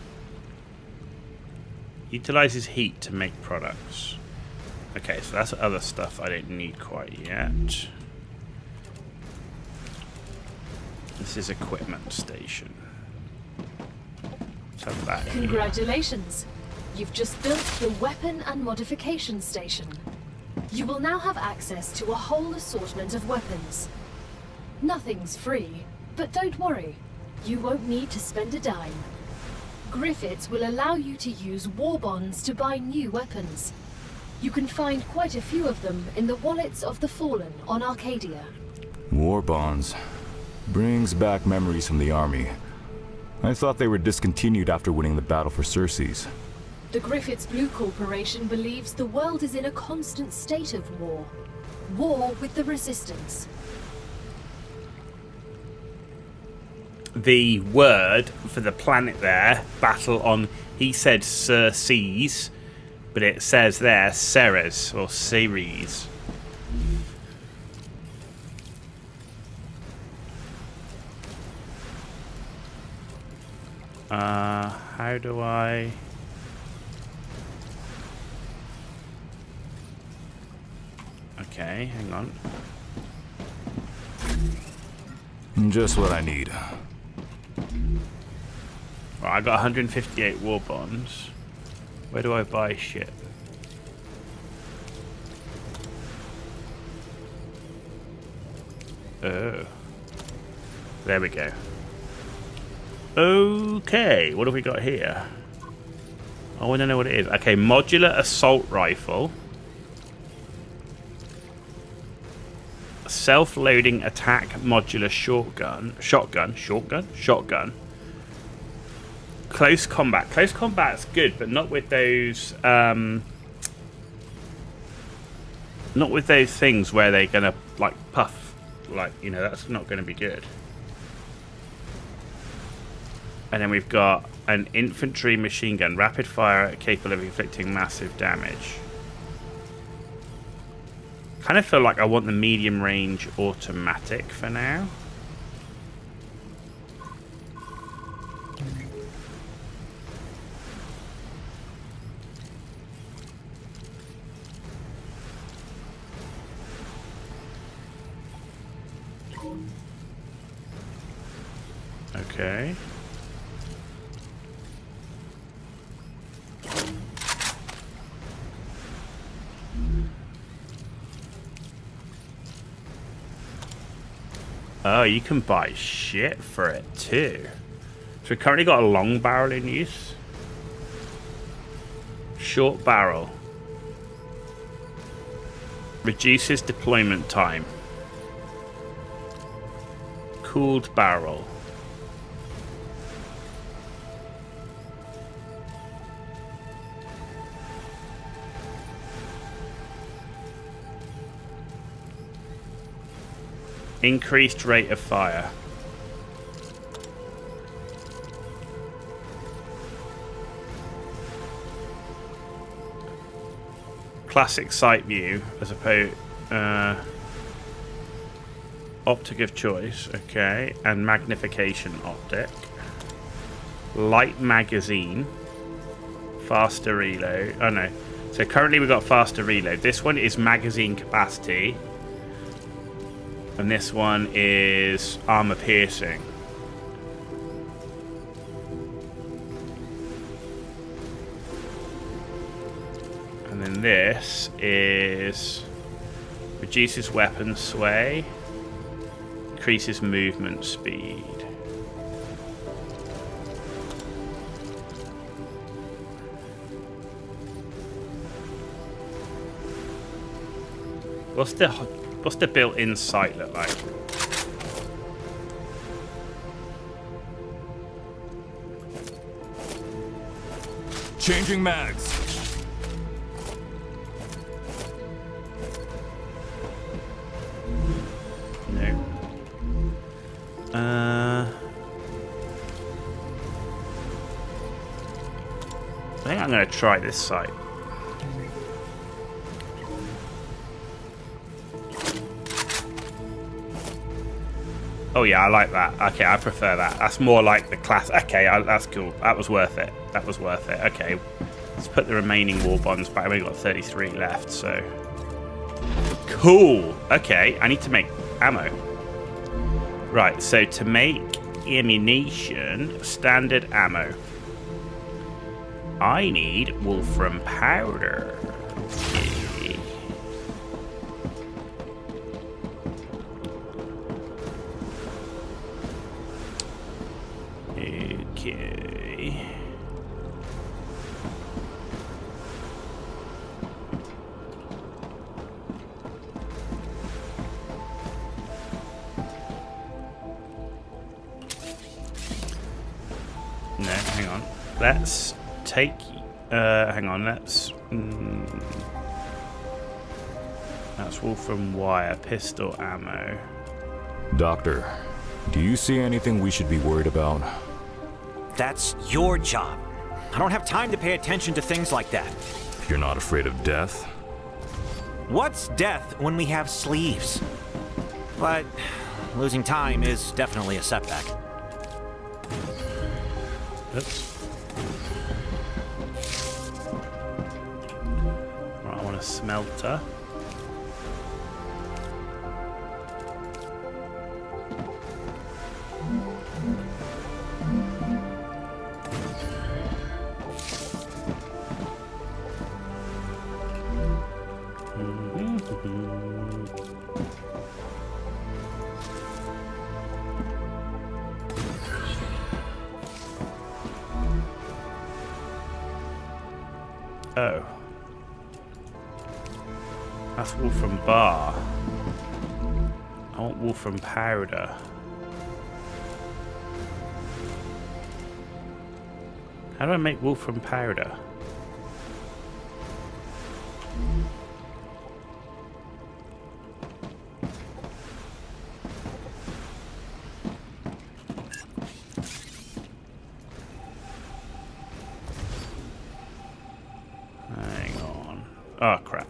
Utilizes heat to make products. Okay, so that's other stuff I don't need quite yet. This is equipment station. Let's have that here. Congratulations! You've just built the weapon and modification station. You will now have access to a whole assortment of weapons. Nothing's free, but don't worry. You won't need to spend a dime. Griffiths will allow you to use war bonds to buy new weapons. You can find quite a few of them in the wallets of the Fallen on Arcadia. War bonds. Brings back memories from the army. I thought they were discontinued after winning the battle for Circes. The Griffiths Blue Corporation believes the world is in a constant state of war. War with the Resistance. the word for the planet there, battle on, he said Ceres, but it says there Ceres or Ceres. How do I... Okay, hang on. Just what I need. Right, I got 158 war bonds. Where do I buy shit? Oh. There we go. Okay, what have we got here? I want to know what it is. Okay, modular assault rifle. Self-loading attack modular shotgun. Close combat. Close combat's good, but not with those not with those things where they're gonna like puff. Like, you know, that's not gonna be good. And then we've got an infantry machine gun, rapid fire, capable of inflicting massive damage. Kind of feel like I want the medium range automatic for now. Okay. Oh, you can buy shit for it too. So we've currently got a long barrel in use. Short barrel. Reduces deployment time. Cooled barrel. Increased rate of fire. Classic sight view as opposed optic of choice, okay, and magnification optic. Light magazine. Faster reload. Oh no. So currently we've got faster reload. This one is magazine capacity. And this one is armor piercing. And then this is reduces weapon sway, increases movement speed. What's the built-in sight look like? Changing mags. No. I think I'm going to try this sight. Oh yeah, I like that. Okay, I prefer that. That's more like the class. Okay, that's cool. That was worth it. That was worth it. Okay, let's put the remaining war bonds back. We've got 33 left, so... Cool! Okay, I need to make ammo. Right, so to make ammunition, standard ammo, I need wolfram powder. Okay. Okay. No, hang on. Let's take... hang on, let's... that's wolfram wire, pistol ammo. Doctor, Do you see anything we should be worried about? That's your job. I don't have time to pay attention to things like that. You're not afraid of death? What's death when we have sleeves? But losing time is definitely a setback. Oops. Right, I want a smelter. Oh. That's wolfram bar. I want wolfram powder. How do I make wolfram powder? Oh, crap.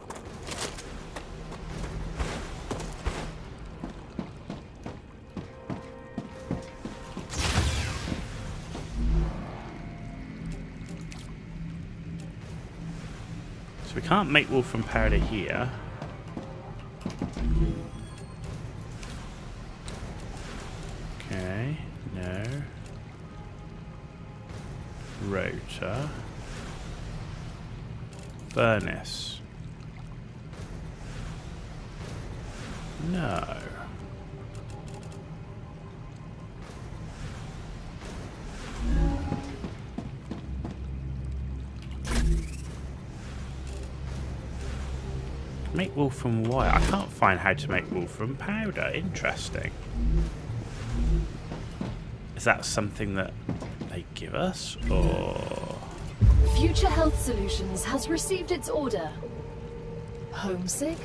So we can't make wolfram powder here. Okay, no. Rotor. Furnace. No. Make wolfram wire. I can't find how to make wolfram powder. Interesting. Is that something that they give us, or? Future Health Solutions has received its order. Homesick?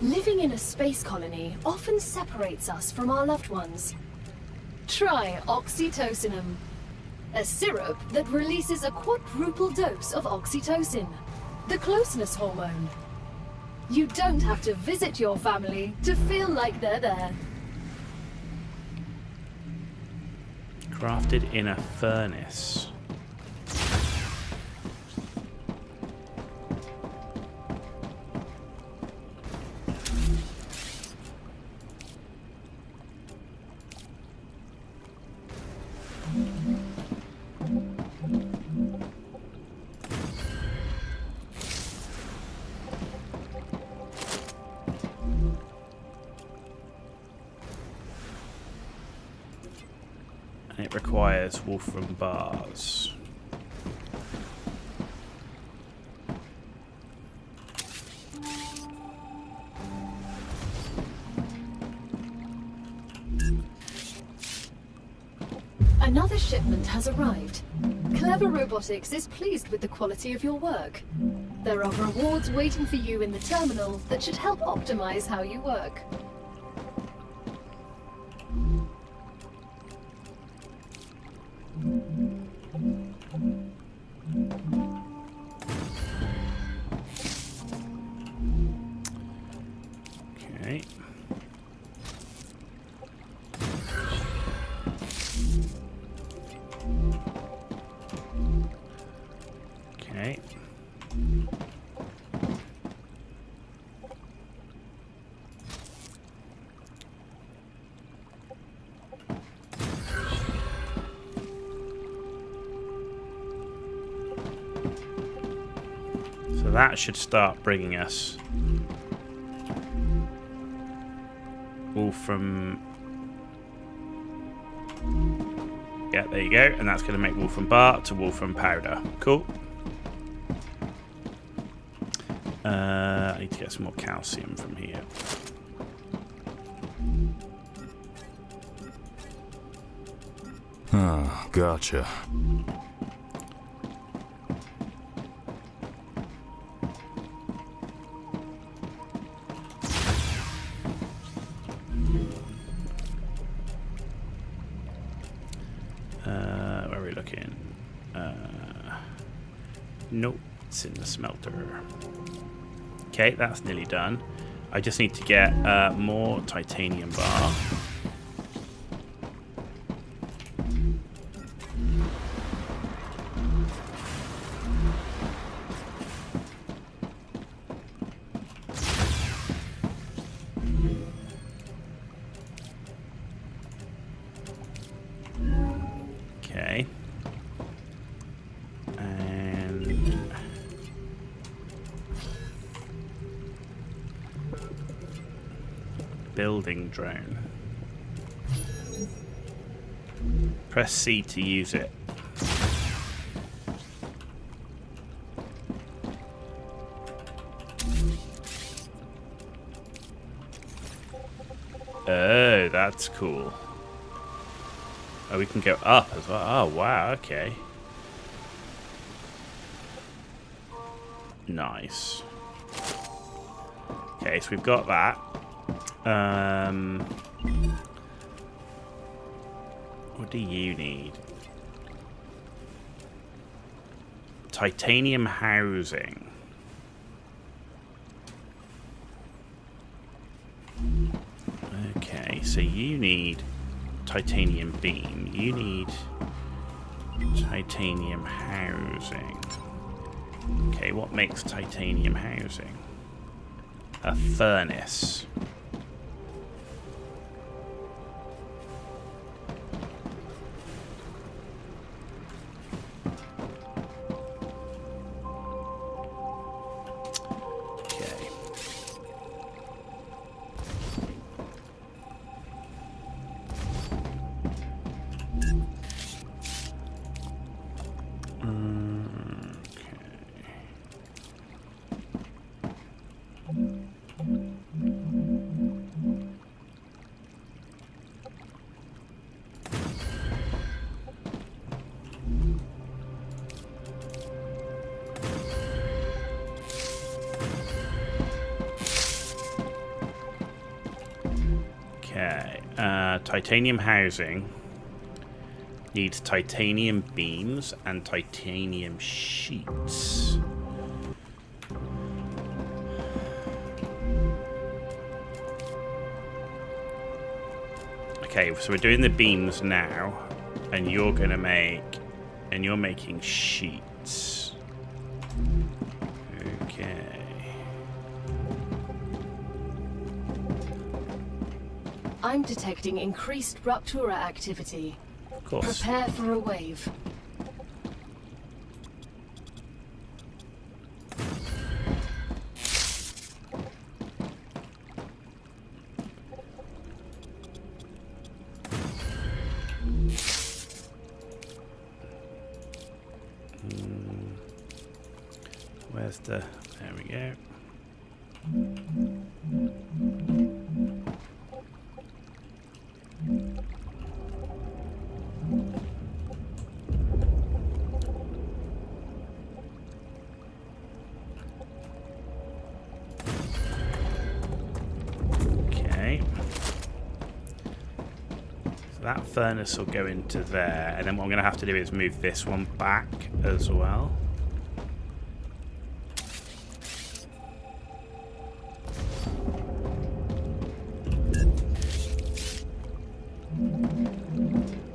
Living in a space colony often separates us from our loved ones. Try oxytocinum, a syrup that releases a quadruple dose of oxytocin, the closeness hormone. You don't have to visit your family to feel like they're there. Crafted in a furnace. It requires wolfram bars. Another shipment has arrived. Clever Robotics is pleased with the quality of your work. There are rewards waiting for you in the terminal that should help optimize how you work. Okay. Okay. So that should start bringing us wolfram. Yeah, there you go, and that's going to make wolfram bar to wolfram powder. Cool. I need to get some more calcium from here. Gotcha. Nope, it's in the smelter. Okay, that's nearly done. I just need to get more titanium bar. Okay. And building drone. Press C to use it. Oh, that's cool. Oh, we can go up as well. Oh, wow, okay. Nice. Okay, so we've got that. What do you need? Titanium housing. Okay, so you need titanium beam. You need titanium housing. Okay, what makes titanium housing? A furnace. Titanium housing needs titanium beams and titanium sheets. Okay, so we're doing the beams now, and you're gonna make, and you're making sheets. Okay. I'm detecting increased Ruptura activity. Of course. Prepare for a wave. Where's the... There we go. That furnace will go into there, and then what I'm going to have to do is move this one back as well.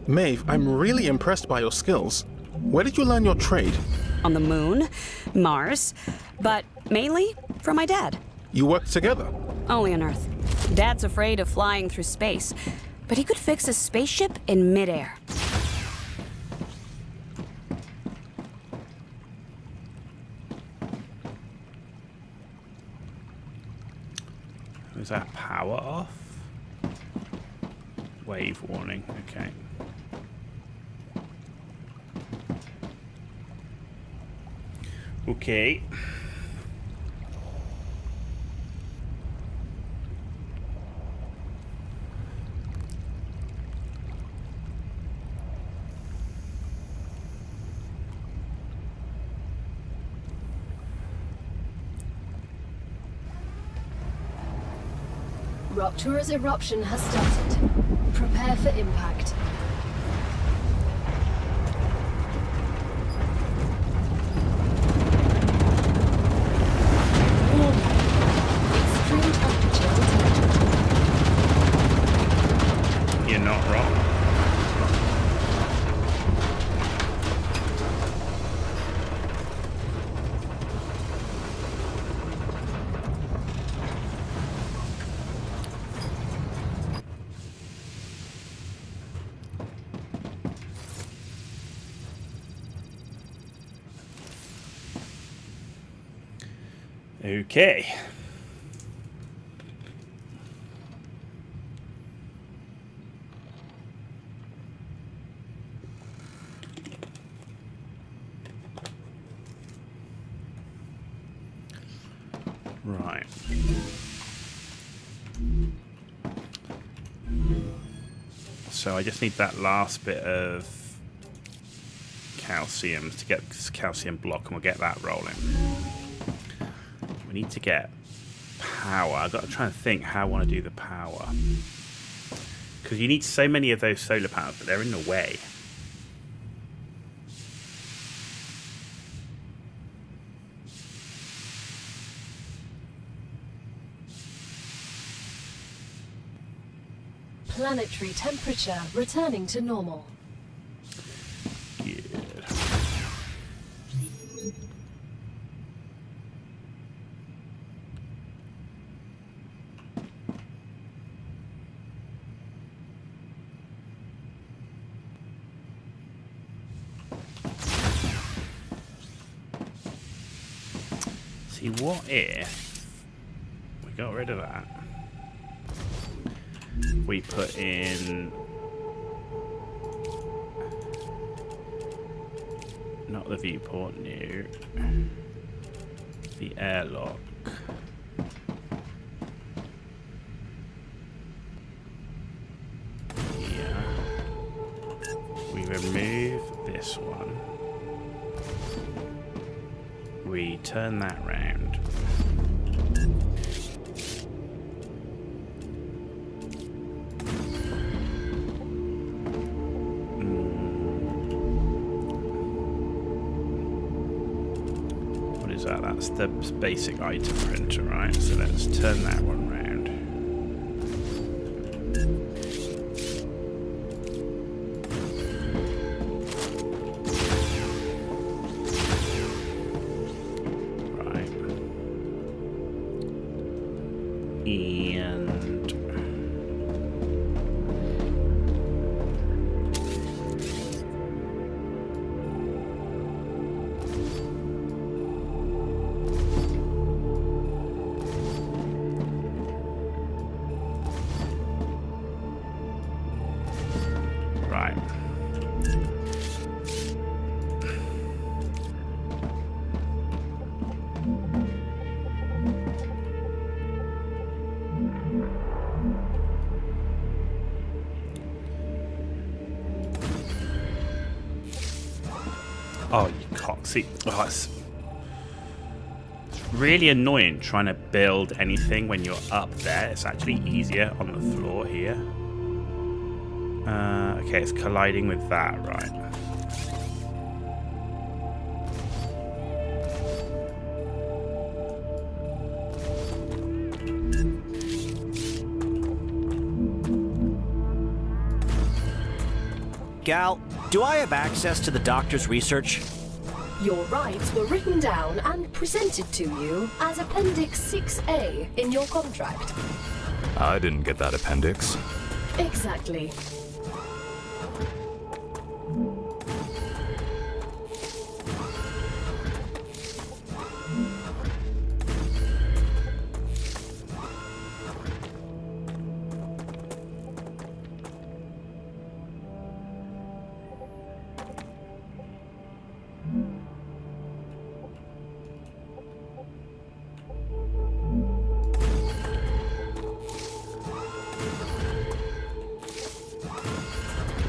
Maeve, I'm really impressed by your skills. Where did you learn your trade? On the moon, Mars, but mainly from my dad. You worked together? Only on Earth. Dad's afraid of flying through space, but he could fix a spaceship in midair. Is that power off? Wave warning, okay. Okay. Ruptura's eruption has started. Prepare for impact. rock. Okay. Right. So I just need that last bit of calcium to get this calcium block, and we'll get that rolling. We need to get power. I've got to try and think how I want to do the power. Because you need so many of those solar panels, but they're in the way. Planetary temperature returning to normal. Good. See, what if we got rid of that? We put in not the viewport, new, the airlock. Here. We remove this one. We turn that round. That's the basic item printer, right? So let's turn that one round. Right. And oh, you can't see. Oh, it's really annoying trying to build anything when you're up there. It's actually easier on the floor here. Okay, it's colliding with that, right? Gal, do I have access to the doctor's research? Your rights were written down and presented to you as Appendix 6A in your contract. I didn't get that appendix. Exactly.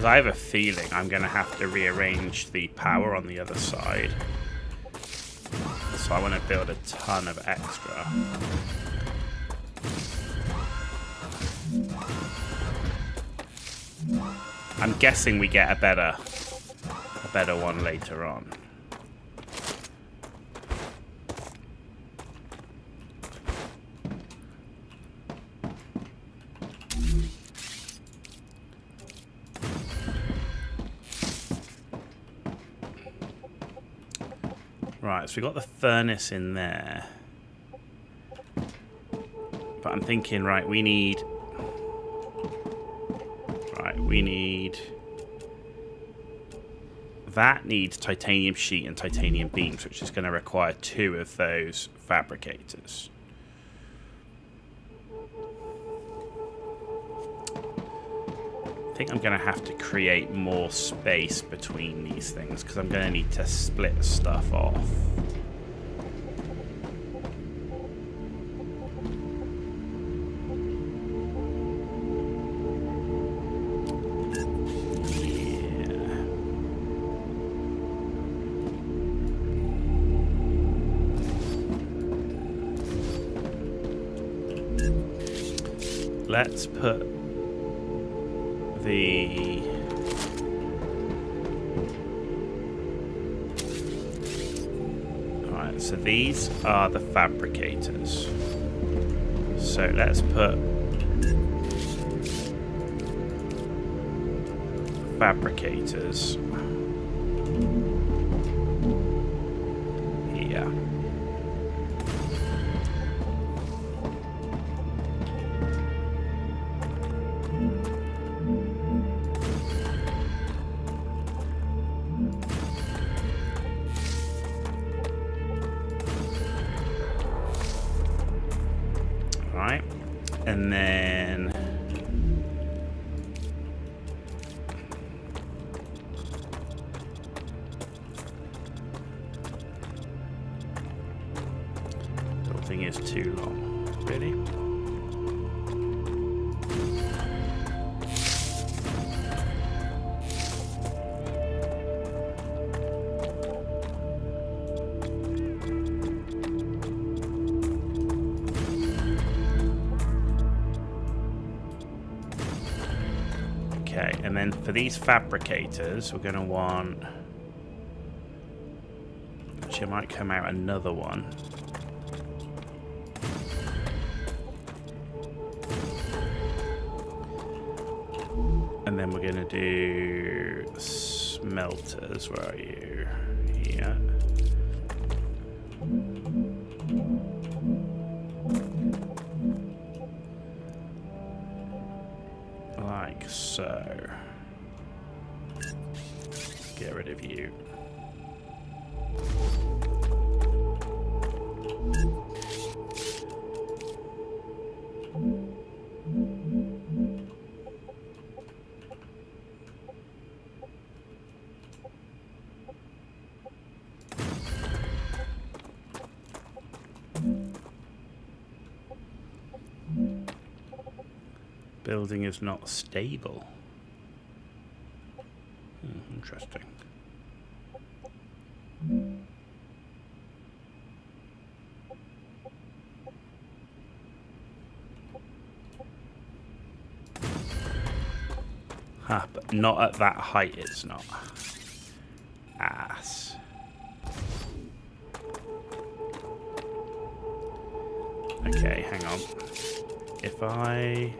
I have a feeling I'm going to have to rearrange the power on the other side. So I want to build a ton of extra. I'm guessing we get a better one later on. Right, so we got the furnace in there. But I'm thinking, right, we need... That needs titanium sheet and titanium beams, which is going to require 2 of those fabricators. I think I'm going to have to create more space between these things, because I'm going to need to split stuff off. Let's put the... Alright, so these are the fabricators. So let's put fabricators here. And then building is too long, really. And then for these fabricators, we're going to want... Actually, I might come out another one. And then we're going to do smelters. Where are you? Here. Like so. Get rid of you. Building is not stable. Interesting. Huh, but not at that height, it's not. Ass. Okay, hang on. If I...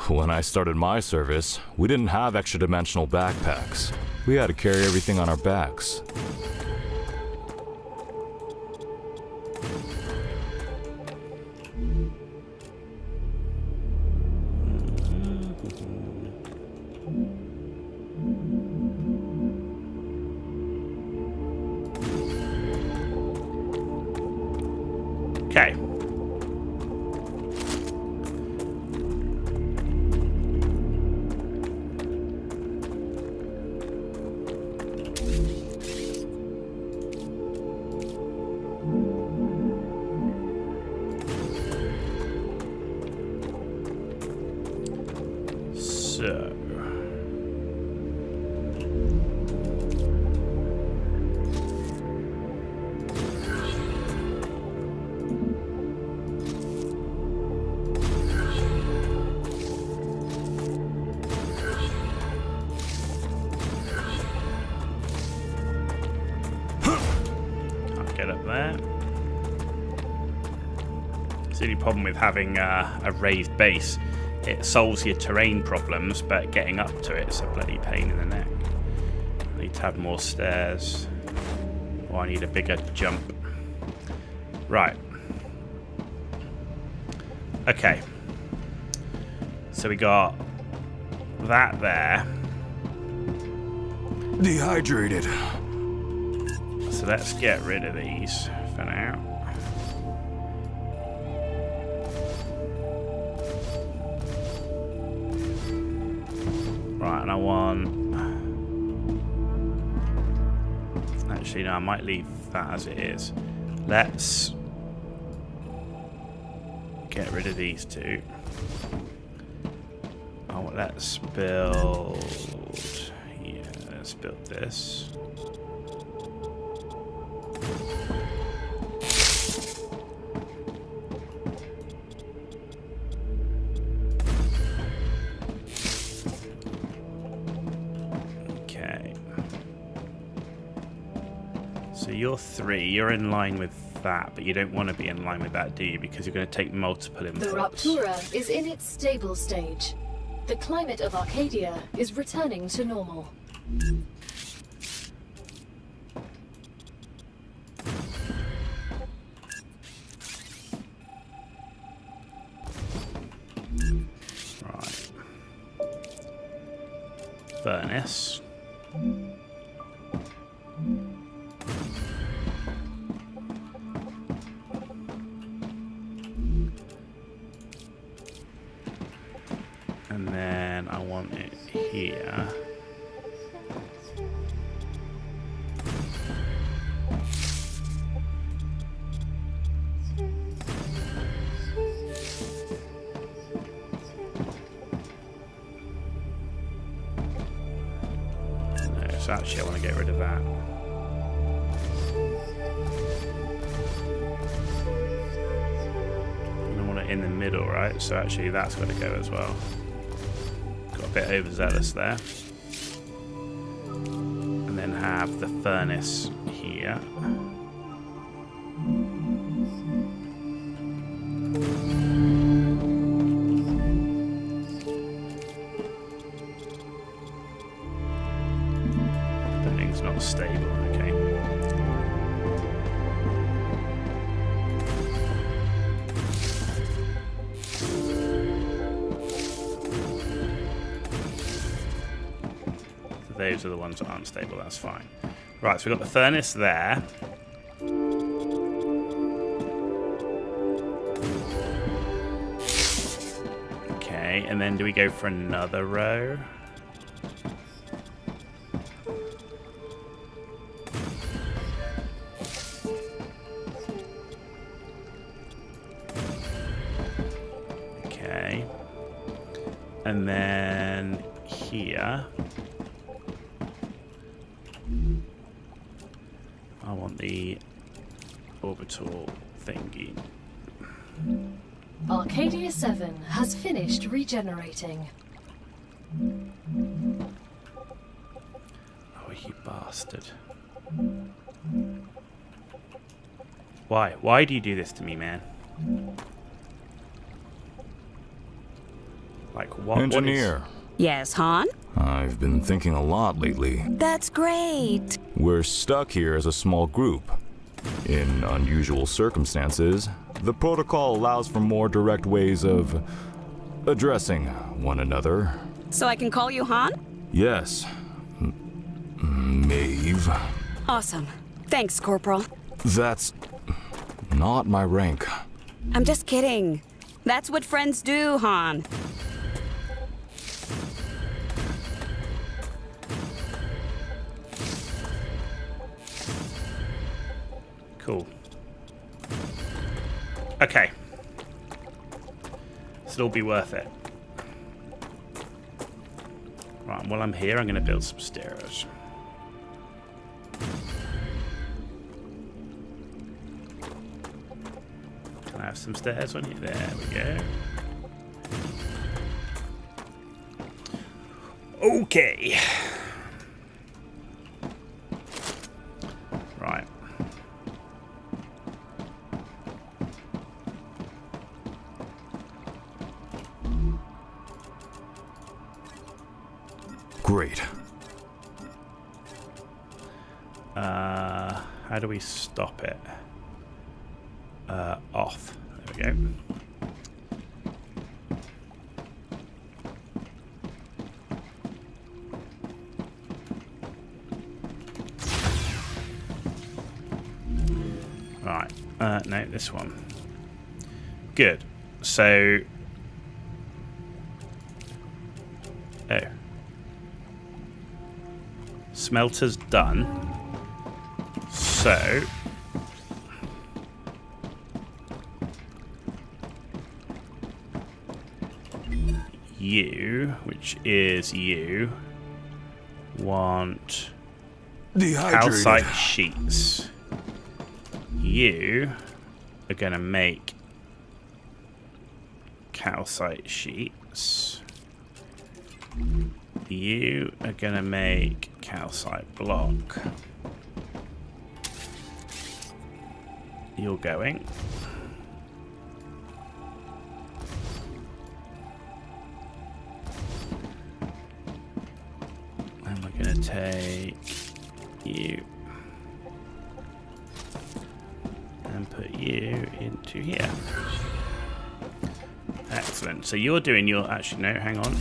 When I started my service, we didn't have extra-dimensional backpacks. We had to carry everything on our backs. Okay. So... Get up there. It's the only problem with having a raised base. It solves your terrain problems, but getting up to it's a bloody pain in the neck. I need to have more stairs. Or I need a bigger jump. Right. Okay. So we got that there. Dehydrated. So let's get rid of these for now. Right, and I want... Actually, no, I might leave that as it is. Let's get rid of these two. Oh, let's build... Yeah, let's build this. So you're 3, you're in line with that, but you don't want to be in line with that, do you? Because you're going to take multiple inputs. The Ruptura is in its stable stage. The climate of Arcadia is returning to normal. Right. Furnace. And then I want it here. No, so actually I want to get rid of that. And I want it in the middle, right? So actually that's got to go as well. Got a bit overzealous there. And then have the furnace here. Building's not stable, okay. Those are the ones that aren't stable, that's fine. Right, so we've got the furnace there. Okay, and then do we go for another row? Okay. And then here... I want the orbital thingy. Arcadia 7 has finished regenerating. Oh, you bastard. Why? Why do you do this to me, man? Like, what? Engineer. Yes, Han? I've been thinking a lot lately. That's great. We're stuck here as a small group. In unusual circumstances, the protocol allows for more direct ways of addressing one another. So I can call you Han? Yes. Maeve. Awesome. Thanks, Corporal. That's not my rank. I'm just kidding. That's what friends do, Han. Cool. Okay. This will all be worth it. Right, while I'm here, I'm going to build some stairs. Can I have some stairs on here? There we go. Okay. Right. Great. How do we stop it? Off. There we go. Right. No, this one. Good. So... Oh. Smelter's done. So... You, which is you, want calcite sheets. You are going to make calcite sheets. You are going to make calcite block. You're going. And we're going to take you and put you into here. Excellent. So you're doing your... Actually, no, hang on.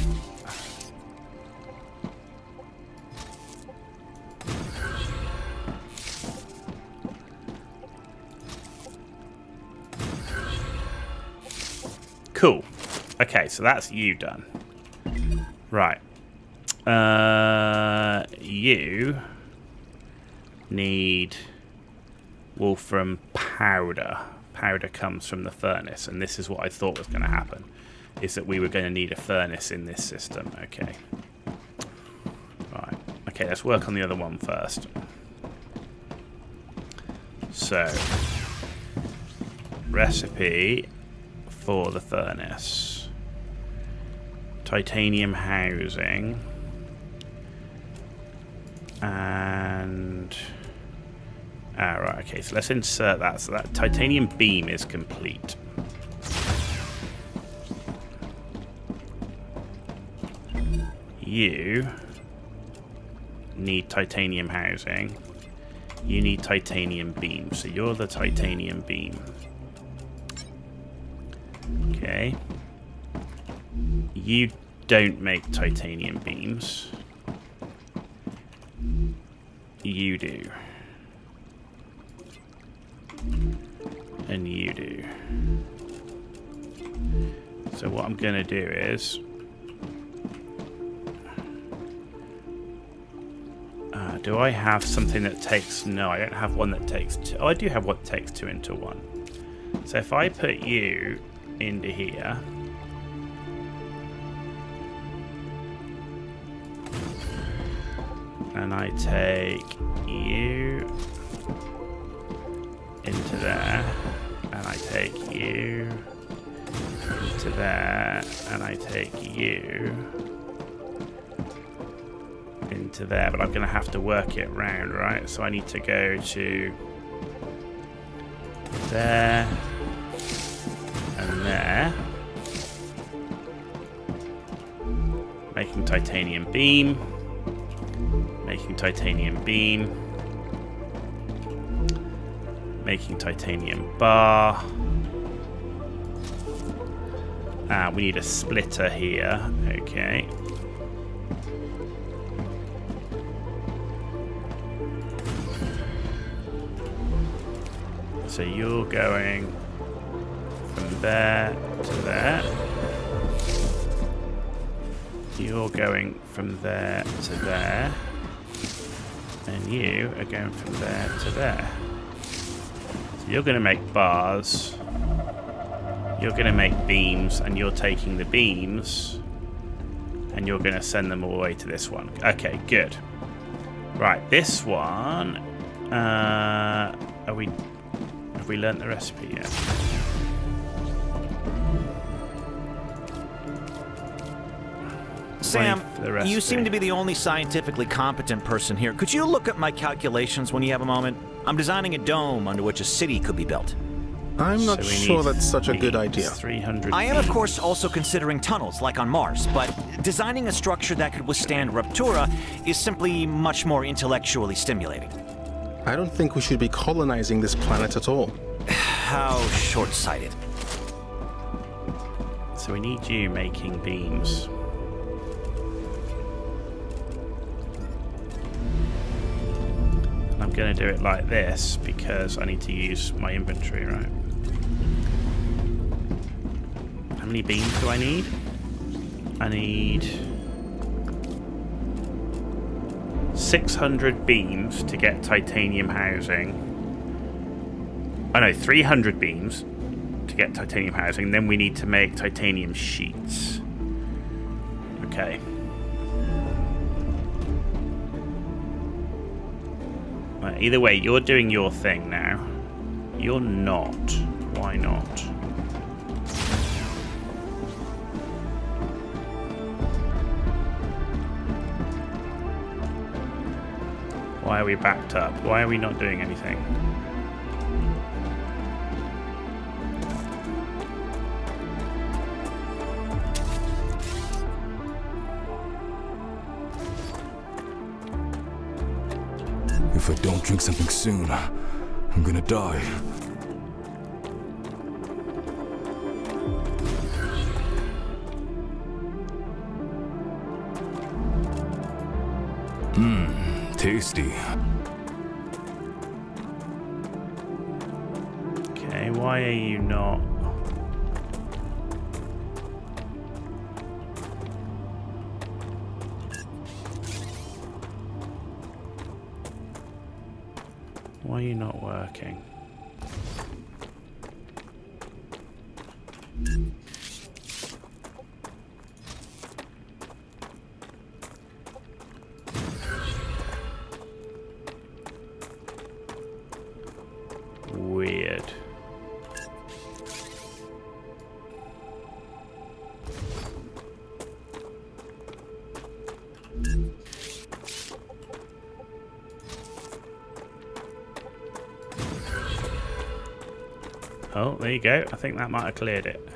Cool. Okay, so that's you done. Right. You need wolfram powder. Powder comes from the furnace, and this is what I thought was going to happen, is that we were going to need a furnace in this system. Okay. Right. Okay, let's work on the other one first. So, recipe for the furnace. Titanium housing. And... right, okay, so let's insert that. So that titanium beam is complete. You need titanium housing. You need titanium beam. So you're the titanium beam. Okay. You don't make titanium beams. You do. And you do. So what I'm going to do is... do I have something that takes... No, I don't have one that takes 2. Oh, I do have one that takes 2 into 1. So if I put you into here... And I take you into there, and I take you into there, and I take you into there, but I'm going to have to work it round, right? So I need to go to there and there, making titanium beam. Making titanium beam. Making titanium bar. We need a splitter here. Okay. So you're going from there to there. You're going from there to there. And you are going from there to there. So you're going to make bars. You're going to make beams, and you're taking the beams, and you're going to send them all the way to this one. Okay, good. Right, this one. Have we learnt the recipe yet? Sam, you seem to be the only scientifically competent person here. Could you look at my calculations when you have a moment? I'm designing a dome under which a city could be built. I'm not sure that's such a good idea. 300 I am, of course, also considering tunnels, like on Mars, but designing a structure that could withstand Ruptura is simply much more intellectually stimulating. I don't think we should be colonizing this planet at all. How short-sighted. So we need you making beams. I'm going to do it like this because I need to use my inventory, right? How many beams do I need? I need 600 beams to get titanium housing. Oh no, 300 beams to get titanium housing. Then we need to make titanium sheets. Okay. Right, either way, you're doing your thing now. You're not. Why not? Why are we backed up? Why are we not doing anything? If I don't drink something soon, I'm gonna die. Tasty. Okay, why are you not? Why are you not working? Weird. Oh, there you go. I think that might have cleared it.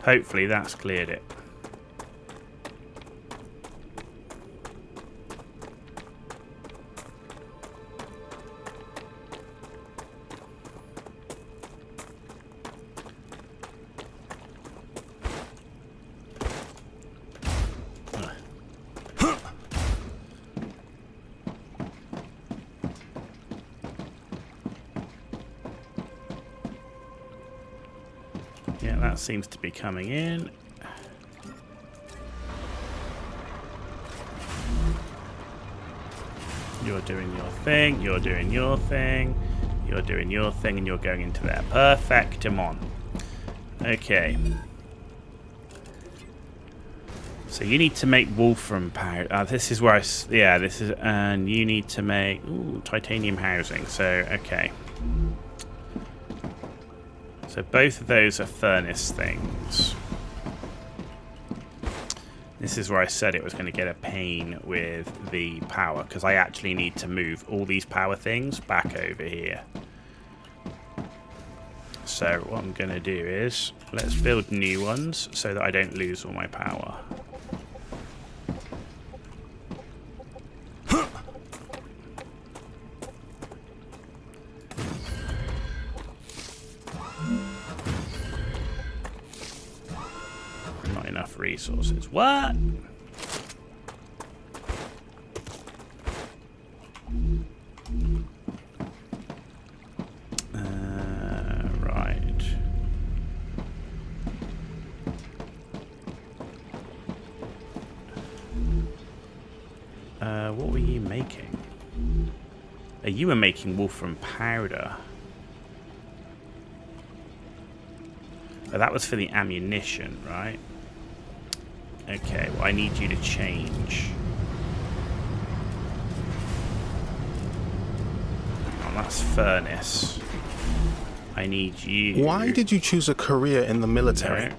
Hopefully that's cleared it. Yeah, that seems to be coming in. You're doing your thing, you're doing your thing, you're doing your thing, and you're going into there. Perfectimon. Okay. So you need to make wolfram powder. This is where I... Yeah, this is... And you need to make... Ooh, titanium housing. So, okay. So both of those are furnace things. This is where I said it was going to get a pain with the power, because I actually need to move all these power things back over here. So what I'm going to do is, let's build new ones so that I don't lose all my power. Not enough resources. What? Right. What were you making? You were making wolfram powder. Oh, that was for the ammunition, right? Okay, well, I need you to change. Oh, that's furnace. I need you... Why did you choose a career in the military?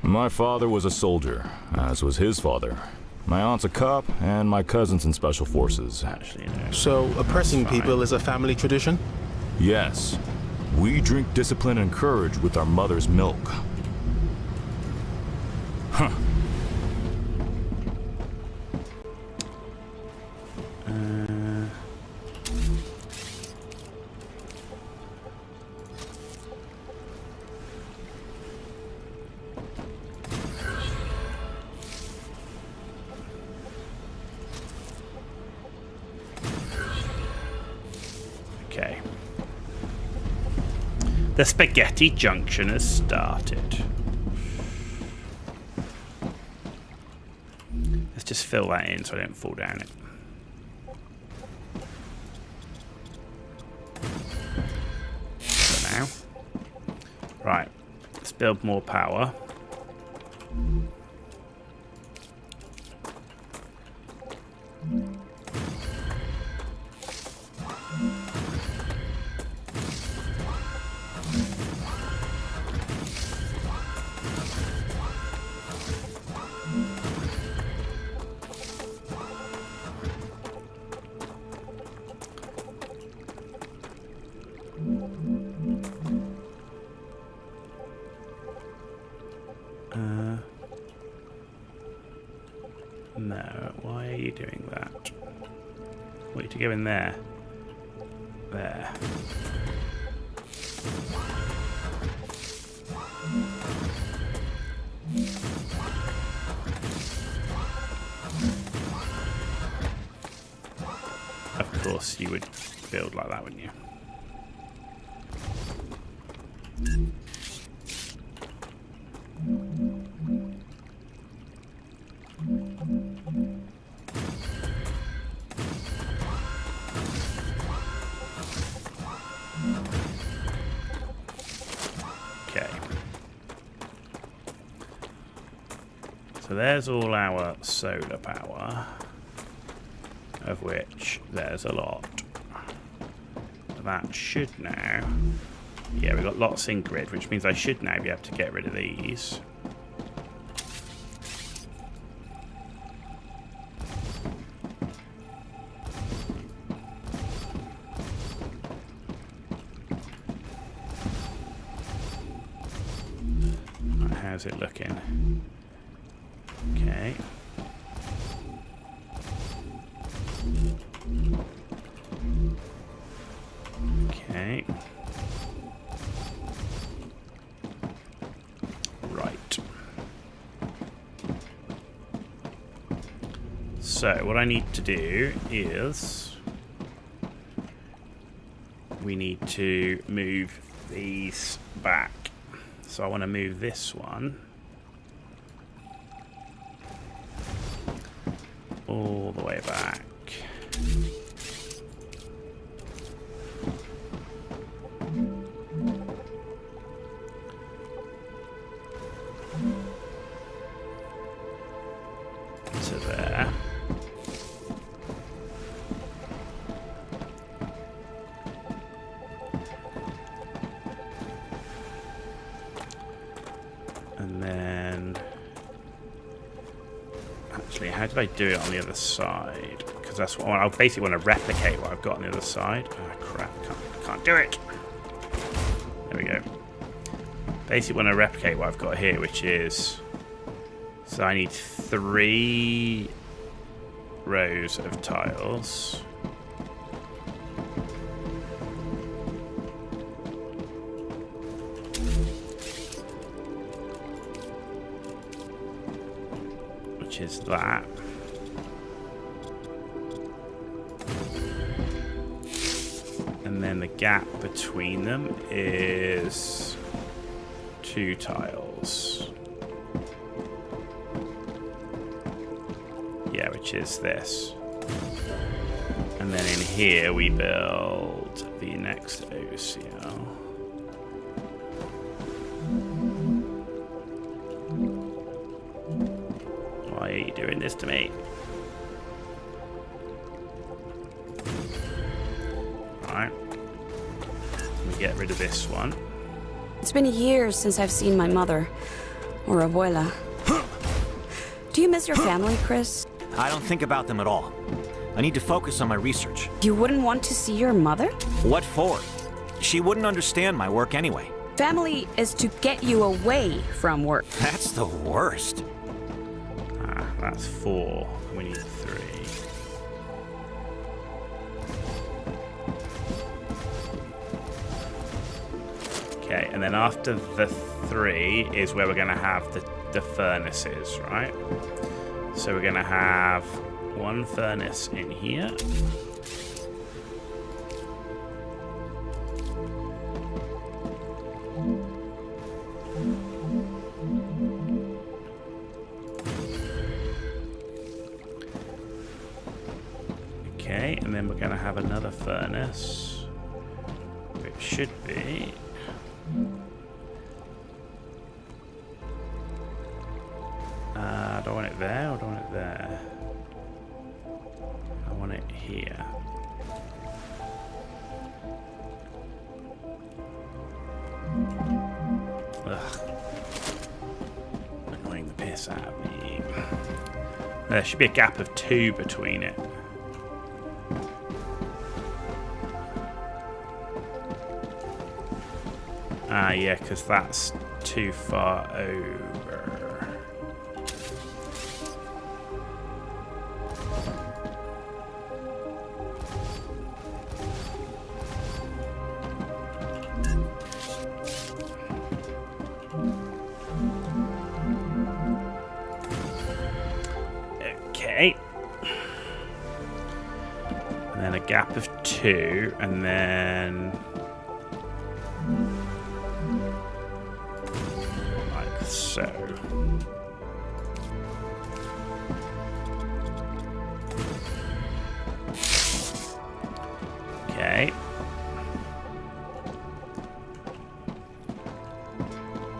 My father was a soldier, as was his father. My aunt's a cop, and my cousin's in special forces. Actually, no. So, oppressing people is a family tradition? Yes. We drink discipline and courage with our mother's milk. Huh. The spaghetti junction has started. Let's just fill that in so I don't fall down it. For now. Right. Let's build more power. No, why are you doing that? I want you to go in there. There. Of course you would build like that, wouldn't you? So there's all our solar power, of which there's a lot. That should now... Yeah, we've got lots in grid, which means I should now be able to get rid of these. Right, how's it looking? Okay. Okay. Right. So what I need to do is we need to move these back. So I want to move this one all the way back. To there. And then... Actually, how did I do it on the other side? Because that's what I basically want to replicate what I've got on the other side. Oh crap, can't do it. There we go. Basically want to replicate what I've got here, which is... So I need 3 rows of tiles. Which is that. And then the gap between them is 2 tiles. Yeah, which is this. And then in here we build the next OCL. Why are you doing this to me? Alright. Let me get rid of this one. It's been years since I've seen my mother. Or abuela. Do you miss your family, Chris? I don't think about them at all. I need to focus on my research. You wouldn't want to see your mother? What for? She wouldn't understand my work anyway. Family is to get you away from work. That's the worst. Ah, that's 4. We need 3. Okay, and then after the 3 is where we're going to have the furnaces, right? So we're going to have 1 furnace in here. have another furnace. It should be. I don't want it there, I don't want it there. I want it here. Ugh. Annoying the piss out of me. There should be a gap of 2 between it. Ah, yeah, because that's too far over. Okay. And then a gap of 2, and then... like so. Okay.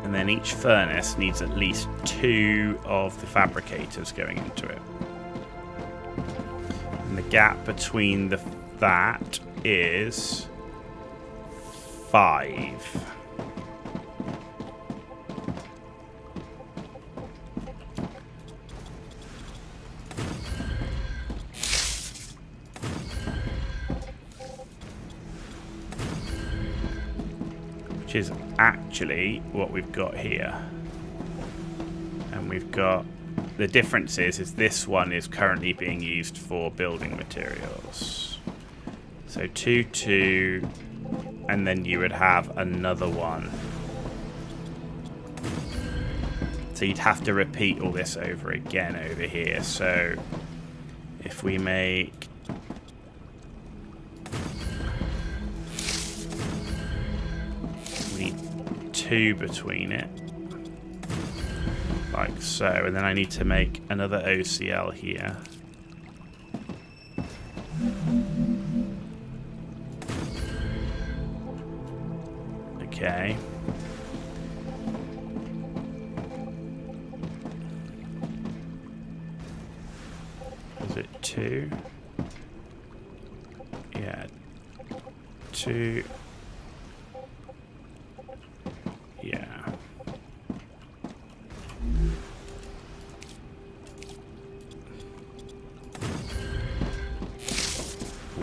And then each furnace needs at least 2 of the fabricators going into it. And the gap between that is 5. Which is actually what we've got here. And we've got... the difference is this one is currently being used for building materials. So 2, 2, and then you would have another one. So you'd have to repeat all this over again over here. So if we make... we need 2 between it. Like so, and then I need to make another OCL here. Okay. Is it 2? Yeah. 2. Yeah.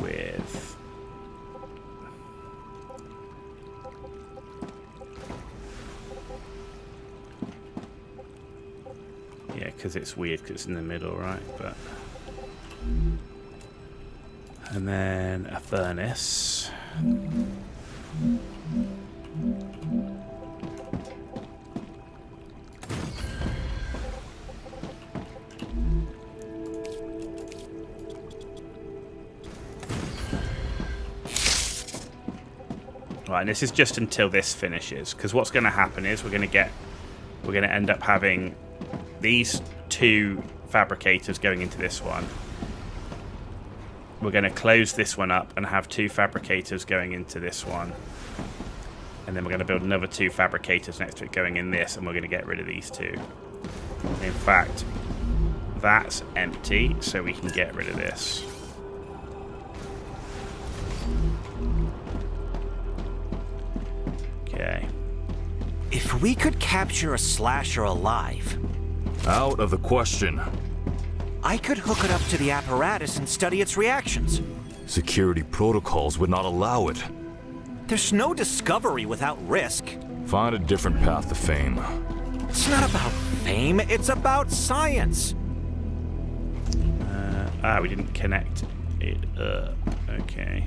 With... yeah, because it's weird because it's in the middle, right? But... and then a furnace. Right, and this is just until this finishes, because what's going to happen is we're going to end up having these 2 fabricators going into this one. We're going to close this one up and have 2 fabricators going into this one. And then we're going to build another 2 fabricators next to it going in this, and we're going to get rid of these 2. In fact, that's empty, so we can get rid of this. Okay. If we could capture a slasher alive... out of the question. I could hook it up to the apparatus and study its reactions. Security protocols would not allow it. There's no discovery without risk. Find a different path to fame. It's not about fame, it's about science. We didn't connect it up. Okay.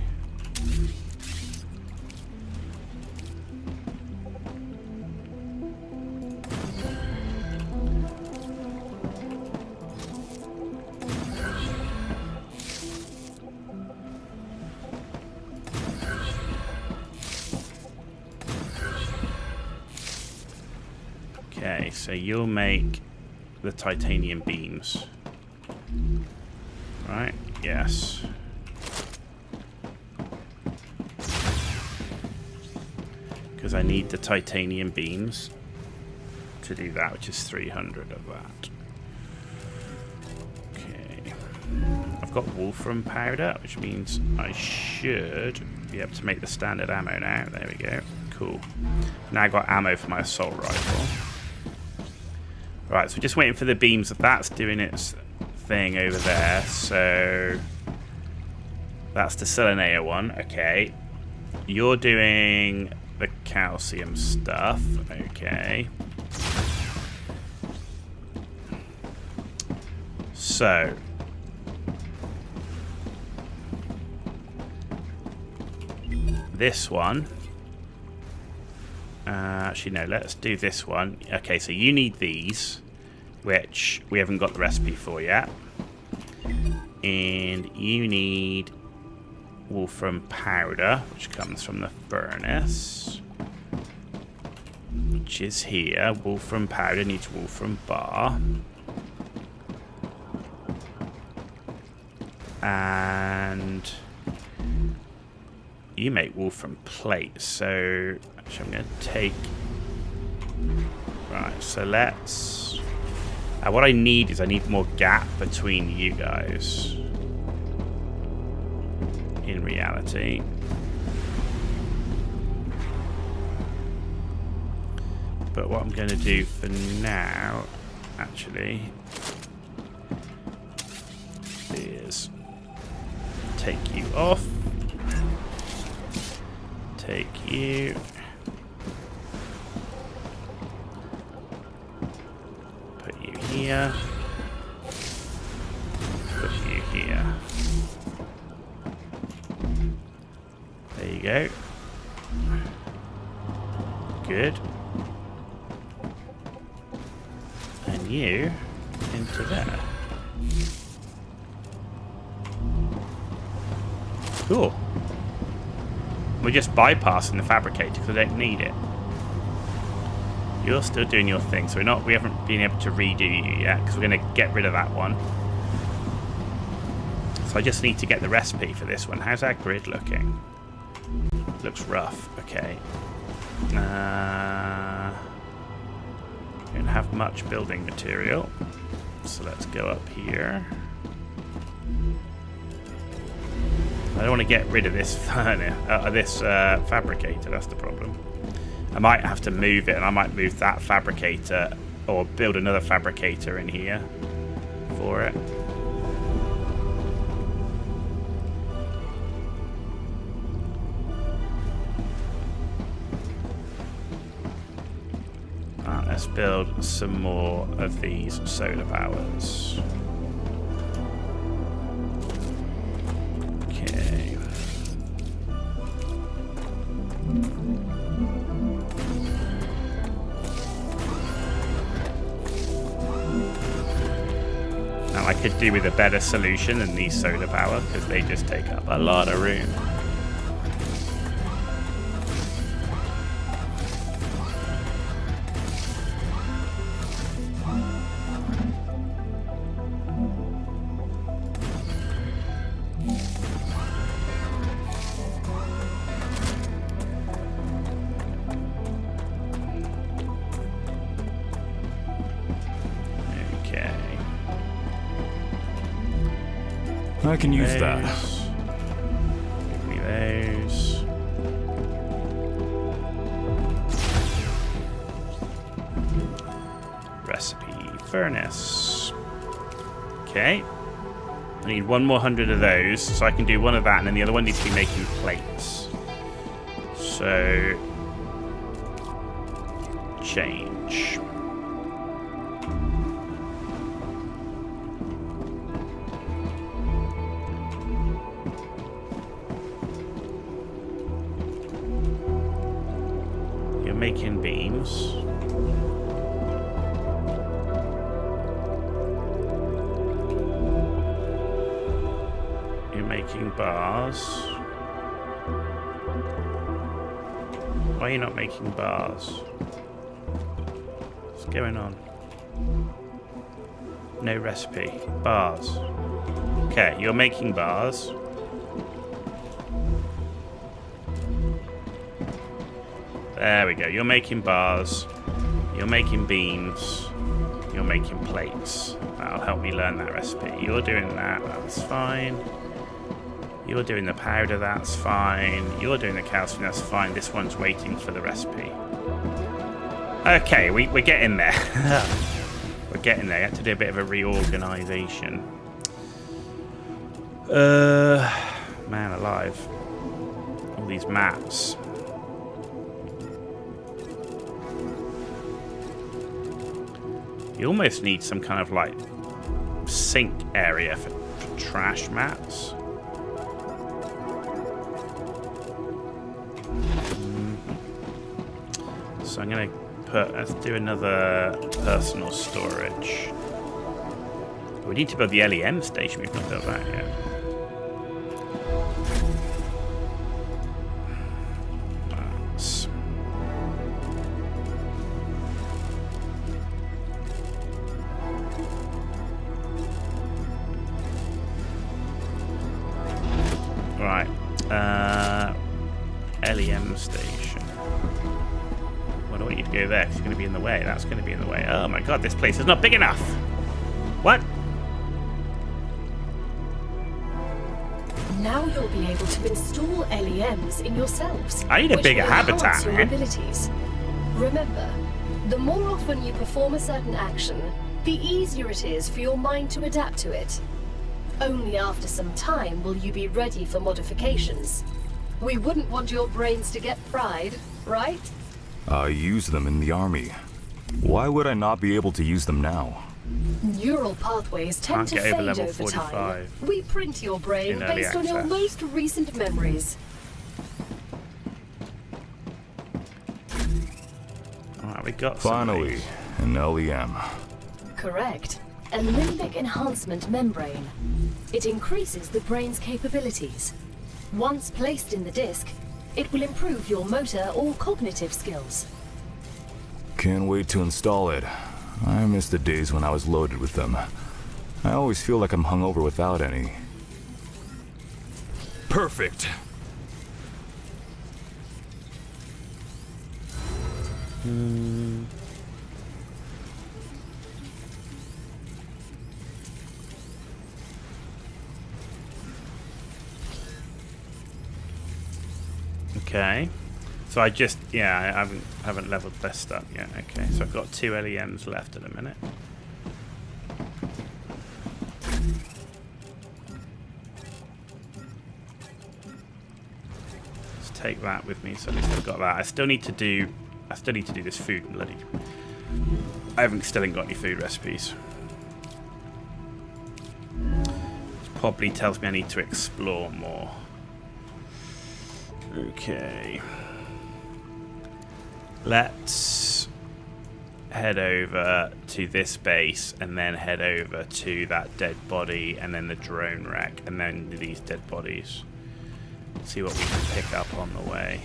Okay, so you'll make the titanium beams. Right? Yes. Because I need the titanium beams to do that, which is 300 of that. Okay. I've got wolfram powder, which means I should be able to make the standard ammo now. There we go. Cool. Now I've got ammo for my assault rifle. Right, so we're just waiting for the beams. That's doing its thing over there. So that's the Selenea one. Okay. You're doing the calcium stuff. Okay. So this one. Actually, no, let's do this one. Okay, so you need these, which we haven't got the recipe for yet. And you need wolfram powder, which comes from the furnace, which is here. Wolfram powder needs wolfram bar. And you make wolfram plate, so actually I'm going to take... Right, so let's... what I need is I need more gap between you guys. In reality. But what I'm going to do for now, actually, is take you off. Take you. Put you here. Put you here. There you go. Good. And you into there. Cool. We're just bypassing the fabricator because I don't need it. You're still doing your thing, so we haven't been able to redo you yet because we're going to get rid of that one. So I just need to get the recipe for this one. How's our grid looking? Looks rough. Okay. Don't have much building material, so let's go up here. I don't want to get rid of this fabricator. That's the problem. I might have to move it, and I might move that fabricator or build another fabricator in here for it. Let's build some more of these solar powers. Okay. Now I could do with a better solution than these solar power because they just take up a lot of room. I can use that. Give me those. Recipe furnace. Okay. I need 100 of those, so I can do one of that, and then the other one needs to be making plates. So change. Making beams. You're making bars. Why are you not making bars? What's going on? No recipe. Bars. Okay, you're making bars. There we go. You're making bars. You're making beans. You're making plates. That'll help me learn that recipe. You're doing that. That's fine. You're doing the powder. That's fine. You're doing the calcium. That's fine. This one's waiting for the recipe. Okay, we're getting there. We're getting there. You have to do a bit of a reorganization. Man alive. All these maps. You almost need some kind of like sink area for trash mats. So I'm gonna let's do another personal storage. We need to build the LEM station. We've not built that yet. Right. LEM station. Well, I don't want you to go there because you're going to be in the way. That's going to be in the way. Oh my god, this place is not big enough. What? Now you'll be able to install LEMs in yourselves. I need a bigger which will habitat, enhance your man. abilities. Remember, the more often you perform a certain action, the easier it is for your mind to adapt to it. Only after some time will you be ready for modifications. We wouldn't want your brains to get fried, right? I use them in the army. Why would I not be able to use them now? Neural pathways tend to Can't get fade over level over time. 45 We print your brain in early based on your access. most recent memories. Alright, we got Finally, an LEM. Correct. A limbic enhancement membrane. It increases the brain's capabilities. Once placed in the disc, it will improve your motor or cognitive skills. Can't wait to install it. I miss the days when I was loaded with them. I always feel like I'm hungover without any. Perfect! Okay. So I just, yeah, I haven't leveled this up yet. Okay, so I've got 2 LEMs left at a minute. Let's take that with me, so at least I've got that. I still need to do this food, bloody. I still haven't got any food recipes. Which probably tells me I need to explore more. Okay. Let's head over to this base and then head over to that dead body and then the drone wreck and then these dead bodies. See what we can pick up on the way.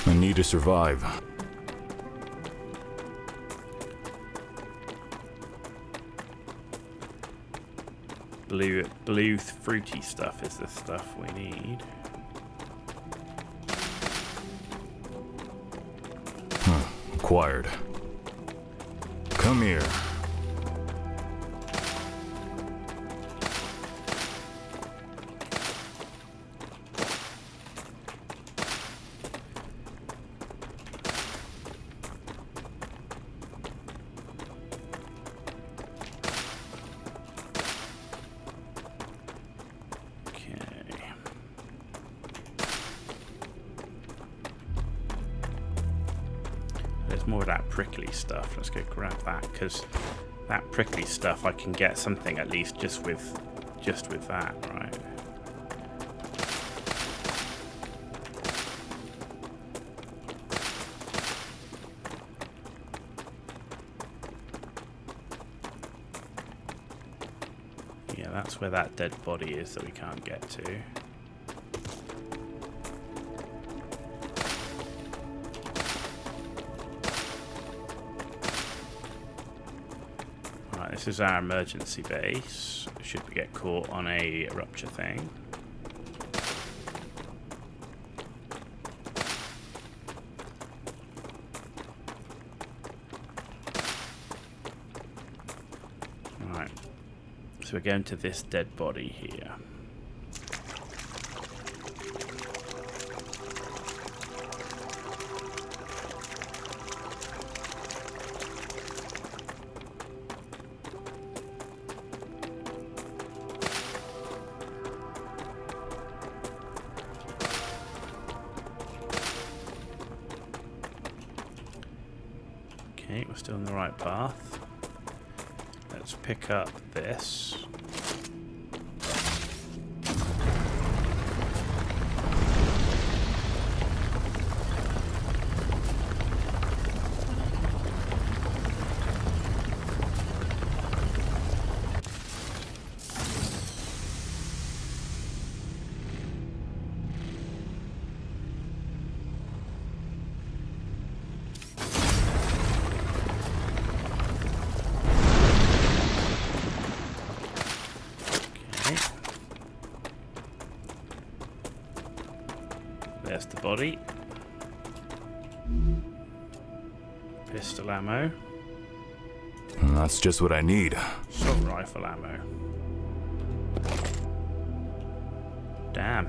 I need to survive. Blue fruity stuff is the stuff we need. Acquired. Come here. More of that prickly stuff. Let's go grab that, because that prickly stuff I can get something at least just with that, right? Yeah, that's where that dead body is that we can't get to. This is our emergency base. Should we get caught on a rupture thing? Right. So we're going to this dead body here. Okay, we're still on the right path. Let's pick up this. There's the body. Pistol ammo. That's just what I need. Assault rifle ammo. Damn.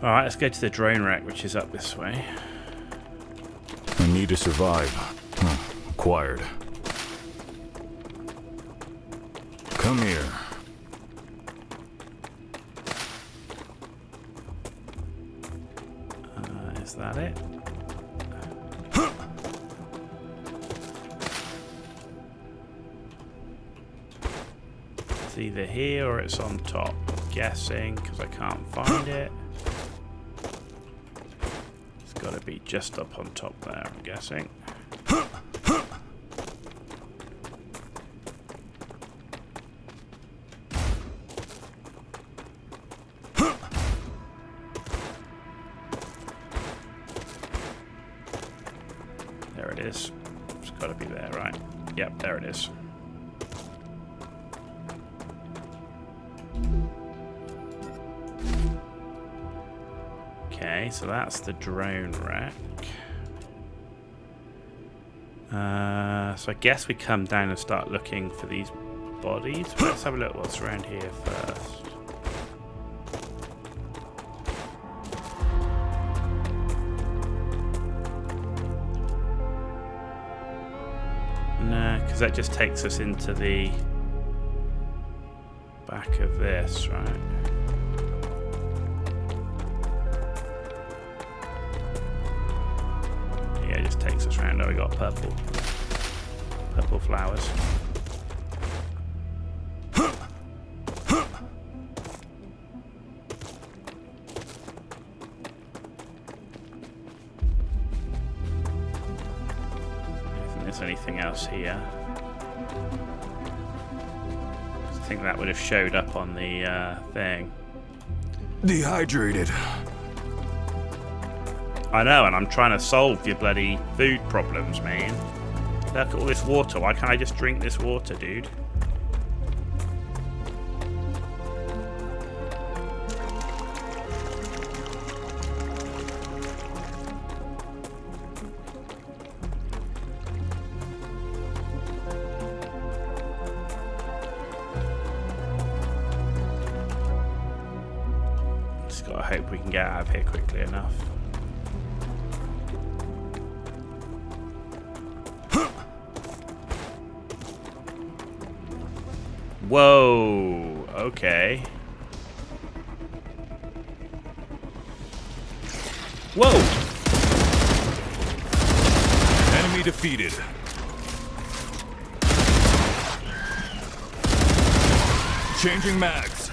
Alright, let's go to the drone wreck, which is up this way. I need to survive. Acquired. Come here. Is that it? It's either here or it's on top. Guessing, because I can't find it. It's got to be just up on top there, I'm guessing. There it is. It's got to be there, right? Yep, there it is. Okay, so that's the drone wreck. So I guess we come down and start looking for these bodies. But let's have a look what's around here first. No, because that just takes us into the back of this, right? Yeah, it just takes us around. Oh, we got purple flowers. Anything else here? I think that would have showed up on the thing. Dehydrated. I know, and I'm trying to solve your bloody food problems, man. Look at all this water. Why can't I just drink this water, dude? I hope we can get out of here quickly enough. Whoa, okay. Whoa! Enemy defeated. Changing mags.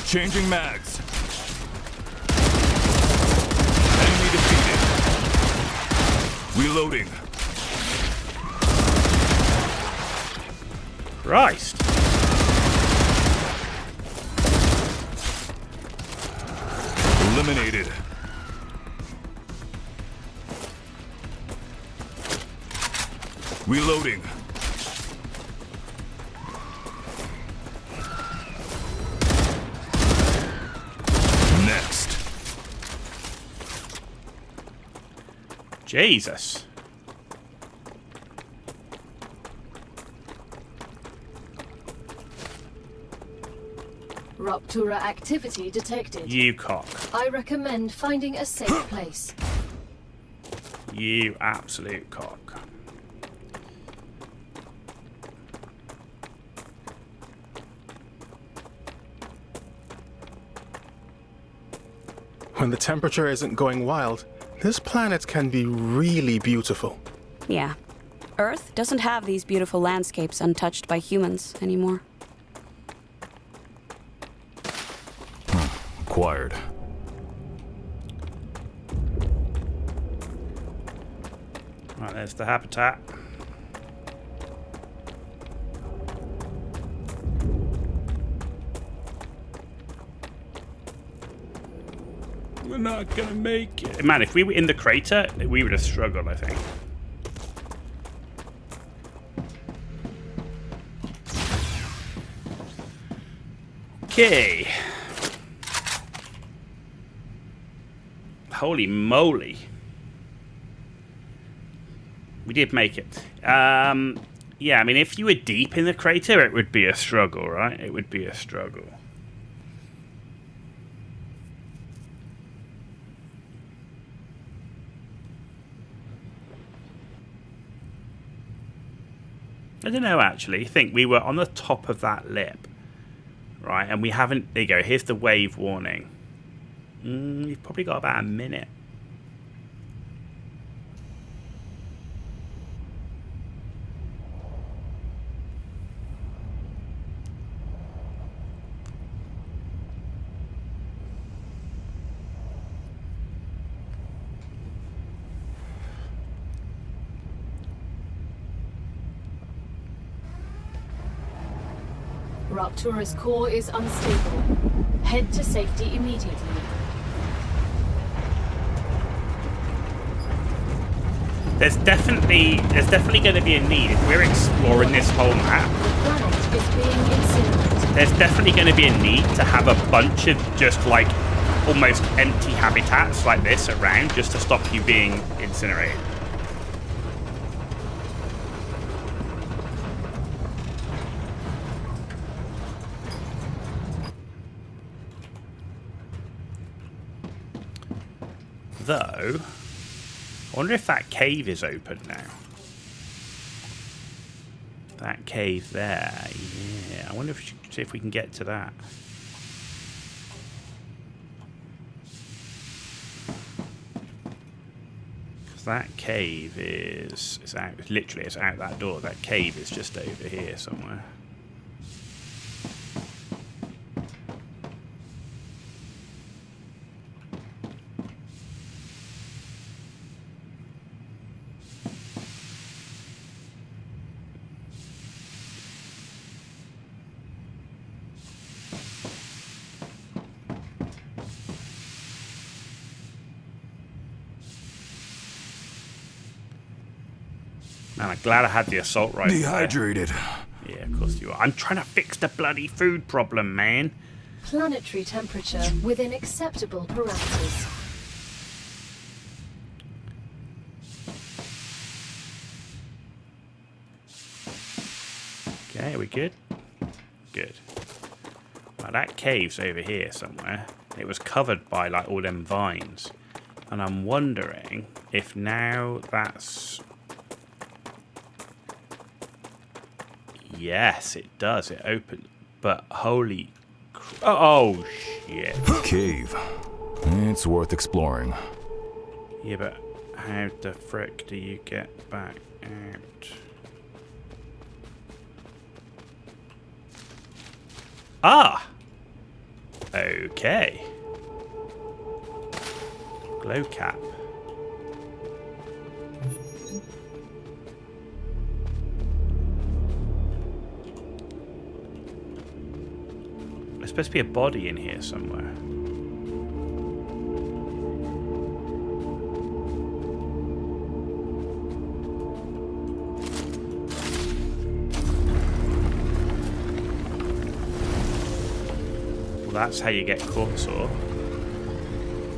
Changing mags. Reloading. Christ. Eliminated. Reloading. Next. Jesus. Rupture activity detected. You cock. I recommend finding a safe place. You absolute cock. When the temperature isn't going wild, this planet can be really beautiful. Yeah. Earth doesn't have these beautiful landscapes untouched by humans anymore. Acquired. Right, there's the habitat. We're not gonna make it. Man, if we were in the crater, we would have struggled, I think. Okay. Holy moly. We did make it. Yeah, I mean, if you were deep in the crater, it would be a struggle, right? It would be a struggle. I don't know, actually. I think we were on the top of that lip, right? And we haven't... There you go. Here's the wave warning. You've probably got about a minute. Rupture's core is unstable. Head to safety immediately. There's definitely going to be a need if we're exploring this whole map. The planet is being incinerated. There's definitely going to be a need to have a bunch of just like almost empty habitats like this around just to stop you being incinerated. Though, I wonder if that cave is open now. That cave there, yeah. I wonder if see if we can get to that. Because that cave is out. Literally, it's out that door. That cave is just over here somewhere. Man, I'm glad I had the assault rifle. Dehydrated. Yeah, of course you are. I'm trying to fix the bloody food problem, man. Planetary temperature within acceptable parameters. Okay, are we good? Good. Well, that cave's over here somewhere. It was covered by like all them vines. And I'm wondering if now that's... Yes, it does. It opened. But holy... Oh, shit. Cave. It's worth exploring. Yeah, but how the frick do you get back out? Ah! Okay. Glow cap. There's supposed to be a body in here somewhere. Well, that's how you get Corsair.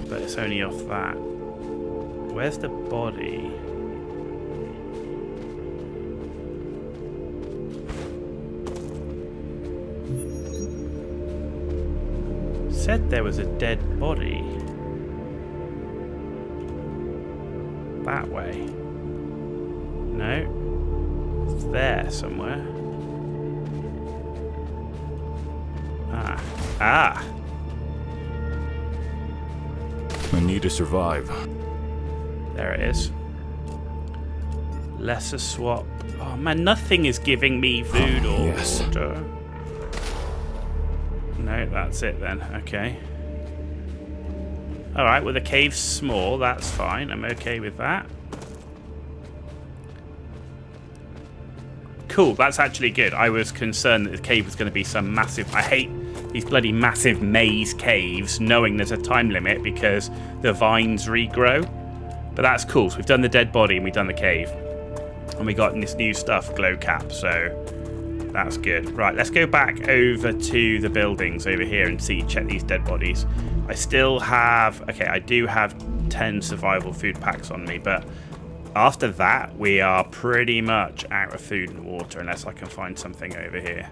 But it's only off that. Where's the body? Said there was a dead body. That way. No. It's there somewhere. Ah. Ah! I need to survive. There it is. Lesser swap. Oh man, nothing is giving me food or water. No, that's it then. Okay. Alright, well the cave's small. That's fine. I'm okay with that. Cool, that's actually good. I was concerned that the cave was going to be some massive... I hate these bloody massive maze caves, knowing there's a time limit because the vines regrow. But that's cool. So we've done the dead body and we've done the cave. And we got this new stuff, glow cap, so that's good. Right, let's go back over to the buildings over here and check these dead bodies. I still have... Okay, I do have 10 survival food packs on me, but after that, we are pretty much out of food and water unless I can find something over here.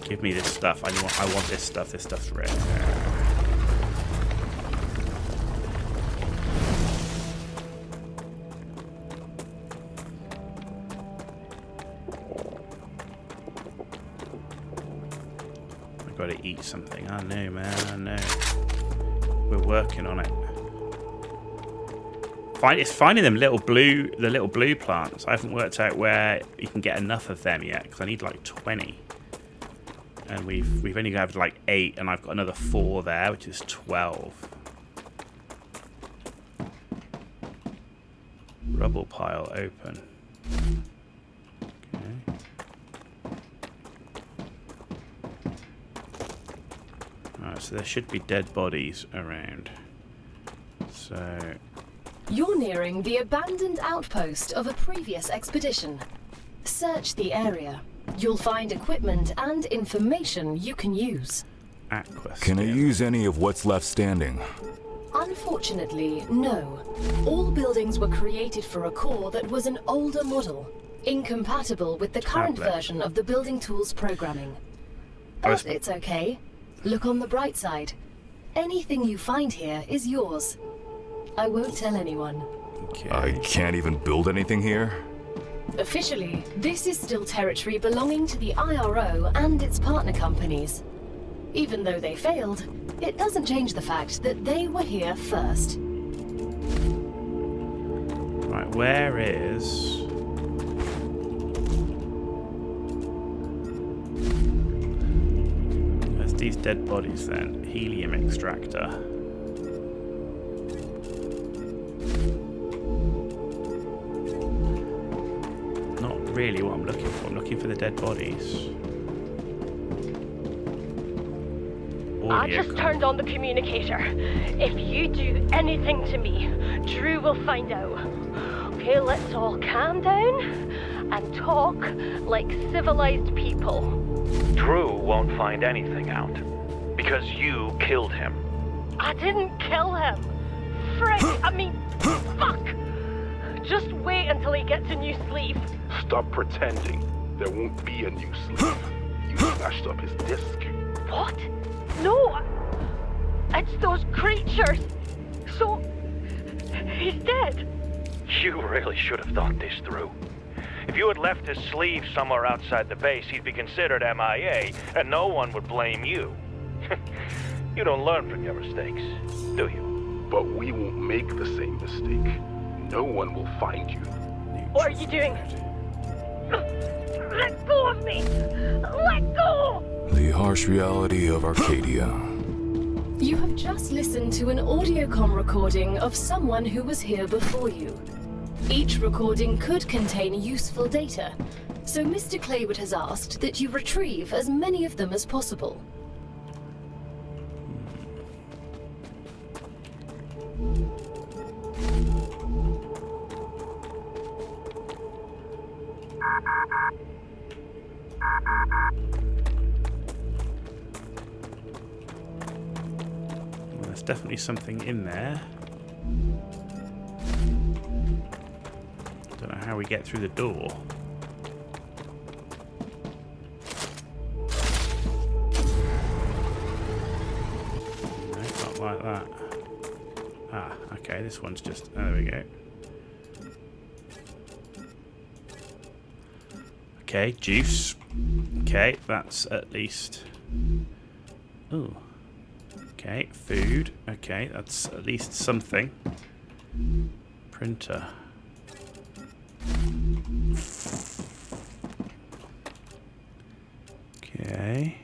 Give me this stuff. I want this stuff. This stuff's rare. I've got to eat something. I know, man. I know. We're working on it. It's finding them the little blue plants. I haven't worked out where you can get enough of them yet because I need like 20. And we've only got like 8, and I've got another 4 there, which is 12. Rubble pile open. Okay. Alright, so there should be dead bodies around. So... You're nearing the abandoned outpost of a previous expedition. Search the area. You'll find equipment and information you can use. Can I use any of what's left standing? Unfortunately, no. All buildings were created for a core that was an older model, incompatible with the current version of the building tools programming. But it's okay. Look on the bright side. Anything you find here is yours. I won't tell anyone. Okay. I can't even build anything here? Officially, this is still territory belonging to the IRO and its partner companies. Even though they failed, it doesn't change the fact that they were here first. Right, where is... There's these dead bodies then. Helium extractor. Really what I'm looking for. I'm looking for the dead bodies. I just turned on the communicator. If you do anything to me, Drew will find out. Okay, let's all calm down and talk like civilized people. Drew won't find anything out because you killed him. I didn't kill him. Frick, fuck. Just wait until he gets a new sleeve. Stop pretending. There won't be a new sleeve. You smashed up his disc. What? No! It's those creatures! So... he's dead? You really should have thought this through. If you had left his sleeve somewhere outside the base, he'd be considered MIA, and no one would blame you. You don't learn from your mistakes, do you? But we won't make the same mistake. No one will find you. What are you doing? Let go of me! Let go! The harsh reality of Arcadia. You have just listened to an audiocom recording of someone who was here before you. Each recording could contain useful data, so Mr. Claywood has asked that you retrieve as many of them as possible. There's definitely something in there. Don't know how we get through the door. No, not like that. Ah, okay, this one's just... Oh, there we go. Okay, juice. Okay, that's at least... Ooh. Okay, food. Okay, that's at least something. Printer. Okay.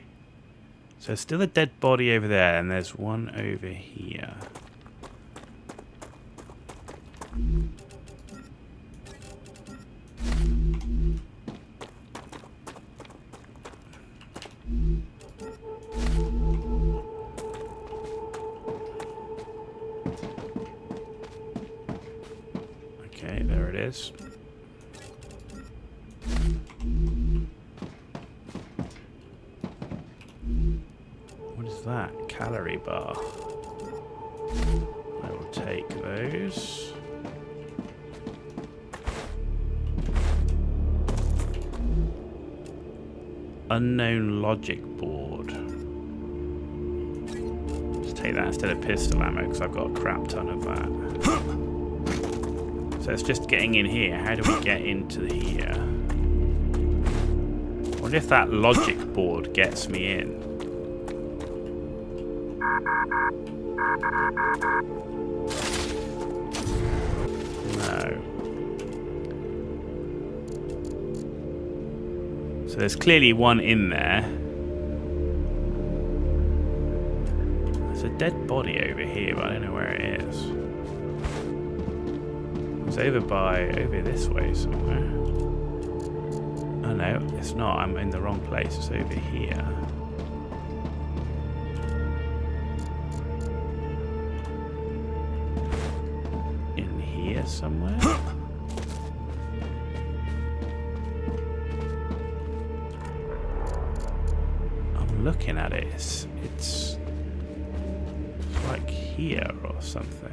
So there's still a dead body over there, and there's one over here. Okay, there it is. What is that? Calorie bar. I will take those. Unknown logic board. Let's take that instead of pistol ammo because I've got a crap ton of that. So it's just getting in here. How do we get into here? I wonder if that logic board gets me in. No. So there's clearly one in there. There's a dead body over here, but I don't know where it is. It's over this way somewhere. Oh no, it's not. I'm in the wrong place. It's over here. In here somewhere? I'm looking at it. It's like here or something.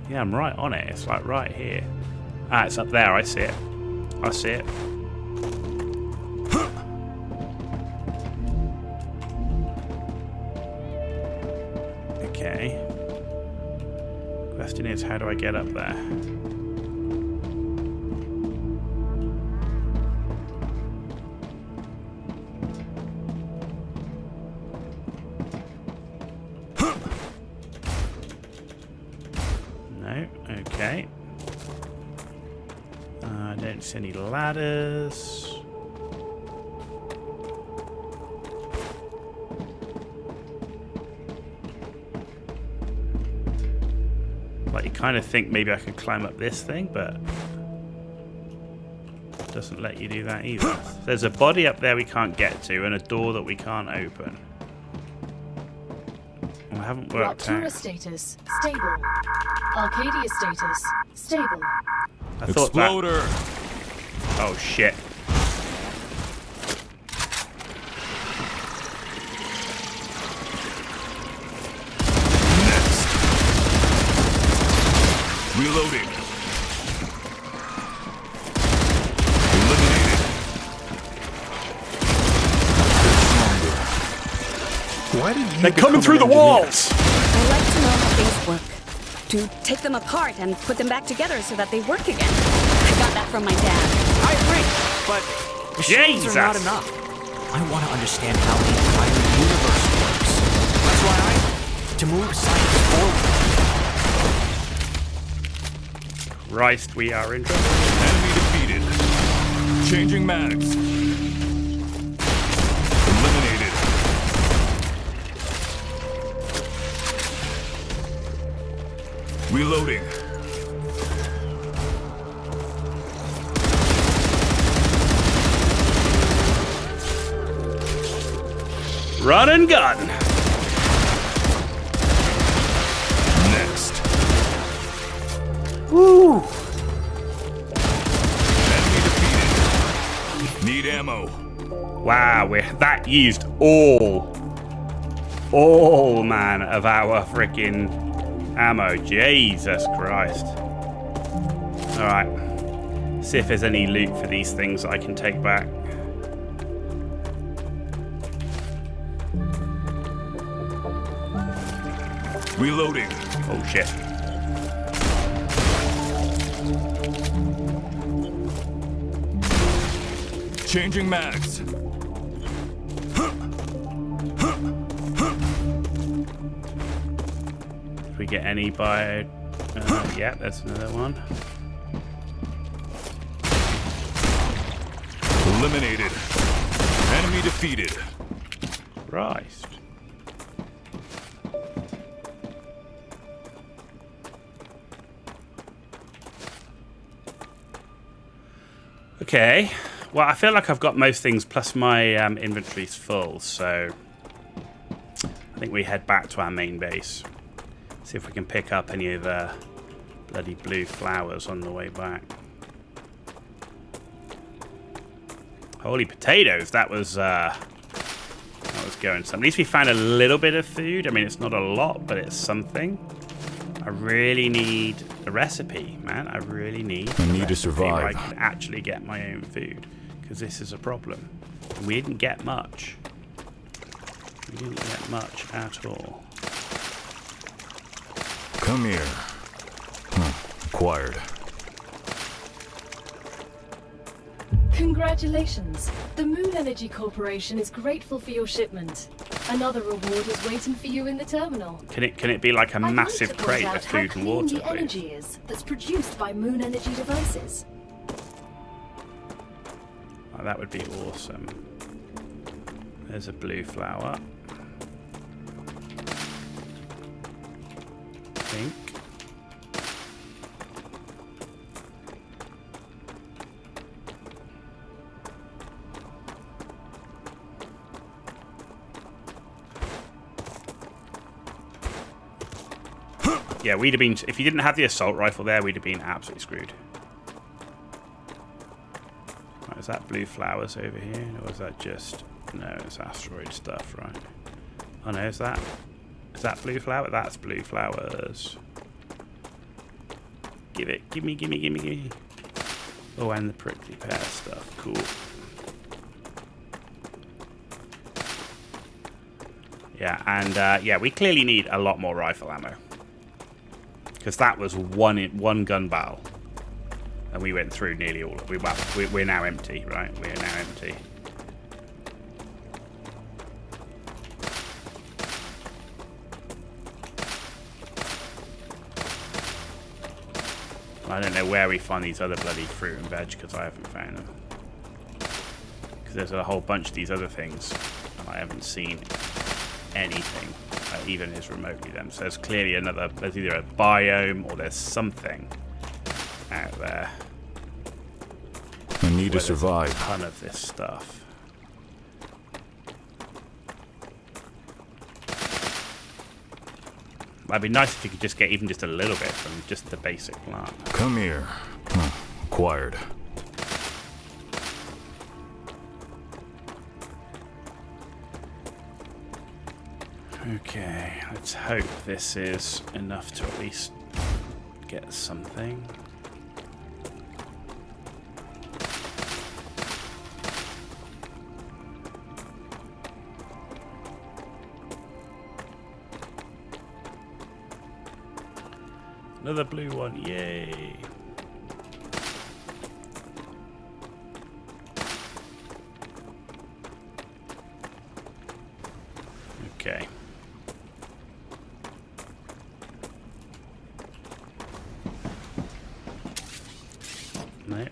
Yeah, I'm right on it. It's like right here. Ah, it's up there. I see it. I see it. Okay. Question is, how do I get up there? Okay. I don't see any ladders. Like, you kind of think maybe I could climb up this thing, but it doesn't let you do that either. There's a body up there we can't get to and a door that we can't open. I haven't worked out. Raptura status stable. Arcadia status stable. I thought Exploder! Oh shit. Next! Reloading! Eliminated! Why did you They're coming through the walls! I like to know how things work. To take them apart and put them back together so that they work again. I got that from my dad. I agree, but machines are not enough. I want to understand how the entire universe works. That's why to move science forward. Christ, we are in trouble. Enemy defeated. Changing mags. Reloading. Run and gun. Next. Woo. Enemy defeated. Need ammo. Wow, that used all man of our freaking ammo. Jesus Christ. Alright. See if there's any loot for these things I can take back. Reloading. Oh shit. Changing mags. Did we get any by... yeah, that's another one. Eliminated. Enemy defeated. Christ. Okay. Well, I feel like I've got most things, plus my inventory's full, so I think we head back to our main base. See if we can pick up any of the bloody blue flowers on the way back. Holy potatoes! That was going some. At least we found a little bit of food. I mean, it's not a lot, but it's something. I really need a recipe, man. I really need. I need to survive. Where I can actually get my own food, because this is a problem. And we didn't get much. We didn't get much at all. Come here. Acquired. Congratulations. The Moon Energy Corporation is grateful for your shipment. Another reward is waiting for you in the terminal. Can it be like a massive crate of food and water, the energy is that's produced by Moon Energy devices. Oh, that would be awesome. There's a blue flower. Pink. Yeah, we'd have been, if you didn't have the assault rifle there, we'd have been absolutely screwed. Right, is that blue flowers over here? Or is that just, no, it's asteroid stuff, right? Oh no, is that blue flower? That's blue flowers. Give it, gimme. Oh, and the prickly pear stuff, cool. Yeah, and yeah, we clearly need a lot more rifle ammo. Because that was one gun barrel, and we went through nearly all of it. We're now empty, right? We're now empty. I don't know where we find these other bloody fruit and veg, because I haven't found them. Because there's a whole bunch of these other things, and I haven't seen anything. Even is remotely them. So there's clearly there's either a biome or there's something out there. I need to survive. A ton of this stuff. It'd be nice if you could just get even just a little bit from just the basic plant. Come here. Acquired. Okay, let's hope this is enough to at least get something. Another blue one, yay! Okay. No.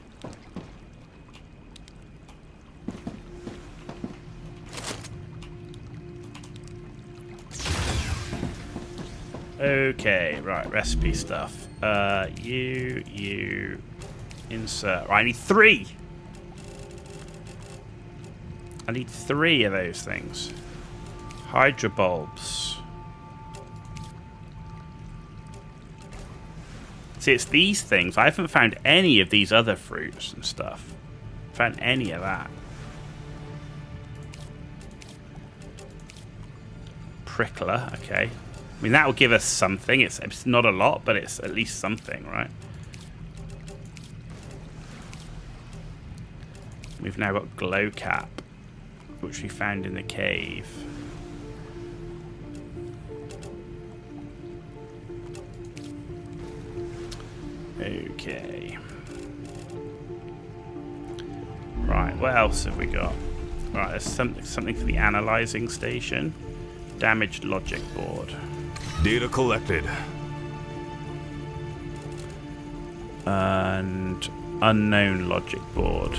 Okay, right, recipe stuff. You, insert. Right, I need 3! I need 3 of those things. Hydra bulbs. See, it's these things. I haven't found any of these other fruits and stuff. Found any of that. Prickler, okay. I mean, that will give us something. It's not a lot, but it's at least something, right? We've now got glow cap, which we found in the cave. Okay. Right, what else have we got? Right, there's something for the analyzing station. Damaged logic board. Data collected. And unknown logic board.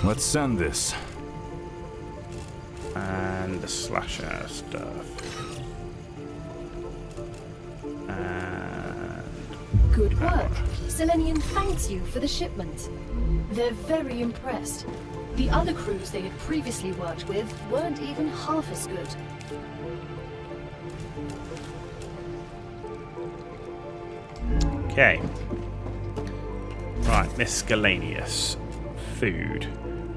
Let's send this. And the slasher stuff. And good work. Selenium thanks you for the shipment. They're very impressed. The other crews they had previously worked with weren't even half as good. Okay. Right, miscellaneous food.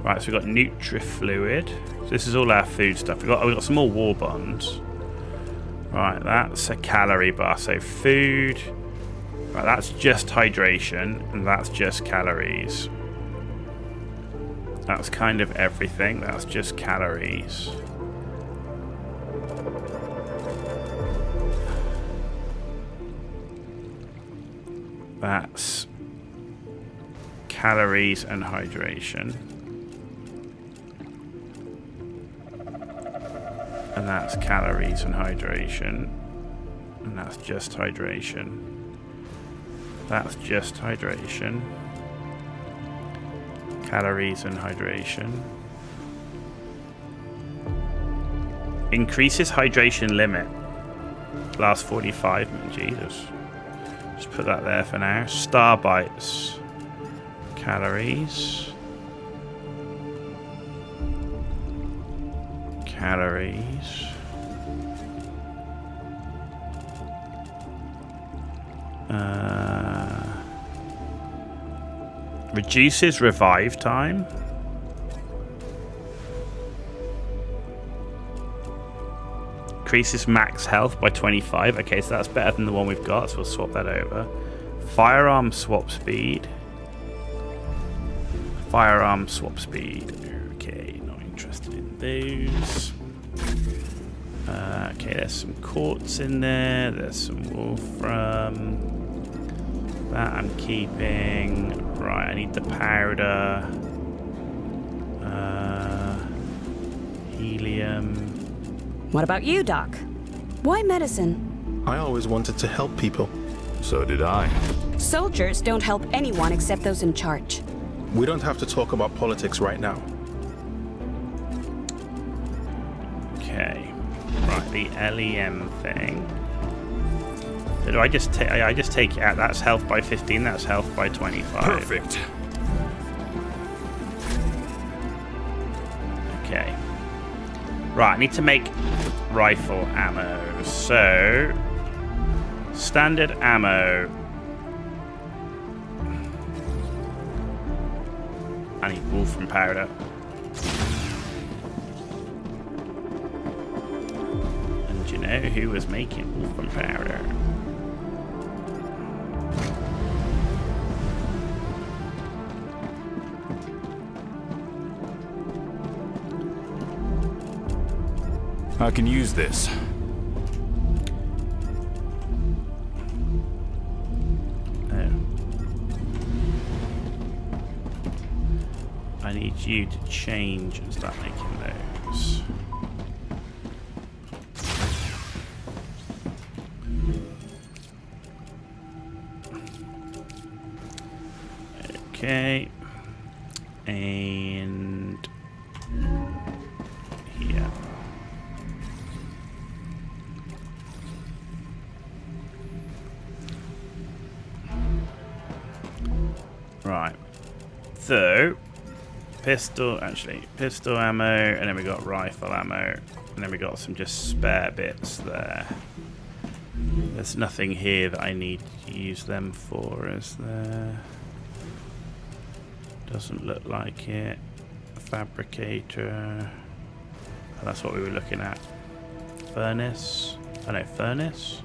Right, so we've got Nutri-Fluid. So this is all our food stuff. We've got some more war bonds. Right, that's a calorie bar. So food. Right, that's just hydration, and that's just calories. That's kind of everything. That's just calories. That's calories and hydration. And that's calories and hydration. And that's just hydration. That's just hydration. Calories and hydration. Increases hydration limit. Last 45 minutes. Jesus. Just put that there for now. Star bites. Calories. Calories. Reduces revive time. Increases max health by 25. Okay, so that's better than the one we've got, so we'll swap that over. Firearm swap speed. Firearm swap speed. Okay, not interested in those. Okay, there's some quartz in there. There's some wolfram. That I'm keeping. Right, I need the powder. Helium. What about you, Doc? Why medicine? I always wanted to help people. So did I. Soldiers don't help anyone except those in charge. We don't have to talk about politics right now. Okay. Right, the LEM thing. So do I just take it out? That's health by 15, that's health by 25. Perfect. Okay. Right, I need to make rifle ammo. So, standard ammo. I need wolfram powder. And do you know who was making wolfram powder? I can use this. I need you to change and start making those. Okay. And here. Right. So, pistol ammo, and then we got rifle ammo, and then we got some just spare bits there. There's nothing here that I need to use them for, is there? Doesn't look like it. Fabricator. Oh, that's what we were looking at. Furnace. Oh no, furnace?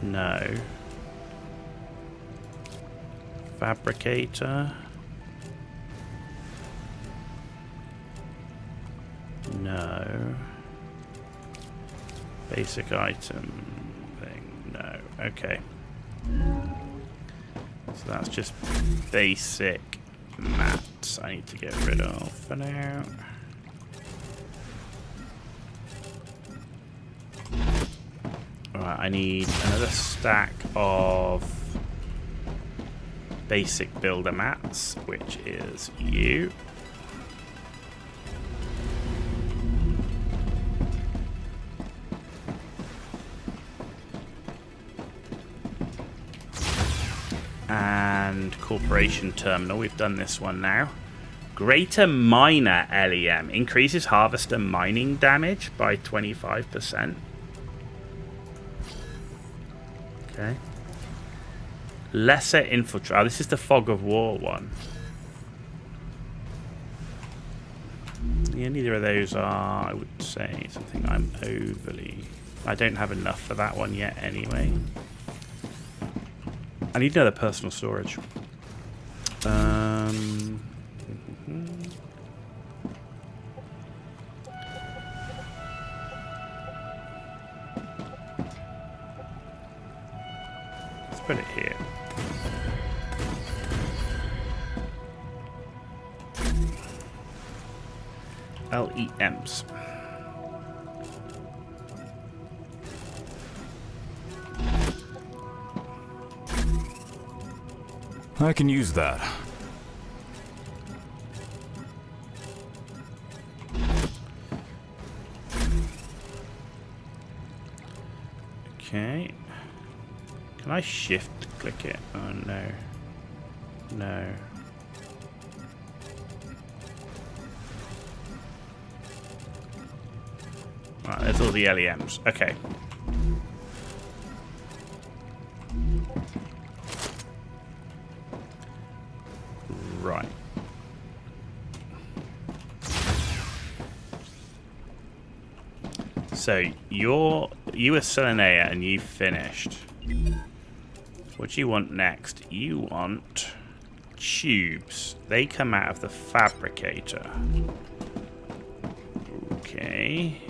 No. Fabricator. No. Basic item thing. No. Okay. So that's just basic mats I need to get rid of for now. Alright, I need another stack of basic builder mats, which is you. And corporation terminal, we've done this one now. Greater miner LEM increases harvester mining damage by 25%. Okay. Lesser infiltrate. Oh, this is the fog of war one. Yeah, neither of those are, I would say, something I'm overly... I don't have enough for that one yet anyway. I need another personal storage. Let's put it here. LEMs. I can use that. Okay. Can I shift click it? Oh no. No. Right, there's all the LEMs. Okay. Right. So you were Selenea and you finished. What do you want next? You want tubes. They come out of the fabricator. Okay.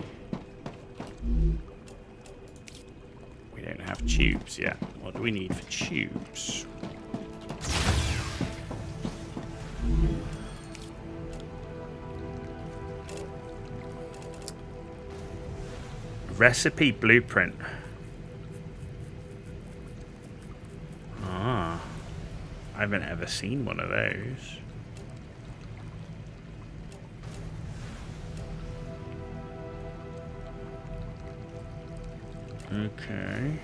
We don't have tubes yet. What do we need for tubes? Recipe blueprint. Ah, I haven't ever seen one of those. Okay.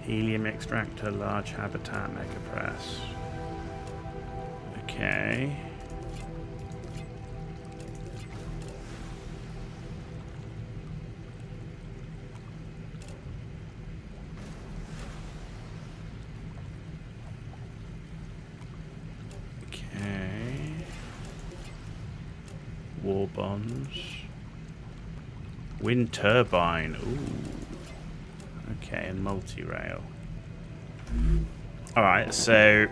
Helium extractor, large habitat, mega press. Okay. Okay. War bonds. Wind turbine. Ooh. Okay, and multi-rail. Alright, so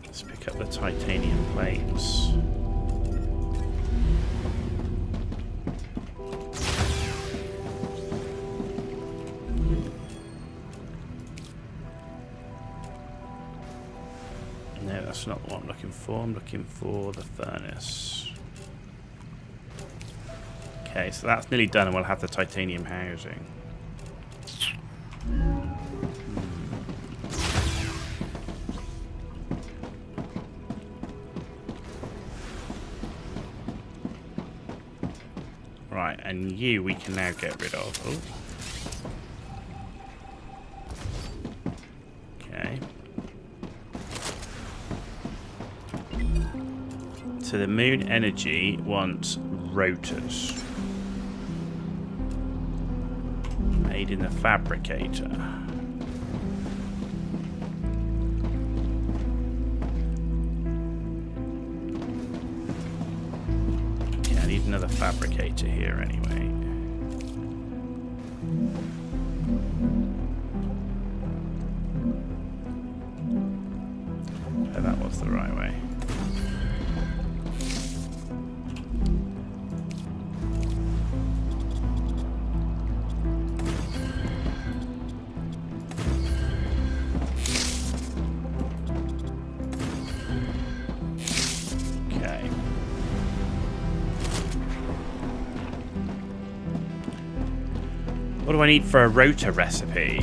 let's pick up the titanium plates. No, that's not what I'm looking for. I'm looking for the furnace. Okay, so that's nearly done and we'll have the titanium housing. Right, and you we can now get rid of. Oh. Okay. So the moon energy wants rotors. Made in the fabricator. Yeah, I need another fabricator here anyway. Oh, that was the right way. What do I need for a rotor recipe?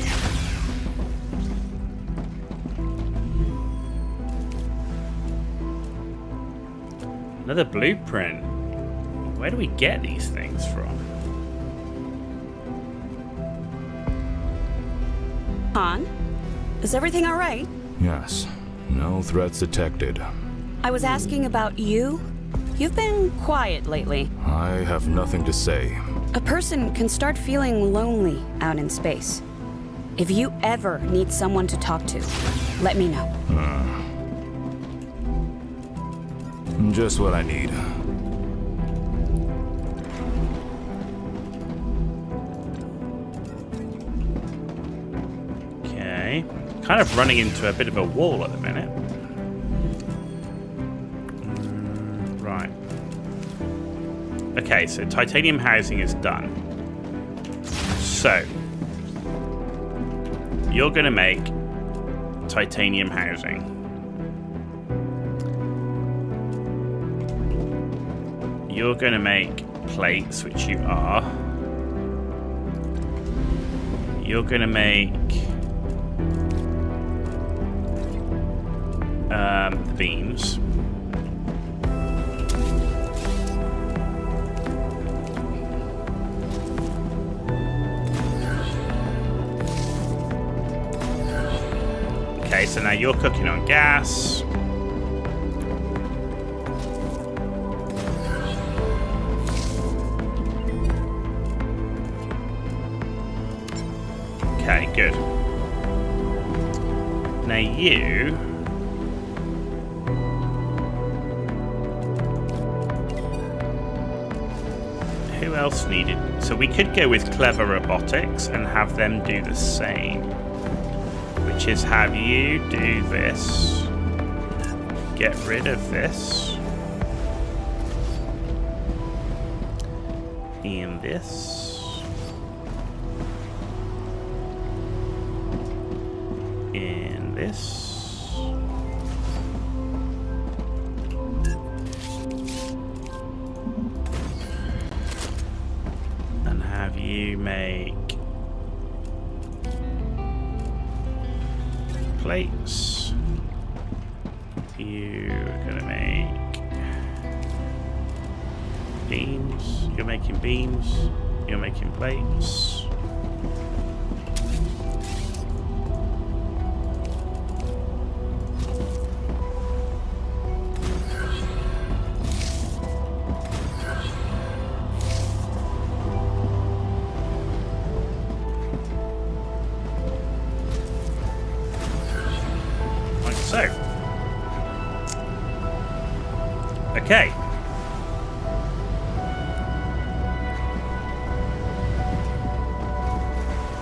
Another blueprint. Where do we get these things from? Han? Is everything all right? Yes. No threats detected. I was asking about you. You've been quiet lately. I have nothing to say. A person can start feeling lonely out in space. If you ever need someone to talk to, let me know. Just what I need. Okay. Kind of running into a bit of a wall at the minute. Right. Okay, so titanium housing is done. So, you're going to make titanium housing. You're going to make plates, which you are. You're going to make the beams. Okay, so now you're cooking on gas. Okay, good. Now you... Who else needed? So we could go with Clever Robotics and have them do the same. Which is have you do this. Get rid of this. And this. And this. And have you make plates. You're gonna make beams. You're making beams. You're making plates. Okay.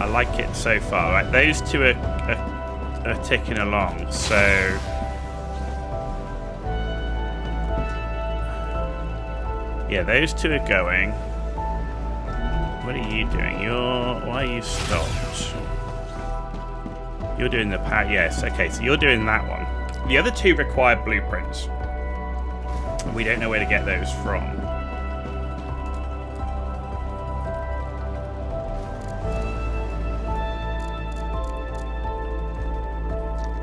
I like it so far. Right, those two are ticking along. So yeah, those two are going. What are you doing? Why are you stopped? You're doing the power. Yes. Okay. So you're doing that one. The other two require blueprints. We don't know where to get those from.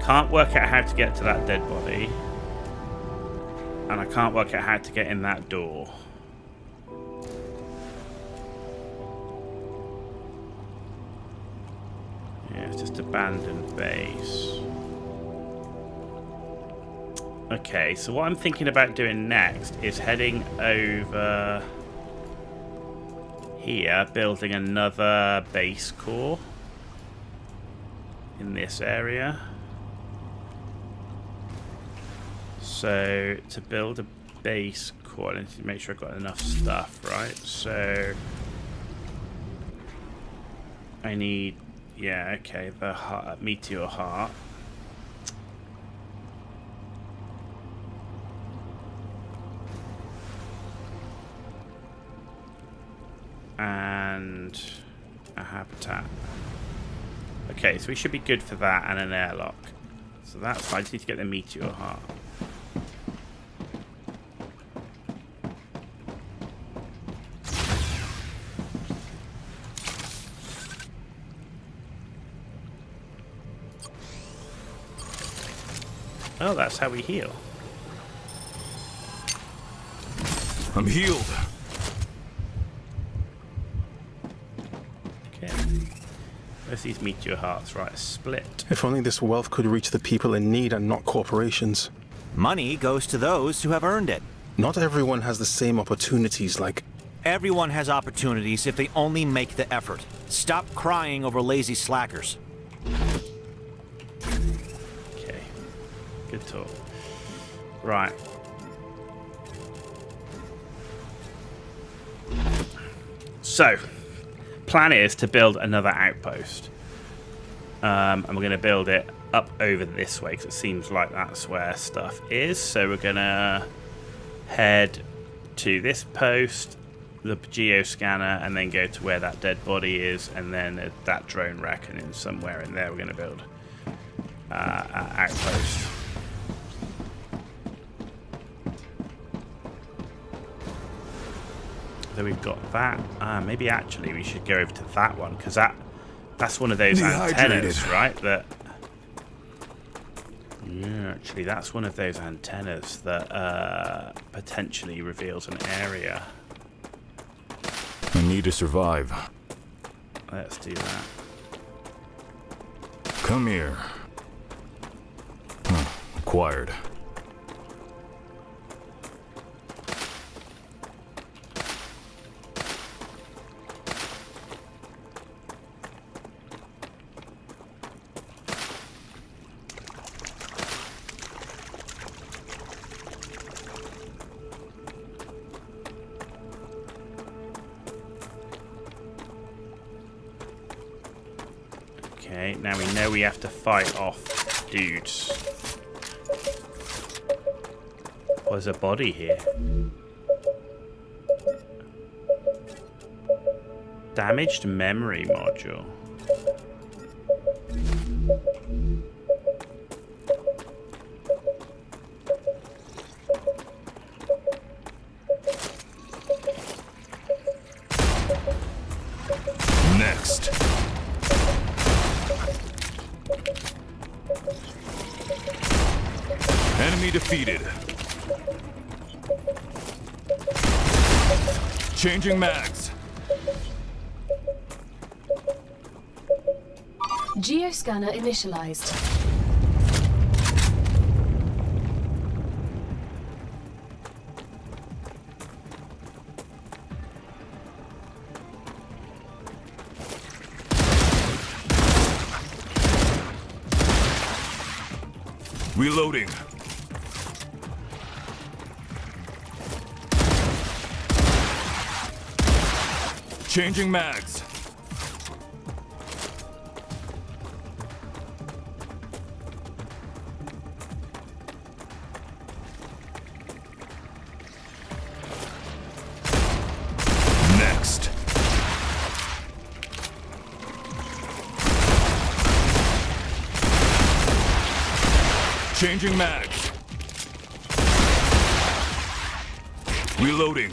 Can't work out how to get to that dead body. And I can't work out how to get in that door. Just abandoned base. Okay, so what I'm thinking about doing next is heading over here, building another base core in this area. So to build a base core, I need to make sure I've got enough stuff, right? So I need, yeah, okay, the heart, meteor heart. And a habitat. Okay, so we should be good for that and an airlock. So that's fine. I just need to get the meteor heart. Oh, that's how we heal. I'm healed. Okay. Where's these meteor hearts? Right, split. If only this wealth could reach the people in need and not corporations. Money goes to those who have earned it. Not everyone has the same opportunities like... Everyone has opportunities if they only make the effort. Stop crying over lazy slackers. Okay. Good talk. Right. So, plan is to build another outpost. And we're going to build it up over this way because it seems like that's where stuff is. So we're going to head to this post, the geoscanner, and then go to where that dead body is, and then that drone wreck, and then somewhere in there we're going to build an outpost. So we've got that. Maybe actually we should go over to that one, because that's one of those antennas, right? That. Yeah, actually, that's one of those antennas that potentially reveals an area. I need to survive. Let's do that. Come here. Acquired. Okay, now we know we have to fight off dudes. There's a body here. Damaged memory module. Next. Enemy defeated. Changing mags. Geoscanner initialized. Reloading. Changing mags. Next. Changing mags. Reloading.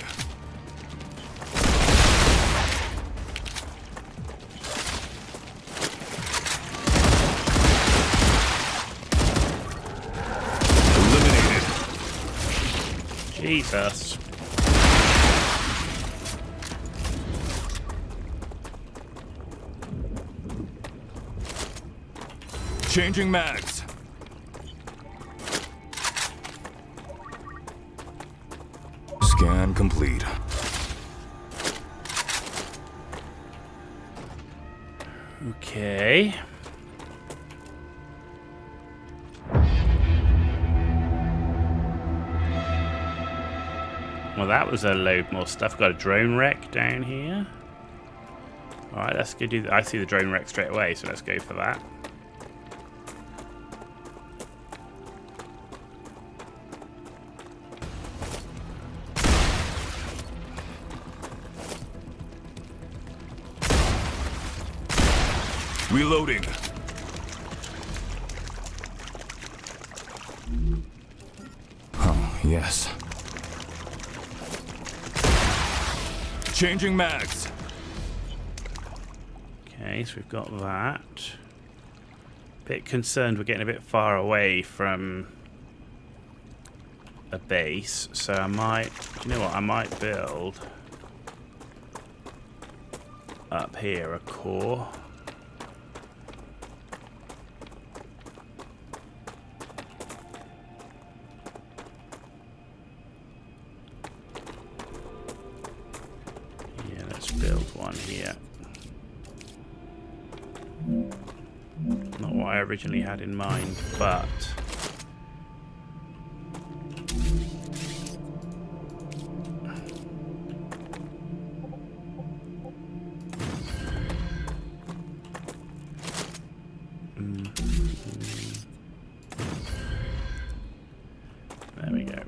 Jesus. Changing mags. Scan complete. Okay. Well, that was a load more stuff. Got a drone wreck down here. Alright, let's go do that. I see the drone wreck straight away, so let's go for that. Reloading. Oh, yes. Changing mags. Okay, so we've got that. Bit concerned we're getting a bit far away from a base, so I might, do you know what, I might build up here a core. Yeah, let's build one here. Not what I originally had in mind, but there we go.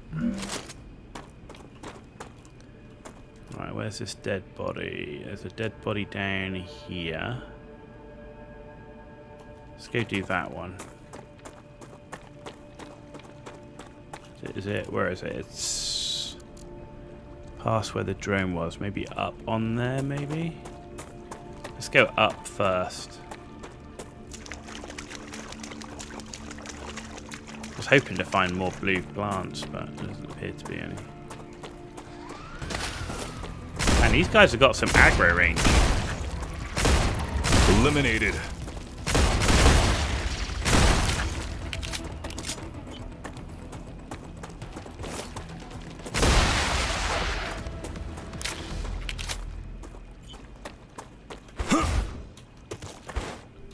Right, where's this dead body? There's a dead body down here. Let's go do that one. Is it? Where is it? It's past where the drone was. Maybe up on there, maybe? Let's go up first. I was hoping to find more blue plants, but there doesn't appear to be any. And these guys have got some aggro range. Eliminated.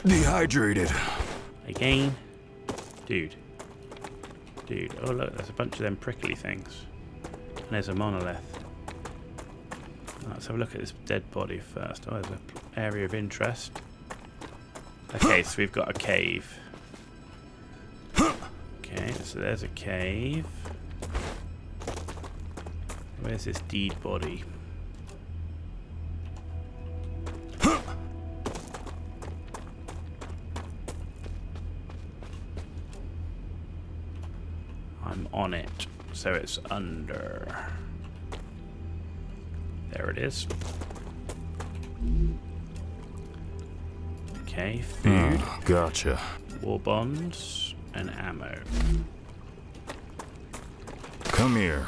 Dehydrated. Again. Dude. Oh look, there's a bunch of them prickly things. And there's a monolith. Let's have a look at this dead body first. Oh, there's an area of interest. Okay, so we've got a cave. Okay, so there's a cave. Where's this deed body? I'm on it, so it's under. There it is. Okay, food. Gotcha. War bonds and ammo. Come here.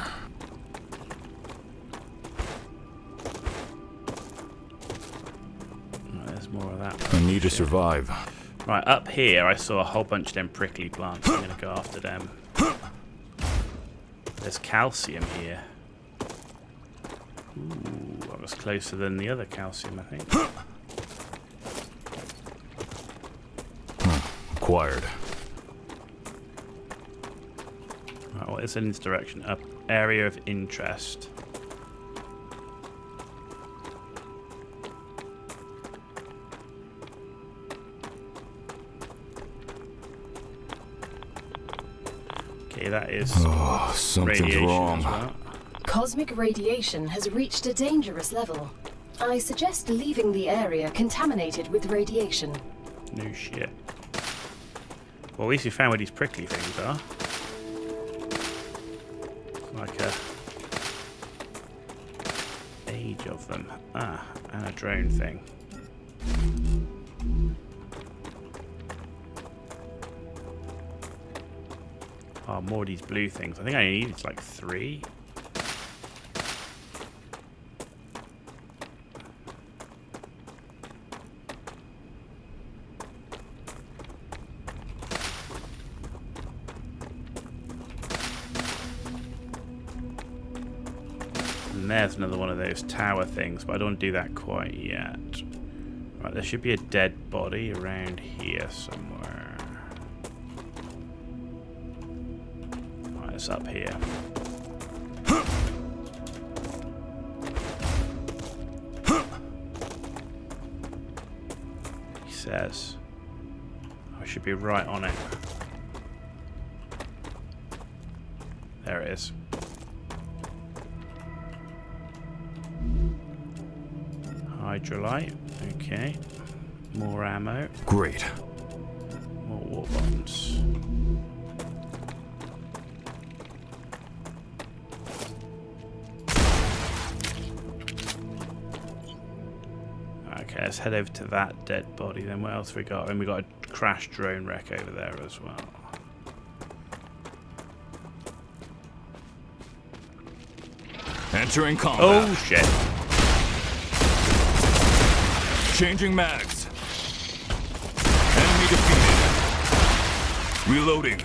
Oh, there's more of that. I need to survive. Right, up here I saw a whole bunch of them prickly plants. I'm gonna go after them. There's calcium here. Ooh, that was closer than the other calcium, I think. Acquired. Right, what is in this direction? Up area of interest. Okay, that is something's radiation wrong. as well. Cosmic radiation has reached a dangerous level. I suggest leaving the area contaminated with radiation. No shit. Well, at least we found where these prickly things are. Like a age of them. Ah, and a drone thing. Oh, more of these blue things. I think I need like 3. And there's another one of those tower things, but I don't do that quite yet. Right, there should be a dead body around here somewhere. Right, it's up here. He says. I should be right on it. There it is. Hydrolite. Okay. More ammo. Great. More war bombs. Okay, let's head over to that dead body then. What else we got? And we got a crashed drone wreck over there as well. Entering combat. Oh shit. Changing mags. Enemy defeated. Reloading.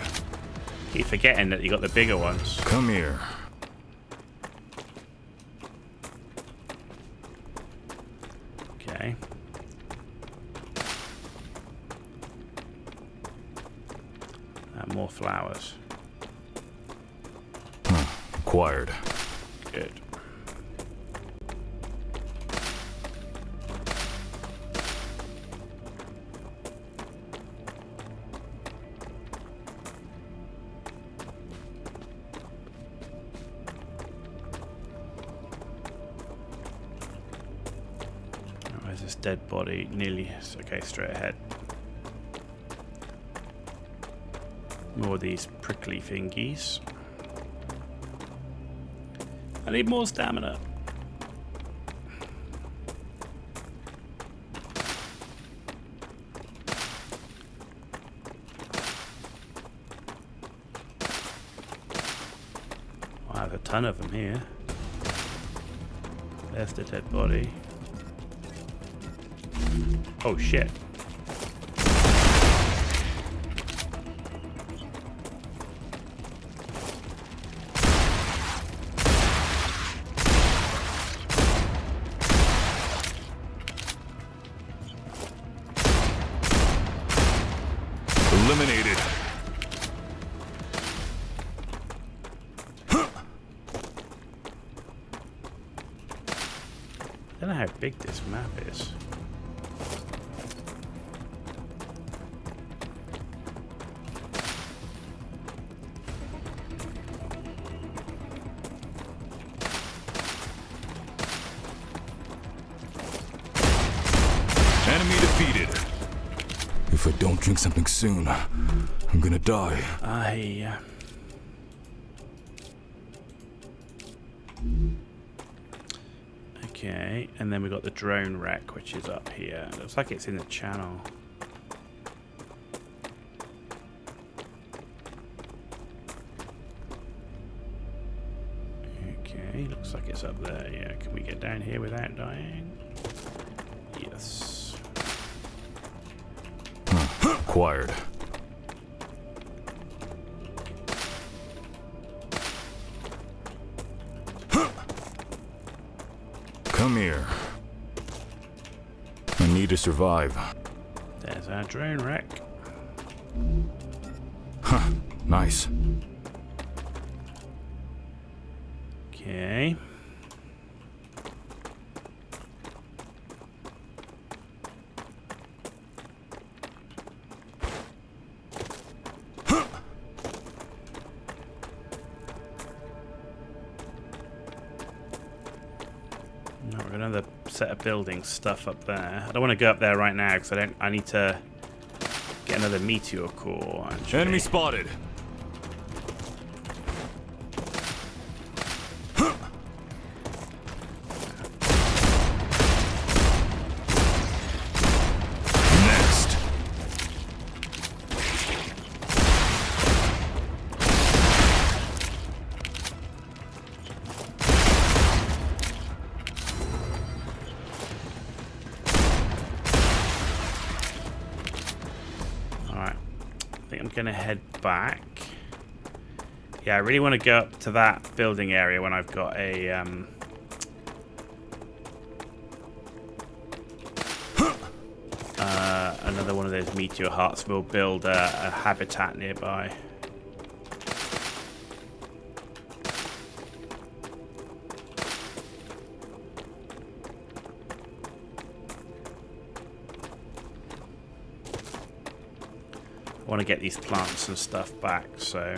Keep forgetting that you got the bigger ones. Come here. Okay. And more flowers. Acquired. Good. Where's this dead body? Nearly. Okay, straight ahead. More of these prickly thingies. I need more stamina. I have a ton of them here. There's the dead body. Oh shit. Eliminated. I don't know how big this map is. Enemy defeated. If I don't drink something soon, I'm gonna die. Okay, and then we got the drone wreck, which is up here. It looks like it's in the channel. Okay, looks like it's up there. Yeah, can we get down here without dying? Yes. Acquired. Come here. I need to survive. There's our drone wreck. Huh, nice. Okay. Now we've got another set of building stuff up there. I don't want to go up there right now because I need to get another meteor core. Actually. Enemy spotted. Next. I'm gonna head back. Yeah, I really want to go up to that building area when I've got a Another one of those meteor hearts will build a habitat nearby. I want to get these plants and stuff back, so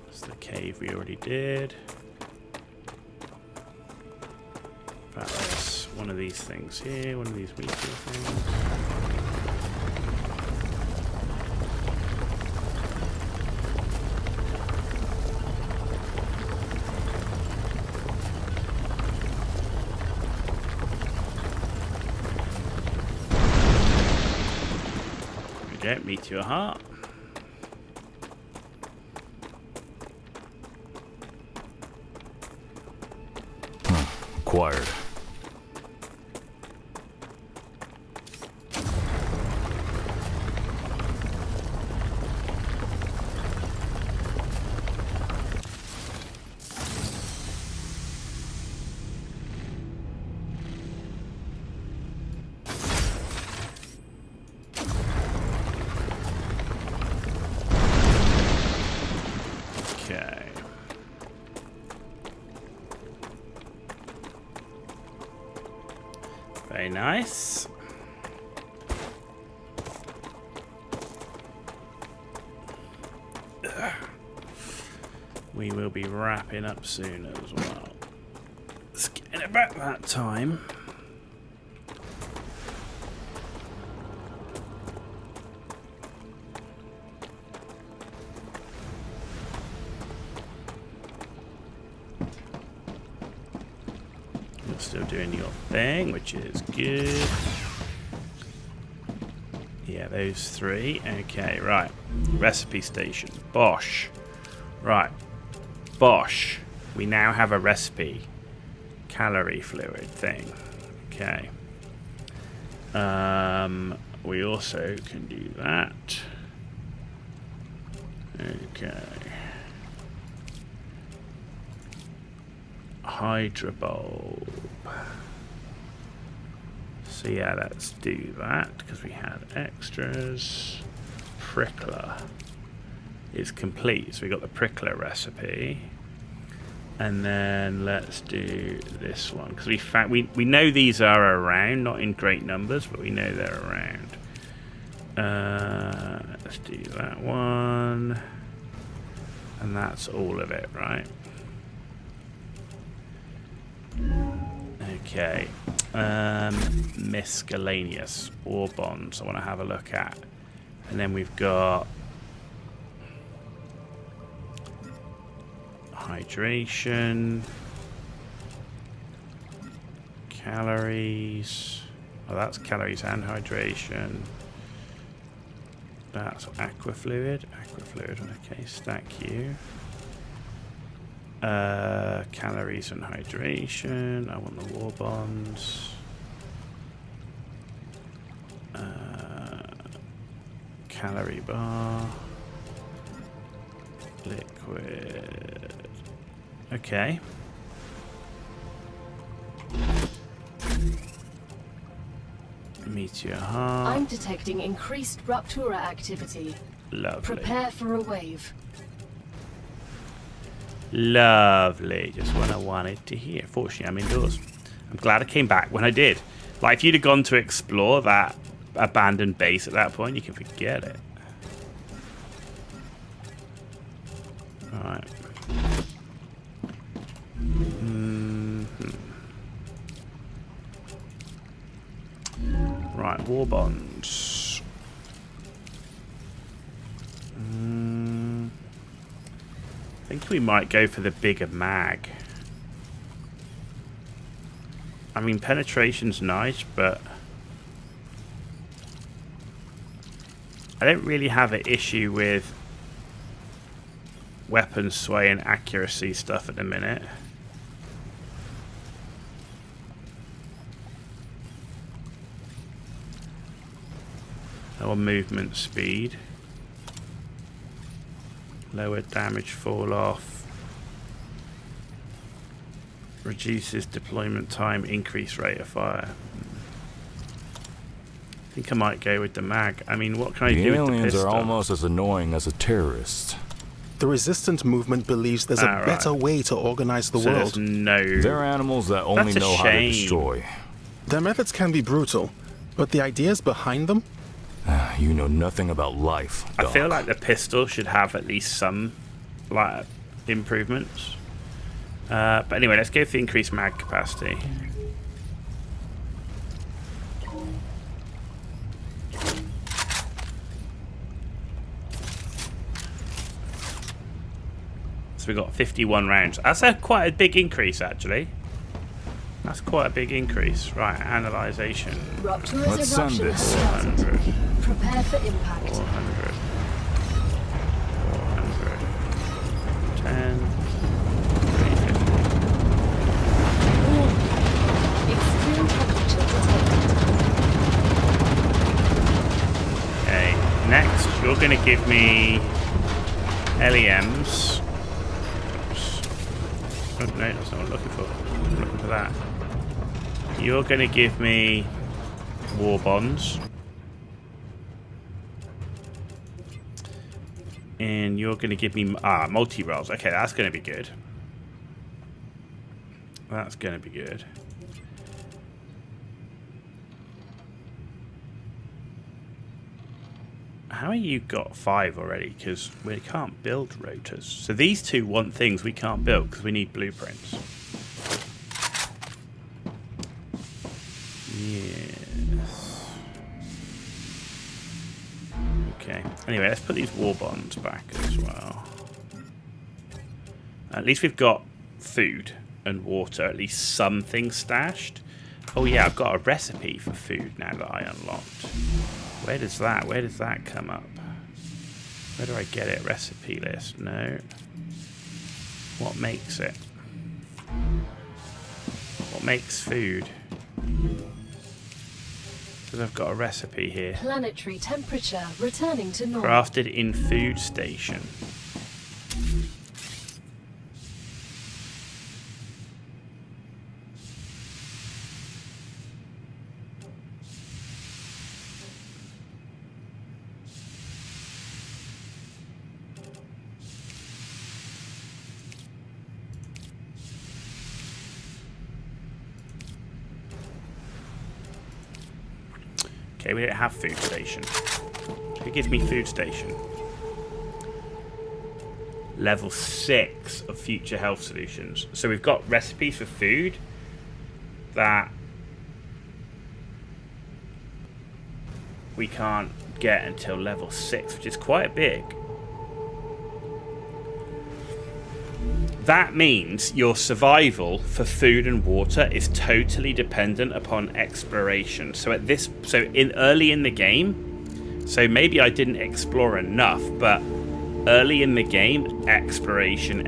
that's the cave we already did. That's one of these things here, one of these meteor things. There we go, meteor heart. Acquired. Okay. Very nice. We will be wrapping up soon as well. It's getting about that time. You're still doing your thing, which is good. Yeah, those three. Okay, right. Recipe station. Bosh. Right. Bosh. We now have a recipe. Calorie fluid thing. Okay. We also can do that. Okay. Hydrobulb. So yeah, let's do that because we had extras. Prickler is complete. So we got the prickler recipe. And then let's do this one because we know these are around, not in great numbers, but we know they're around. Let's do that one, and that's all of it, right? Okay. Miscellaneous ore bonds. I want to have a look at, and then we've got hydration, calories. Oh, that's calories and hydration. That's aqua fluid. Okay, stack you. Calories and hydration. I want the war bonds. Calorie bar. Liquid. Okay. Meteor heart. I'm detecting increased Raptura activity. Lovely. Prepare for a wave. Lovely. Just what I wanted to hear. Fortunately, I'm indoors. I'm glad I came back when I did. Like, if you'd have gone to explore that abandoned base at that point, you can forget it. Alright. Right, war bonds. I think we might go for the bigger mag. I mean, penetration's nice, but I don't really have an issue with weapon sway and accuracy stuff at the minute. Lower movement speed. Lower damage fall off. Reduces deployment time, increase rate of fire. I think I might go with the mag. I mean, what can I do with the pistol? The aliens are almost as annoying as a terrorist. The resistance movement believes there's a better way to organize the world. They're animals that only know how to destroy. Their methods can be brutal, but the ideas behind them? You know nothing about life, Doc. I feel like the pistol should have at least some improvements. But anyway, let's go for the increased mag capacity. So we got 51 rounds. That's quite a big increase, actually. That's quite a big increase. Right, analyzation. Let's send this. 400. Prepare for impact. 400. 10. 350. Extreme temperature detected. Okay, next you're going to give me LEMs. Oh, no, that's not what I'm looking for. I'm looking for that. You're going to give me war bonds. And you're going to give me multi-rolls. Okay, that's going to be good. That's going to be good. How are you got 5 already? Because we can't build rotors. So these two want things we can't build because we need blueprints. Yes. Okay. Anyway, let's put these war bonds back as well. At least we've got food and water. At least something stashed. Oh yeah, I've got a recipe for food now that I unlocked. Where does that come up? Where do I get it? Recipe list. No. What makes it? What makes food? Because I've got a recipe here. Planetary temperature returning to normal. Crafted in food station. Okay, we don't have food station. Who gives me food station? Level 6 of future health solutions. So we've got recipes for food that we can't get until level 6, which is quite big. That means your survival for food and water is totally dependent upon exploration. So early in the game, so maybe I didn't explore enough, but early in the game, exploration.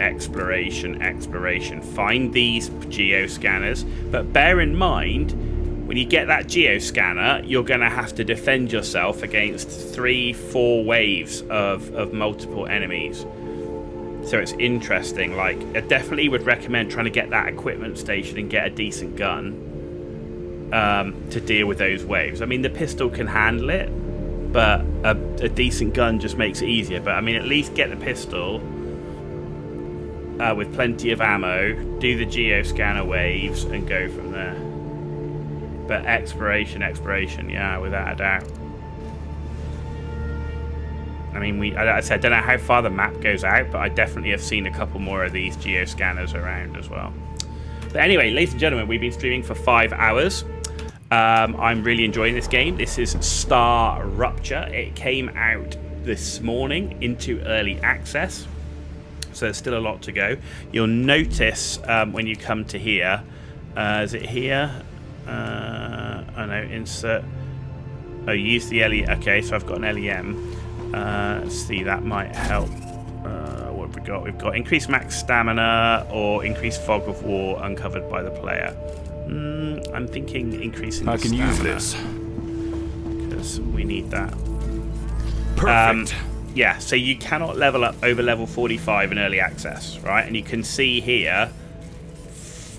Find these geoscanners, but bear in mind, when you get that geoscanner, you're going to have to defend yourself against 3-4 waves of multiple enemies. So it's interesting. Like, I definitely would recommend trying to get that equipment station and get a decent gun to deal with those waves. I mean, the pistol can handle it, but a decent gun just makes it easier. But I mean, at least get the pistol with plenty of ammo, do the geoscanner waves, and go from there. But exploration, yeah, without a doubt. I mean, I said, I don't know how far the map goes out, but I definitely have seen a couple more of these geoscanners around as well. But anyway, ladies and gentlemen, we've been streaming for 5 hours. I'm really enjoying this game. This is StarRupture. It came out this morning into early access, so there's still a lot to go. You'll notice when you come to here, is it here? I know, insert. Oh, use the LEM. Okay, so I've got an LEM. Let's see, that might help. What have we got? We've got increased max stamina or increased fog of war uncovered by the player. I'm thinking increasing the stamina. I can use this because we need that. Perfect. Yeah, so you cannot level up over level 45 in early access, right? And you can see here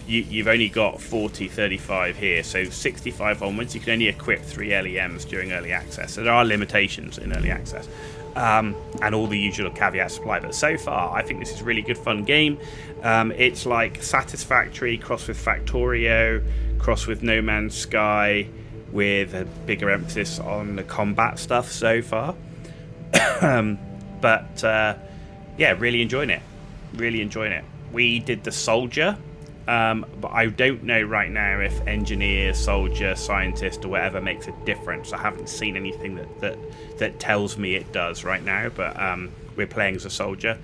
you've only got 40, 35 here, so 65 onwards, you can only equip 3 LEMs during early access. So there are limitations in early access, and all the usual caveats apply. But so far, I think this is a really good, fun game. It's like Satisfactory crossed with Factorio, crossed with No Man's Sky, with a bigger emphasis on the combat stuff so far. But yeah, really enjoying it. Really enjoying it. We did the soldier, but I don't know right now if engineer, soldier, scientist, or whatever makes a difference. I haven't seen anything that tells me it does right now. But we're playing as a soldier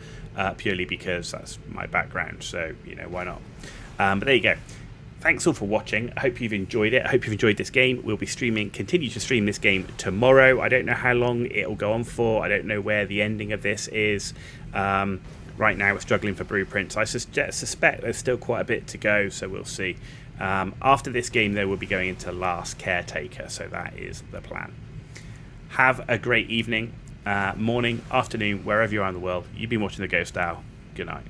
purely because that's my background. So why not? But there you go. Thanks all for watching. I hope you've enjoyed it. I hope you've enjoyed this game. We'll be continue to stream this game tomorrow. I don't know how long it'll go on for. I don't know where the ending of this is. Right now we're struggling for blueprints. I suspect there's still quite a bit to go, so we'll see. After this game, though, we'll be going into Last Caretaker, so that is the plan. Have a great evening, morning, afternoon, wherever you are in the world. You've been watching The Ghost Owl. Good night.